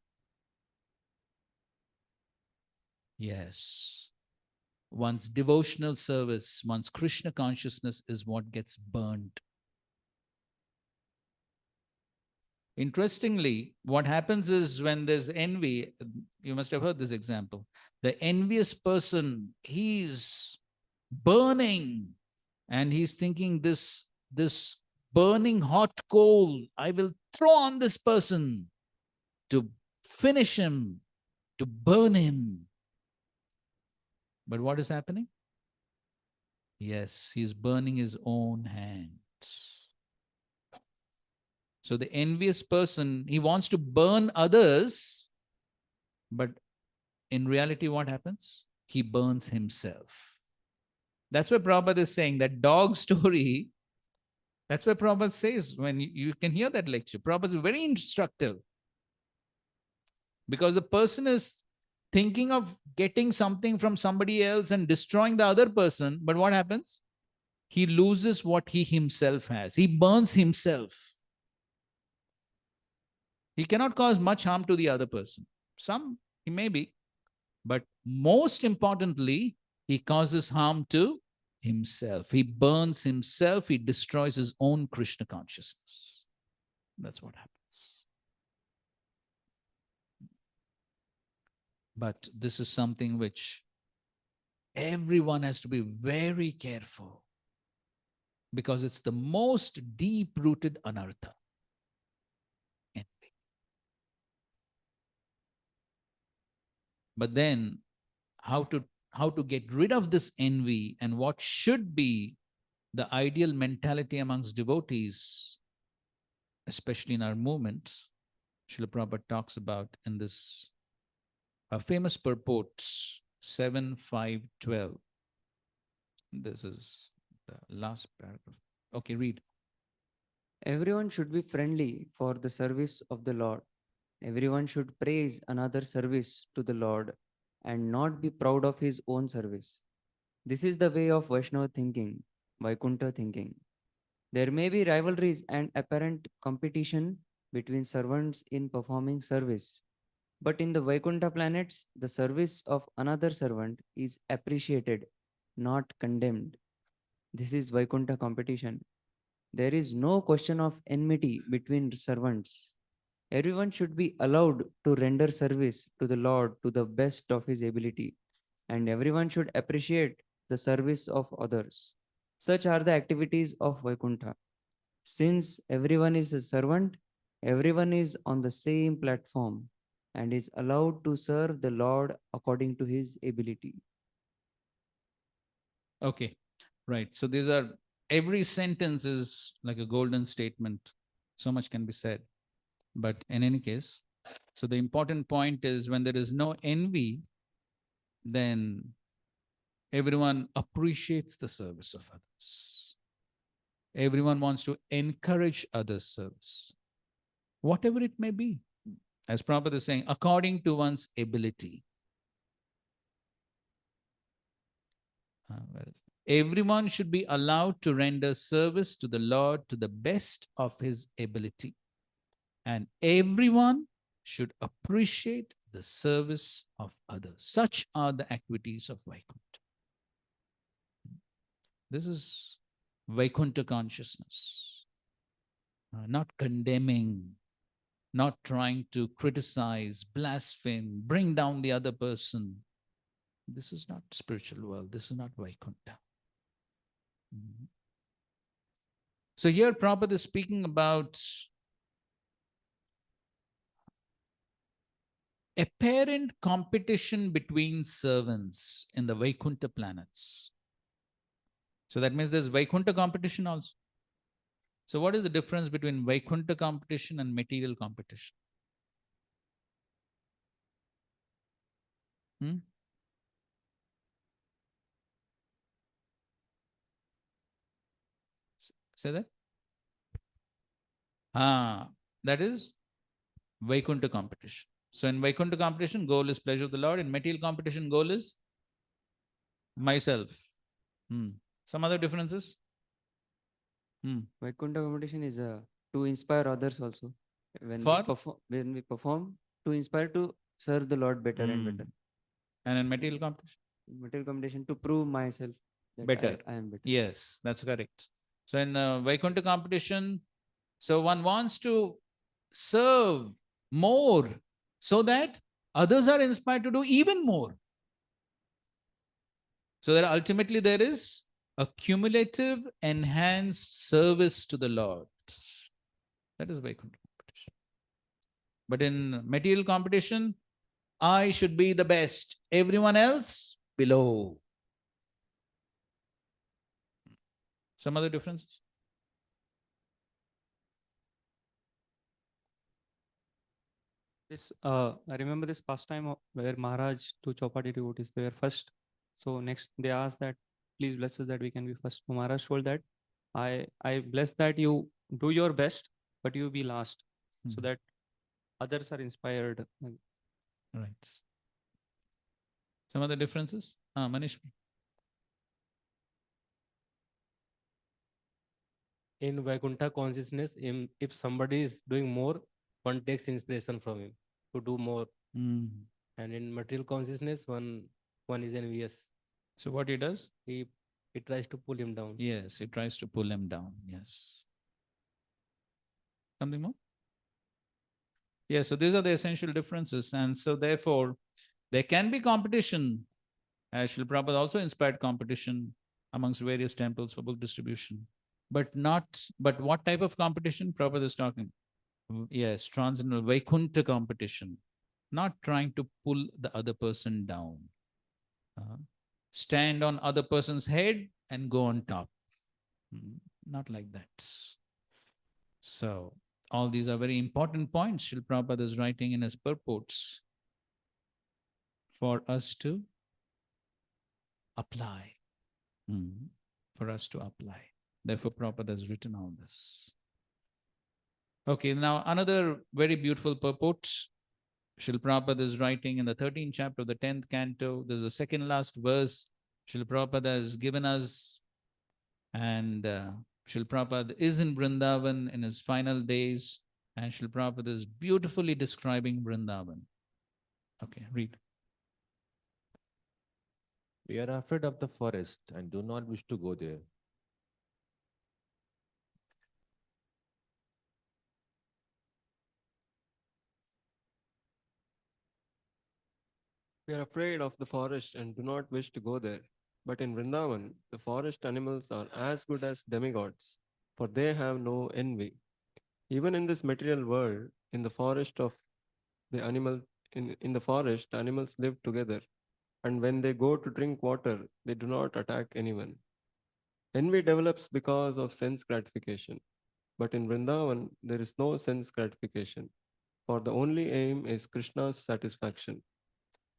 Yes. One's devotional service, one's Krishna consciousness is what gets burnt. Interestingly, what happens is when there's envy, you must have heard this example. The envious person, he's burning and he's thinking this burning hot coal, I will throw on this person to finish him, to burn him. But what is happening? Yes, he's burning his own hands. So the envious person, he wants to burn others, but in reality, what happens? He burns himself. That's why Prabhupada is saying that dog story. That's why Prabhupada says, when you can hear that lecture, Prabhupada is very instructive. because the person is thinking of getting something from somebody else and destroying the other person. But what happens? He loses what he himself has. He burns himself. He cannot cause much harm to the other person. Some he may be, but most importantly, he causes harm to himself. He burns himself. He destroys his own Krishna consciousness. That's what happens. But this is something which everyone has to be very careful, because it's the most deep-rooted anartha. Envy. But then how to get rid of this envy, and what should be the ideal mentality amongst devotees, especially in our movement, Srila Prabhupada talks about in this famous purports 7, 5, 12. This is the last paragraph. Okay, read. Everyone should be friendly for the service of the Lord. Everyone should praise another service to the Lord and not be proud of his own service. This is the way of Vaishnava thinking, Vaikuntha thinking. There may be rivalries and apparent competition between servants in performing service. But in the Vaikuntha planets, the service of another servant is appreciated, not condemned. This is Vaikuntha competition. There is no question of enmity between servants. Everyone should be allowed to render service to the Lord to the best of his ability, and everyone should appreciate the service of others. Such are the activities of Vaikuntha. Since everyone is a servant, everyone is on the same platform and is allowed to serve the Lord according to his ability. Okay, right. So these are, every sentence is like a golden statement. So much can be said. But in any case, so the important point is, when there is no envy, then everyone appreciates the service of others. Everyone wants to encourage others' service, whatever it may be. As Prabhupada is saying, according to one's ability. Everyone should be allowed to render service to the Lord to the best of his ability. And everyone should appreciate the service of others. Such are the activities of Vaikuntha. This is Vaikuntha consciousness. Not condemning, not trying to criticize, blaspheme, bring down the other person. This is not spiritual world. This is not Vaikuntha. So here Prabhupada is speaking about apparent competition between servants in the Vaikuntha planets. So that means there's Vaikuntha competition also. So what is the difference between Vaikuntha competition and material competition? Say that? That is Vaikuntha competition. So in Vaikuntha competition, goal is pleasure of the Lord. In material competition, goal is myself. Some other differences? Vaikuntha competition is to inspire others also. When we perform, to inspire to serve the Lord better and better. And in material competition? Material competition to prove myself that Better. I am better. Yes, that's correct. So in Vaikuntha competition, so one wants to serve more so that others are inspired to do even more. So that ultimately there is a cumulative enhanced service to the Lord. That is Vaikuntha competition. But in material competition, I should be the best, everyone else below. Some other differences? This I remember this pastime where Maharaj to Chopati devotees, they were first. So next they asked that, please bless us that we can be first. So Maharaj told that I bless that you do your best, but you be last, so that others are inspired. Right. Some other differences? Manish. In Vaikuntha consciousness, if somebody is doing more, one takes inspiration from him to do more. And in material consciousness, one is envious. So what he does? He tries to pull him down. Yes, he tries to pull him down. Yes. Something more? Yeah, so these are the essential differences. And so therefore, there can be competition. As Srila Prabhupada also inspired competition amongst various temples for book distribution. But what type of competition Prabhupada is talking? Yes, transcendental Vaikuntha competition. Not trying to pull the other person down. Stand on other person's head and go on top. Not like that. So all these are very important points Srila Prabhupada is writing in his purports for us to apply. For us to apply. Therefore, Prabhupada has written all this. Okay, now another very beautiful purport Srila Prabhupada is writing in the 13th chapter of the 10th canto. There's the second last verse Srila Prabhupada has given us. And Srila Prabhupada is in Vrindavan in his final days. And Srila Prabhupada is beautifully describing Vrindavan. Okay, read. We are afraid of the forest and do not wish to go there. We are afraid of the forest and do not wish to go there. But in Vrindavan, the forest animals are as good as demigods, for they have no envy. Even in this material world, in the forest of the animal in the forest, animals live together, and when they go to drink water, they do not attack anyone. Envy develops because of sense gratification. But in Vrindavan, there is no sense gratification, for the only aim is Krishna's satisfaction.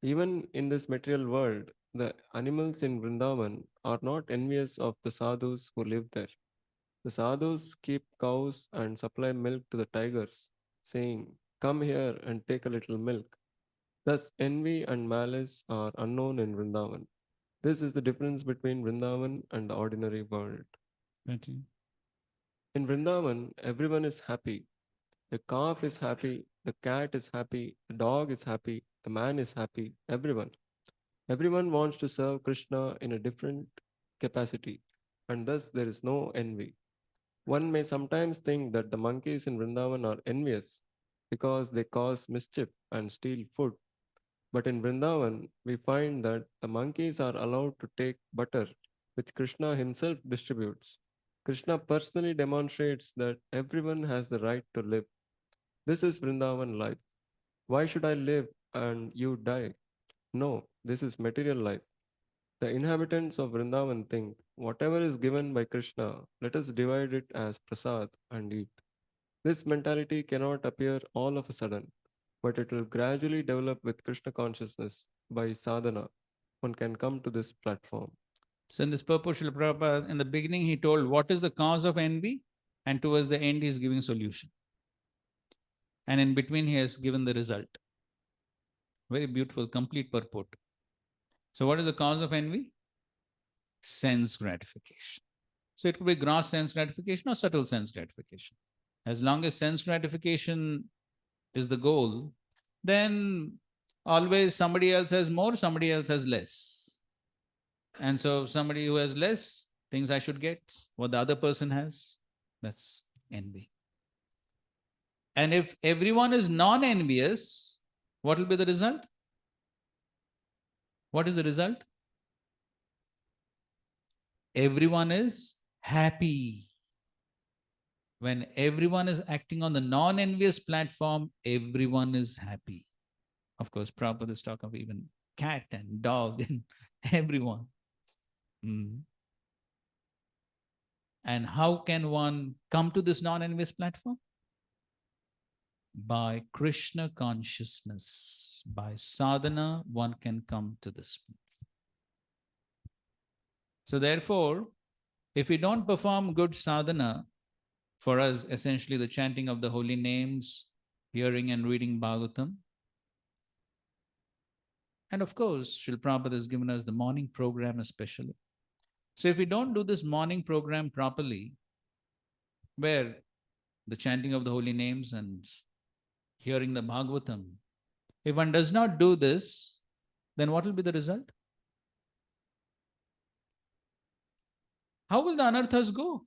Even in this material world, the animals in Vrindavan are not envious of the sadhus who live there. The sadhus keep cows and supply milk to the tigers, saying, "Come here and take a little milk." Thus, envy and malice are unknown in Vrindavan. This is the difference between Vrindavan and the ordinary world. In Vrindavan, everyone is happy. The calf is happy, the cat is happy, the dog is happy, the man is happy, everyone. Everyone wants to serve Krishna in a different capacity, and thus there is no envy. One may sometimes think that the monkeys in Vrindavan are envious because they cause mischief and steal food. But in Vrindavan, we find that the monkeys are allowed to take butter, which Krishna himself distributes. Krishna personally demonstrates that everyone has the right to live. This is Vrindavan life. Why should I live and you die? No, this is material life. The inhabitants of Vrindavan think, whatever is given by Krishna, let us divide it as prasad and eat. This mentality cannot appear all of a sudden, but it will gradually develop with Krishna consciousness by sadhana. One can come to this platform. So in this purpose, Srila Prabhupada, in the beginning, he told what is the cause of envy, and towards the end, he is giving solution. And in between, he has given the result. Very beautiful, complete purport. So what is the cause of envy? Sense gratification. So it could be gross sense gratification or subtle sense gratification. As long as sense gratification is the goal, then always somebody else has more, somebody else has less. And so somebody who has less thinks I should get what the other person has. That's envy. And if everyone is non-envious, what will be the result? What is the result? Everyone is happy. When everyone is acting on the non-envious platform, everyone is happy. Of course, Prabhupada is talking of even cat and dog and everyone. And how can one come to this non-envious platform? By Krishna consciousness. By sadhana, one can come to this. So therefore, if we don't perform good sadhana, for us, essentially the chanting of the holy names, hearing and reading Bhagavatam, And of course, Srila Prabhupada has given us the morning program especially. So if we don't do this morning program properly, where the chanting of the holy names and hearing the Bhagavatam, if one does not do this, then what will be the result? How will the anarthas go?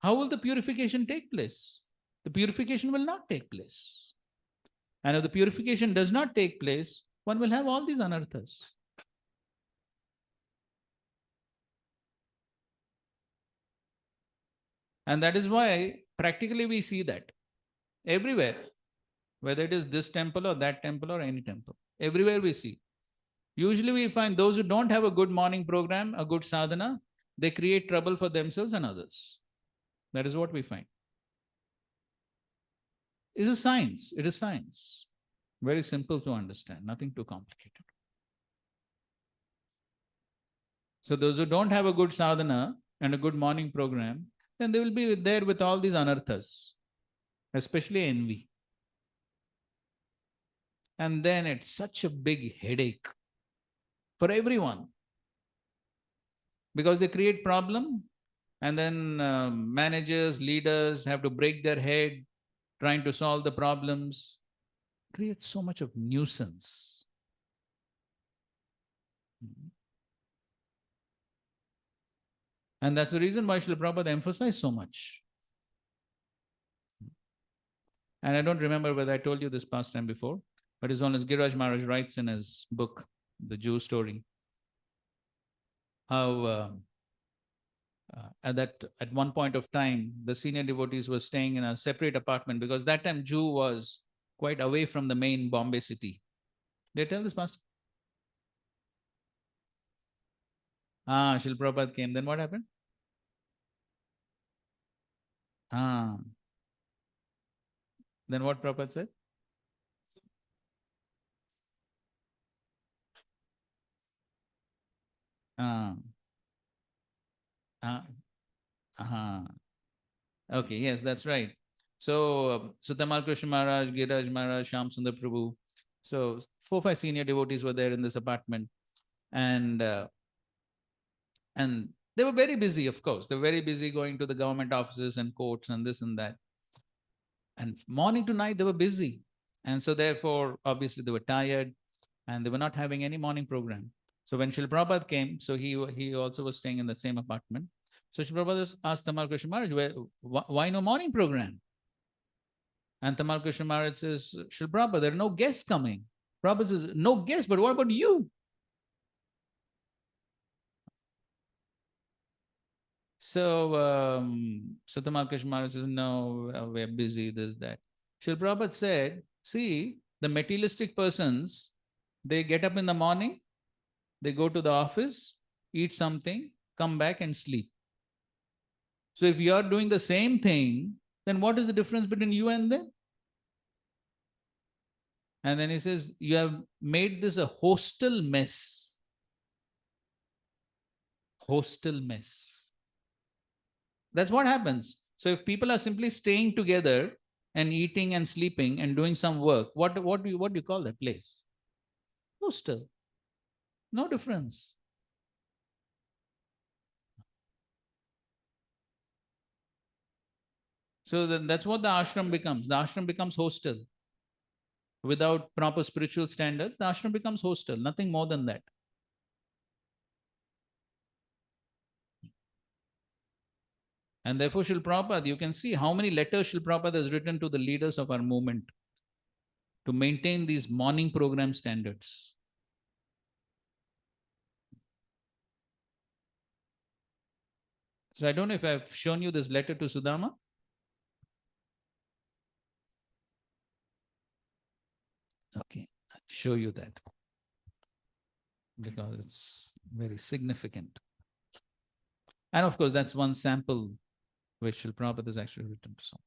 How will the purification take place? The purification will not take place. And if the purification does not take place, one will have all these anarthas. And that is why practically we see that everywhere, whether it is this temple or that temple or any temple, everywhere we see. Usually we find those who don't have a good morning program, a good sadhana, they create trouble for themselves and others. That is what we find. It is science. It is science. Very simple to understand, nothing too complicated. So those who don't have a good sadhana and a good morning program, then they will be there with all these anarthas, especially envy. And then it's such a big headache for everyone because they create problem and then managers, leaders have to break their head trying to solve the problems. Creates so much of nuisance. And that's the reason why Srila Prabhupada emphasized so much. And I don't remember whether I told you this past time before, but it's on as Giraj Maharaj writes in his book, The Jew Story, how at one point of time, the senior devotees were staying in a separate apartment because that time Jew was quite away from the main Bombay city. Did I tell this past? Srila Prabhupada came. Then what happened? Then what Prabhupada said? Okay, yes, that's right. So, Tamal Krishna Maharaj, Giraj Maharaj, Sham Sundar Prabhu. So, 4-5 senior devotees were there in this apartment. And they were very busy, of course. They were very busy going to the government offices and courts and this and that. And morning to night, they were busy. And so, therefore, obviously, they were tired and they were not having any morning program. So, when Srila Prabhupada came, so he also was staying in the same apartment. So, Srila Prabhupada asked Tamal Krishna Maharaj, why no morning program? And Tamal Krishna Maharaj says, Srila Prabhupada, there are no guests coming. Prabhupada says, no guests, but what about you? So, Tamal Krishna Maharaj says, no, we're busy, this, that. Srila Prabhupada said, see, the materialistic persons, they get up in the morning, they go to the office, eat something, come back and sleep. So if you are doing the same thing, then what is the difference between you and them? And then he says, you have made this a hostel mess. Hostel mess. That's what happens. So if people are simply staying together and eating and sleeping and doing some work, what do you call that place? Hostel. No difference. So then that's what the ashram becomes. The ashram becomes hostel. Without proper spiritual standards, the ashram becomes hostel, nothing more than that. And therefore, Srila Prabhupada, you can see how many letters Srila Prabhupada has written to the leaders of our movement to maintain these morning program standards. So I don't know if I've shown you this letter to Sudama. Okay, I'll show you that because it's very significant. And of course, that's one sample which Srila Prabhupada has actually written to some.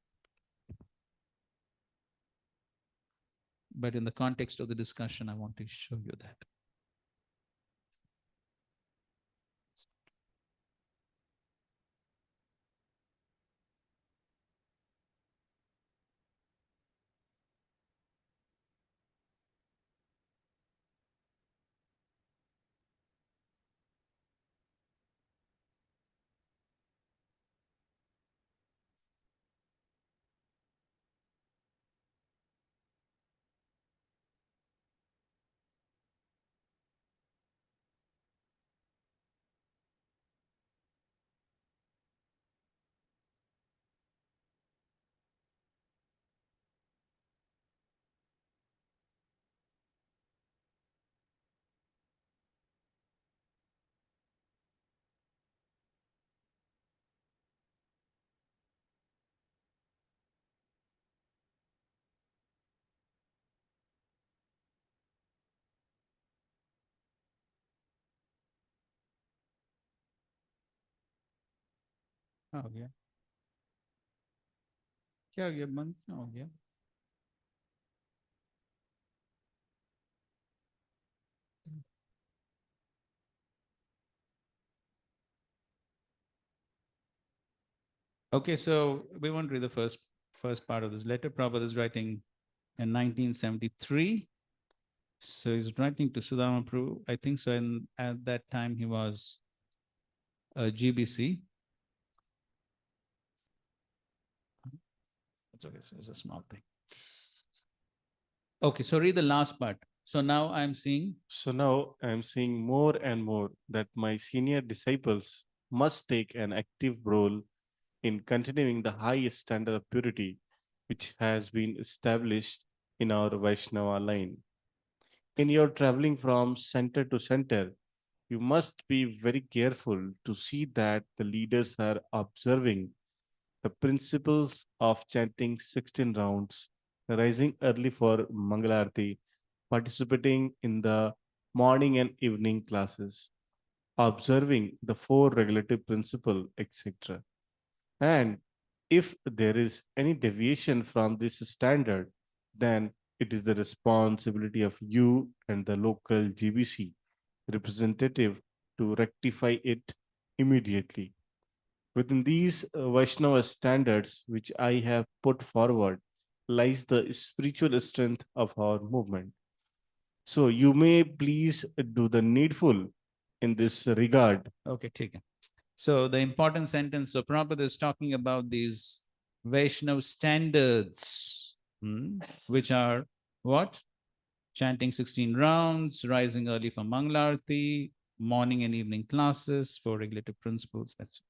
But in the context of the discussion, I want to show you that. क्या हो गया? क्या हो गया? बंद क्यों हो गया? Okay, so we won't read the first part of this letter. Prabhupada is writing in 1973. So he's writing to Sudama Prabhu. I think so. And at that time he was a GBC. It's okay. So it's a small thing. Okay, so read the last part. So now I'm seeing. So now I am seeing more and more that my senior disciples must take an active role in continuing the highest standard of purity which has been established in our Vaishnava line. In your traveling from center to center, you must be very careful to see that the leaders are observing the principles of chanting 16 rounds, rising early for Mangalarti, participating in the morning and evening classes, observing the four regulative principle, etc. And if there is any deviation from this standard, then it is the responsibility of you and the local GBC representative to rectify it immediately. Within these Vaishnava standards, which I have put forward, lies the spiritual strength of our movement. So you may please do the needful in this regard. Okay, take it. So the important sentence, so Prabhupada is talking about these Vaishnav standards, which are what? Chanting 16 rounds, rising early for Mangalarti, morning and evening classes, four regulative principles, etc.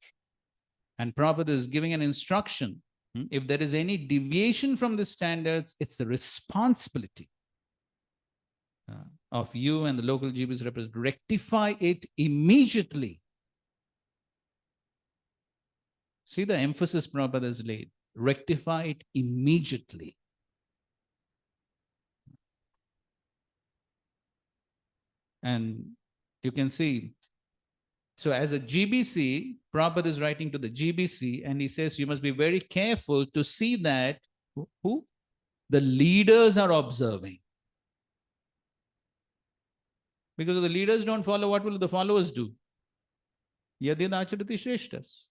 And Prabhupada is giving an instruction. If there is any deviation from the standards, it's the responsibility of you and the local GBs representative. Rectify it immediately. See the emphasis Prabhupada has laid. Rectify it immediately. And you can see, so as a GBC, Prabhupada is writing to the GBC and he says, you must be very careful to see that who? The leaders are observing. Because if the leaders don't follow, what will the followers do? Yadid acharati shreshtas.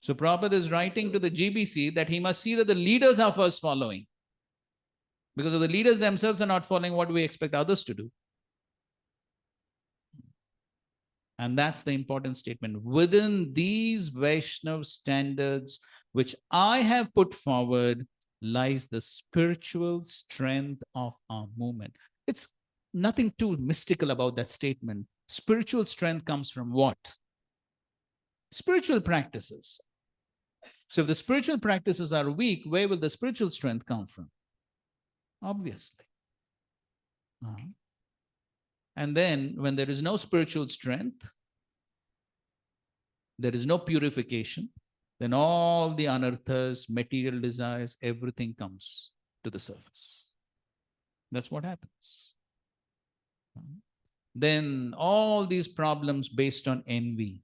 So Prabhupada is writing to the GBC that he must see that the leaders are first following. Because if the leaders themselves are not following, what do we expect others to do? And that's the important statement. Within these Vaishnav standards, which I have put forward, lies the spiritual strength of our movement. It's nothing too mystical about that statement. Spiritual strength comes from what? Spiritual practices. So if the spiritual practices are weak, where will the spiritual strength come from? Obviously. And then when there is no spiritual strength, there is no purification, then all the anarthas, material desires, everything comes to the surface. That's what happens. Then all these problems based on envy,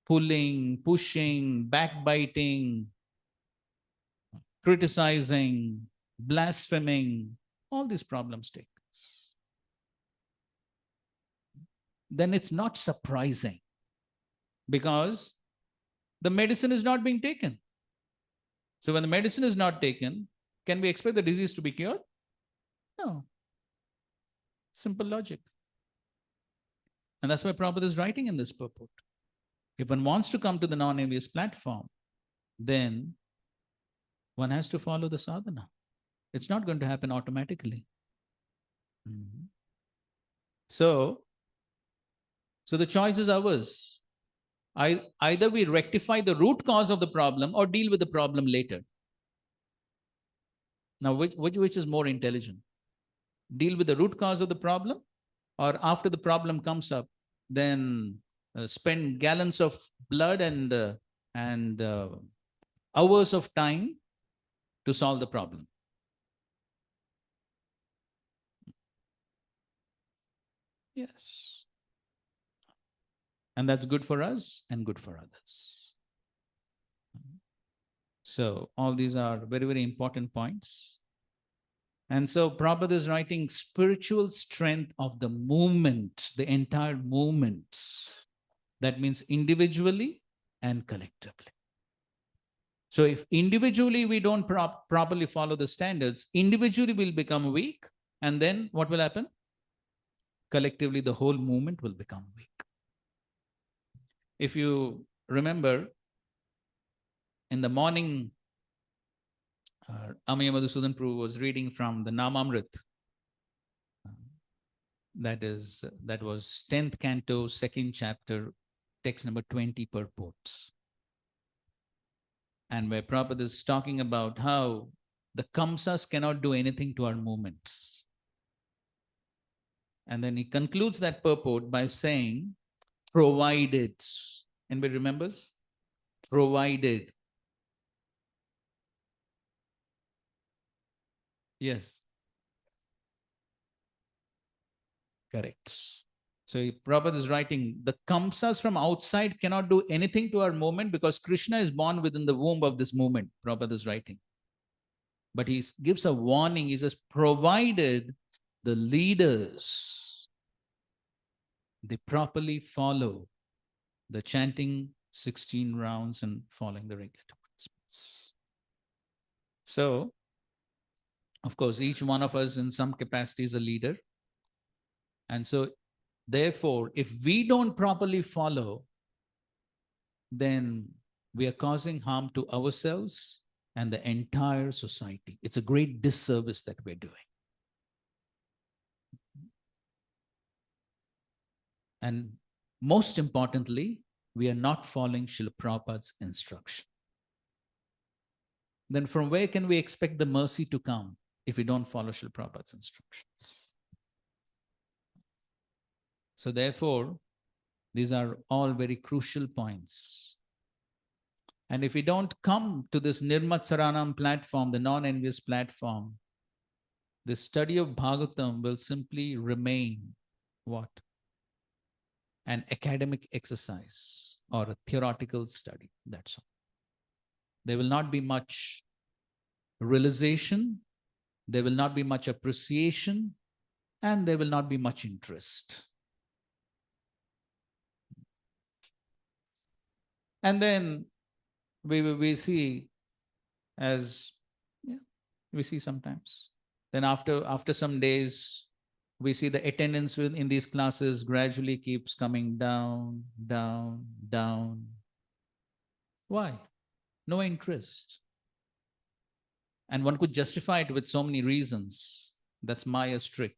pulling, pushing, backbiting, criticizing, blaspheming, all these problems take place. Then it's not surprising because the medicine is not being taken. So when the medicine is not taken, can we expect the disease to be cured? No. Simple logic. And that's why Prabhupada is writing in this purport. If one wants to come to the non-envious platform, then one has to follow the sadhana. It's not going to happen automatically. So the choice is ours. Either we rectify the root cause of the problem or deal with the problem later. Now, which is more intelligent? Deal with the root cause of the problem, or after the problem comes up, then spend gallons of blood and hours of time to solve the problem. Yes. And that's good for us and good for others. So all these are very, very important points. And so Prabhupada is writing spiritual strength of the movement, the entire movement. That means individually and collectively. So if individually we don't properly follow the standards, individually we'll become weak. And then what will happen? Collectively, the whole movement will become weak. If you remember, in the morning, Amiya Madhusudan Prabhu was reading from the Namamrit. That was 10th canto, 2nd chapter, text number 20 purport. And where Prabhupada is talking about how the Kamsas cannot do anything to our movements. And then he concludes that purport by saying, provided. Anybody remembers? Provided. Yes. Correct. So Prabhupada is writing, the Kamsas from outside cannot do anything to our movement because Krishna is born within the womb of this movement, Prabhupada is writing. But he gives a warning. He says, provided the leaders, they properly follow the chanting 16 rounds and following the regulatory principles. So, of course, each one of us in some capacity is a leader. And so, therefore, if we don't properly follow, then we are causing harm to ourselves and the entire society. It's a great disservice that we're doing. And most importantly, we are not following Srila Prabhupada's instruction. Then from where can we expect the mercy to come if we don't follow Srila Prabhupada's instructions? So therefore, these are all very crucial points. And if we don't come to this Nirmat Saranam platform, the non-envious platform, the study of Bhagavatam will simply remain what? An academic exercise or a theoretical study. That's all. There will not be much realization, there will not be much appreciation, and there will not be much interest. And then we see, as we see sometimes. Then after some days, we see the attendance in these classes gradually keeps coming down, down, down. Why? No interest. And one could justify it with so many reasons. That's Maya's trick.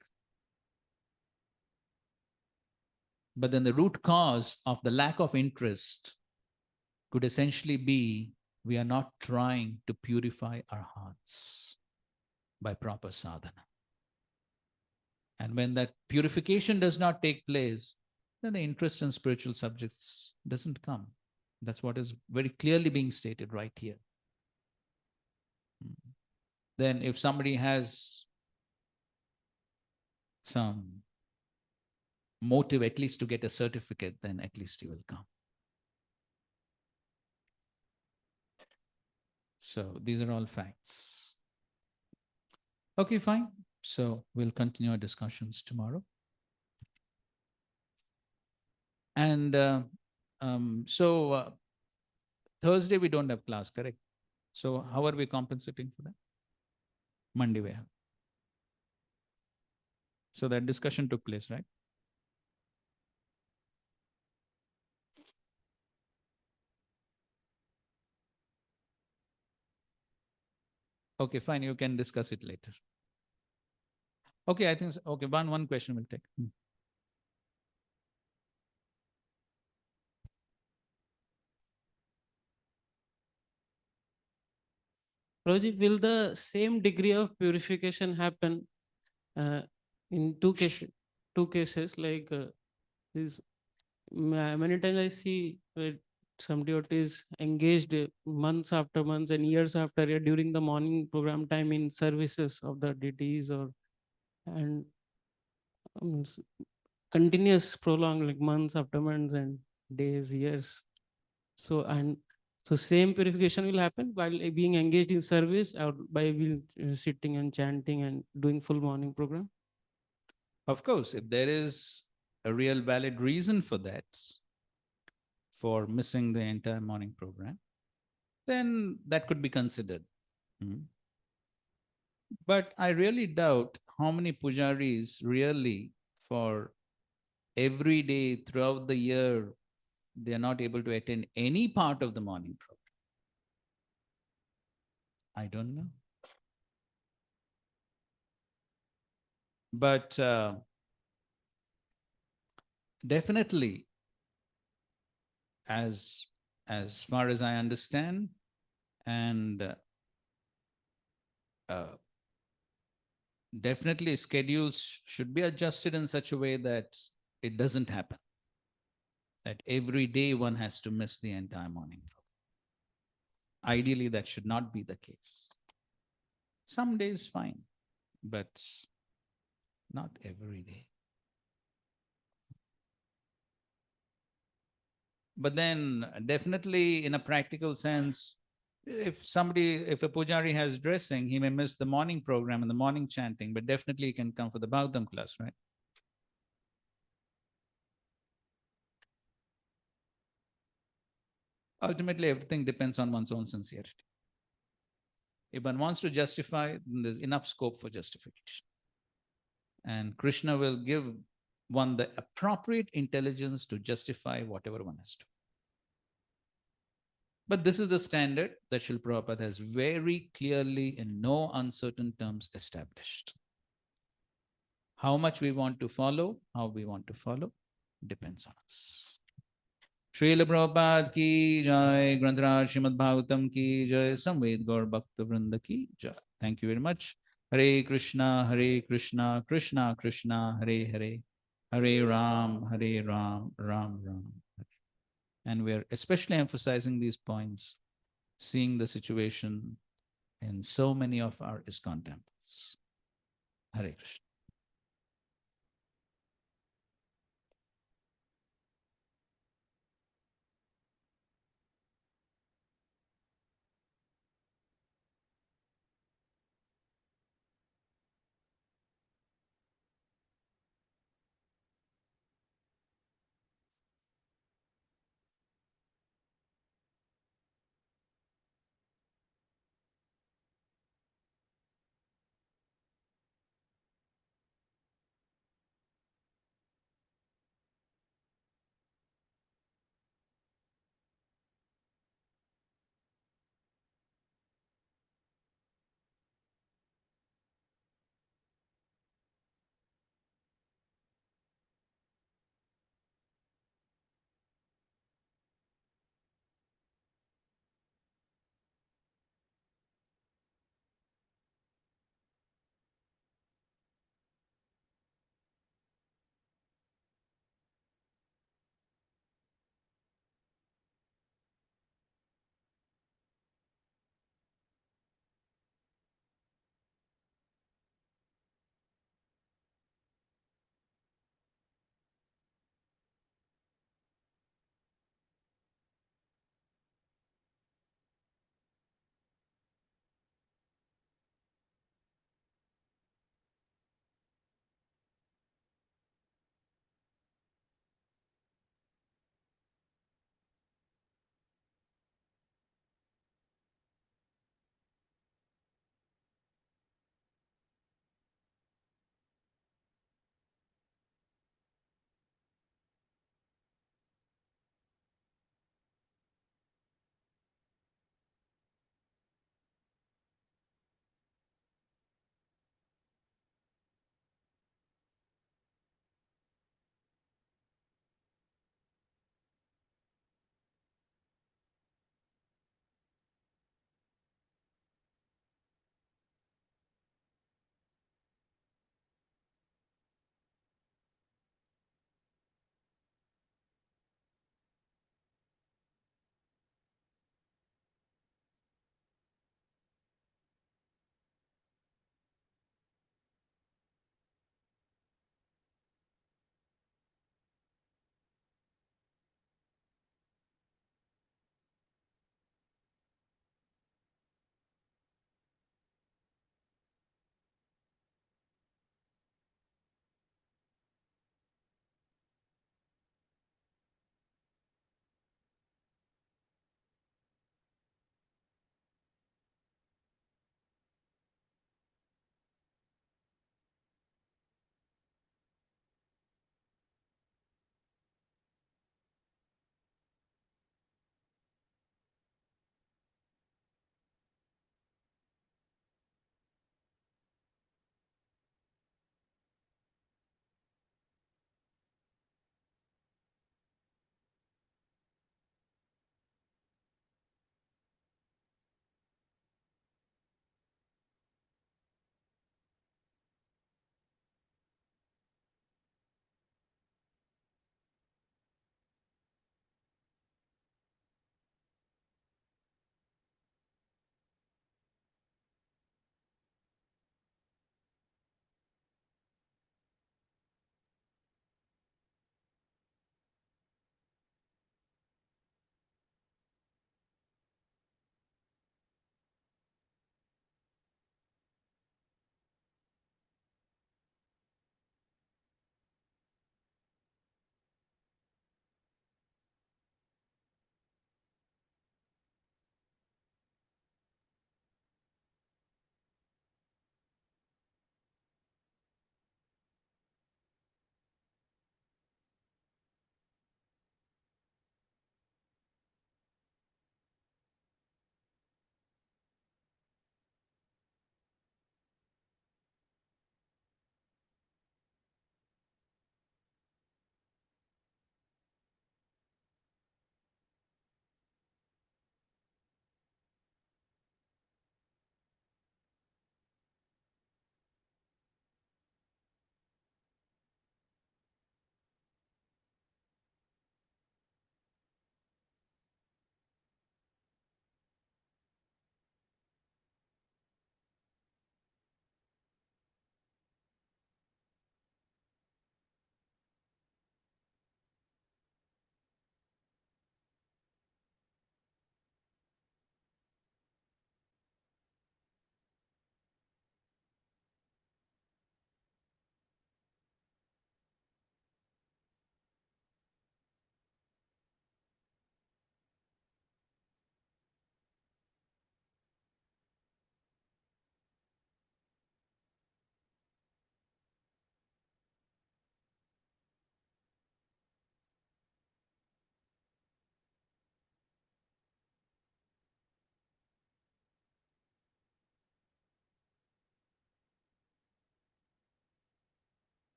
But then the root cause of the lack of interest could essentially be we are not trying to purify our hearts by proper sadhana. And when that purification does not take place, then the interest in spiritual subjects doesn't come. That's what is very clearly being stated right here. Then if somebody has some motive at least to get a certificate, then at least he will come. So these are all facts. Okay, fine. So we'll continue our discussions tomorrow. And Thursday we don't have class, correct? So how are we compensating for that? Monday we have. So that discussion took place, right? Okay, fine. You can discuss it later. Okay, I think so. Okay, one question we'll take. Prabhuji, will the same degree of purification happen in two cases? Like this, many times I see some devotees engaged months after months and years after year during the morning program time in services of the deities, and continuous prolonged like months after months and days, years. So, and So same purification will happen while being engaged in service or by sitting and chanting and doing full morning program. Of course, if there is a real valid reason for that, for missing the entire morning program, then that could be considered. Hmm. But I really doubt how many pujaris really, for every day throughout the year, they are not able to attend any part of the morning program. I don't know. But definitely, as far as I understand, and definitely schedules should be adjusted in such a way that it doesn't happen. That every day one has to miss the entire morning program. Ideally, that should not be the case. Some days fine, but not every day. But then definitely in a practical sense, if a pujari has dressing, he may miss the morning program and the morning chanting, but definitely he can come for the Bhagavatam class, right? Ultimately, everything depends on one's own sincerity. If one wants to justify, then there's enough scope for justification. And Krishna will give one the appropriate intelligence to justify whatever one has to. But this is the standard that Srila Prabhupada has very clearly, in no uncertain terms, established. How much we want to follow, how we want to follow, depends on us. Srila Prabhupada ki jai, Grantaraj Srimad Bhagavatam ki jai, Samved Gaur Bhakta Vrinda ki jai. Thank you very much. Hare Krishna, Krishna Krishna, Hare Hare, Hare Ram, Ram Ram. Hare. And we are especially emphasizing these points, seeing the situation in so many of our ISKCON temples. Hare Krishna.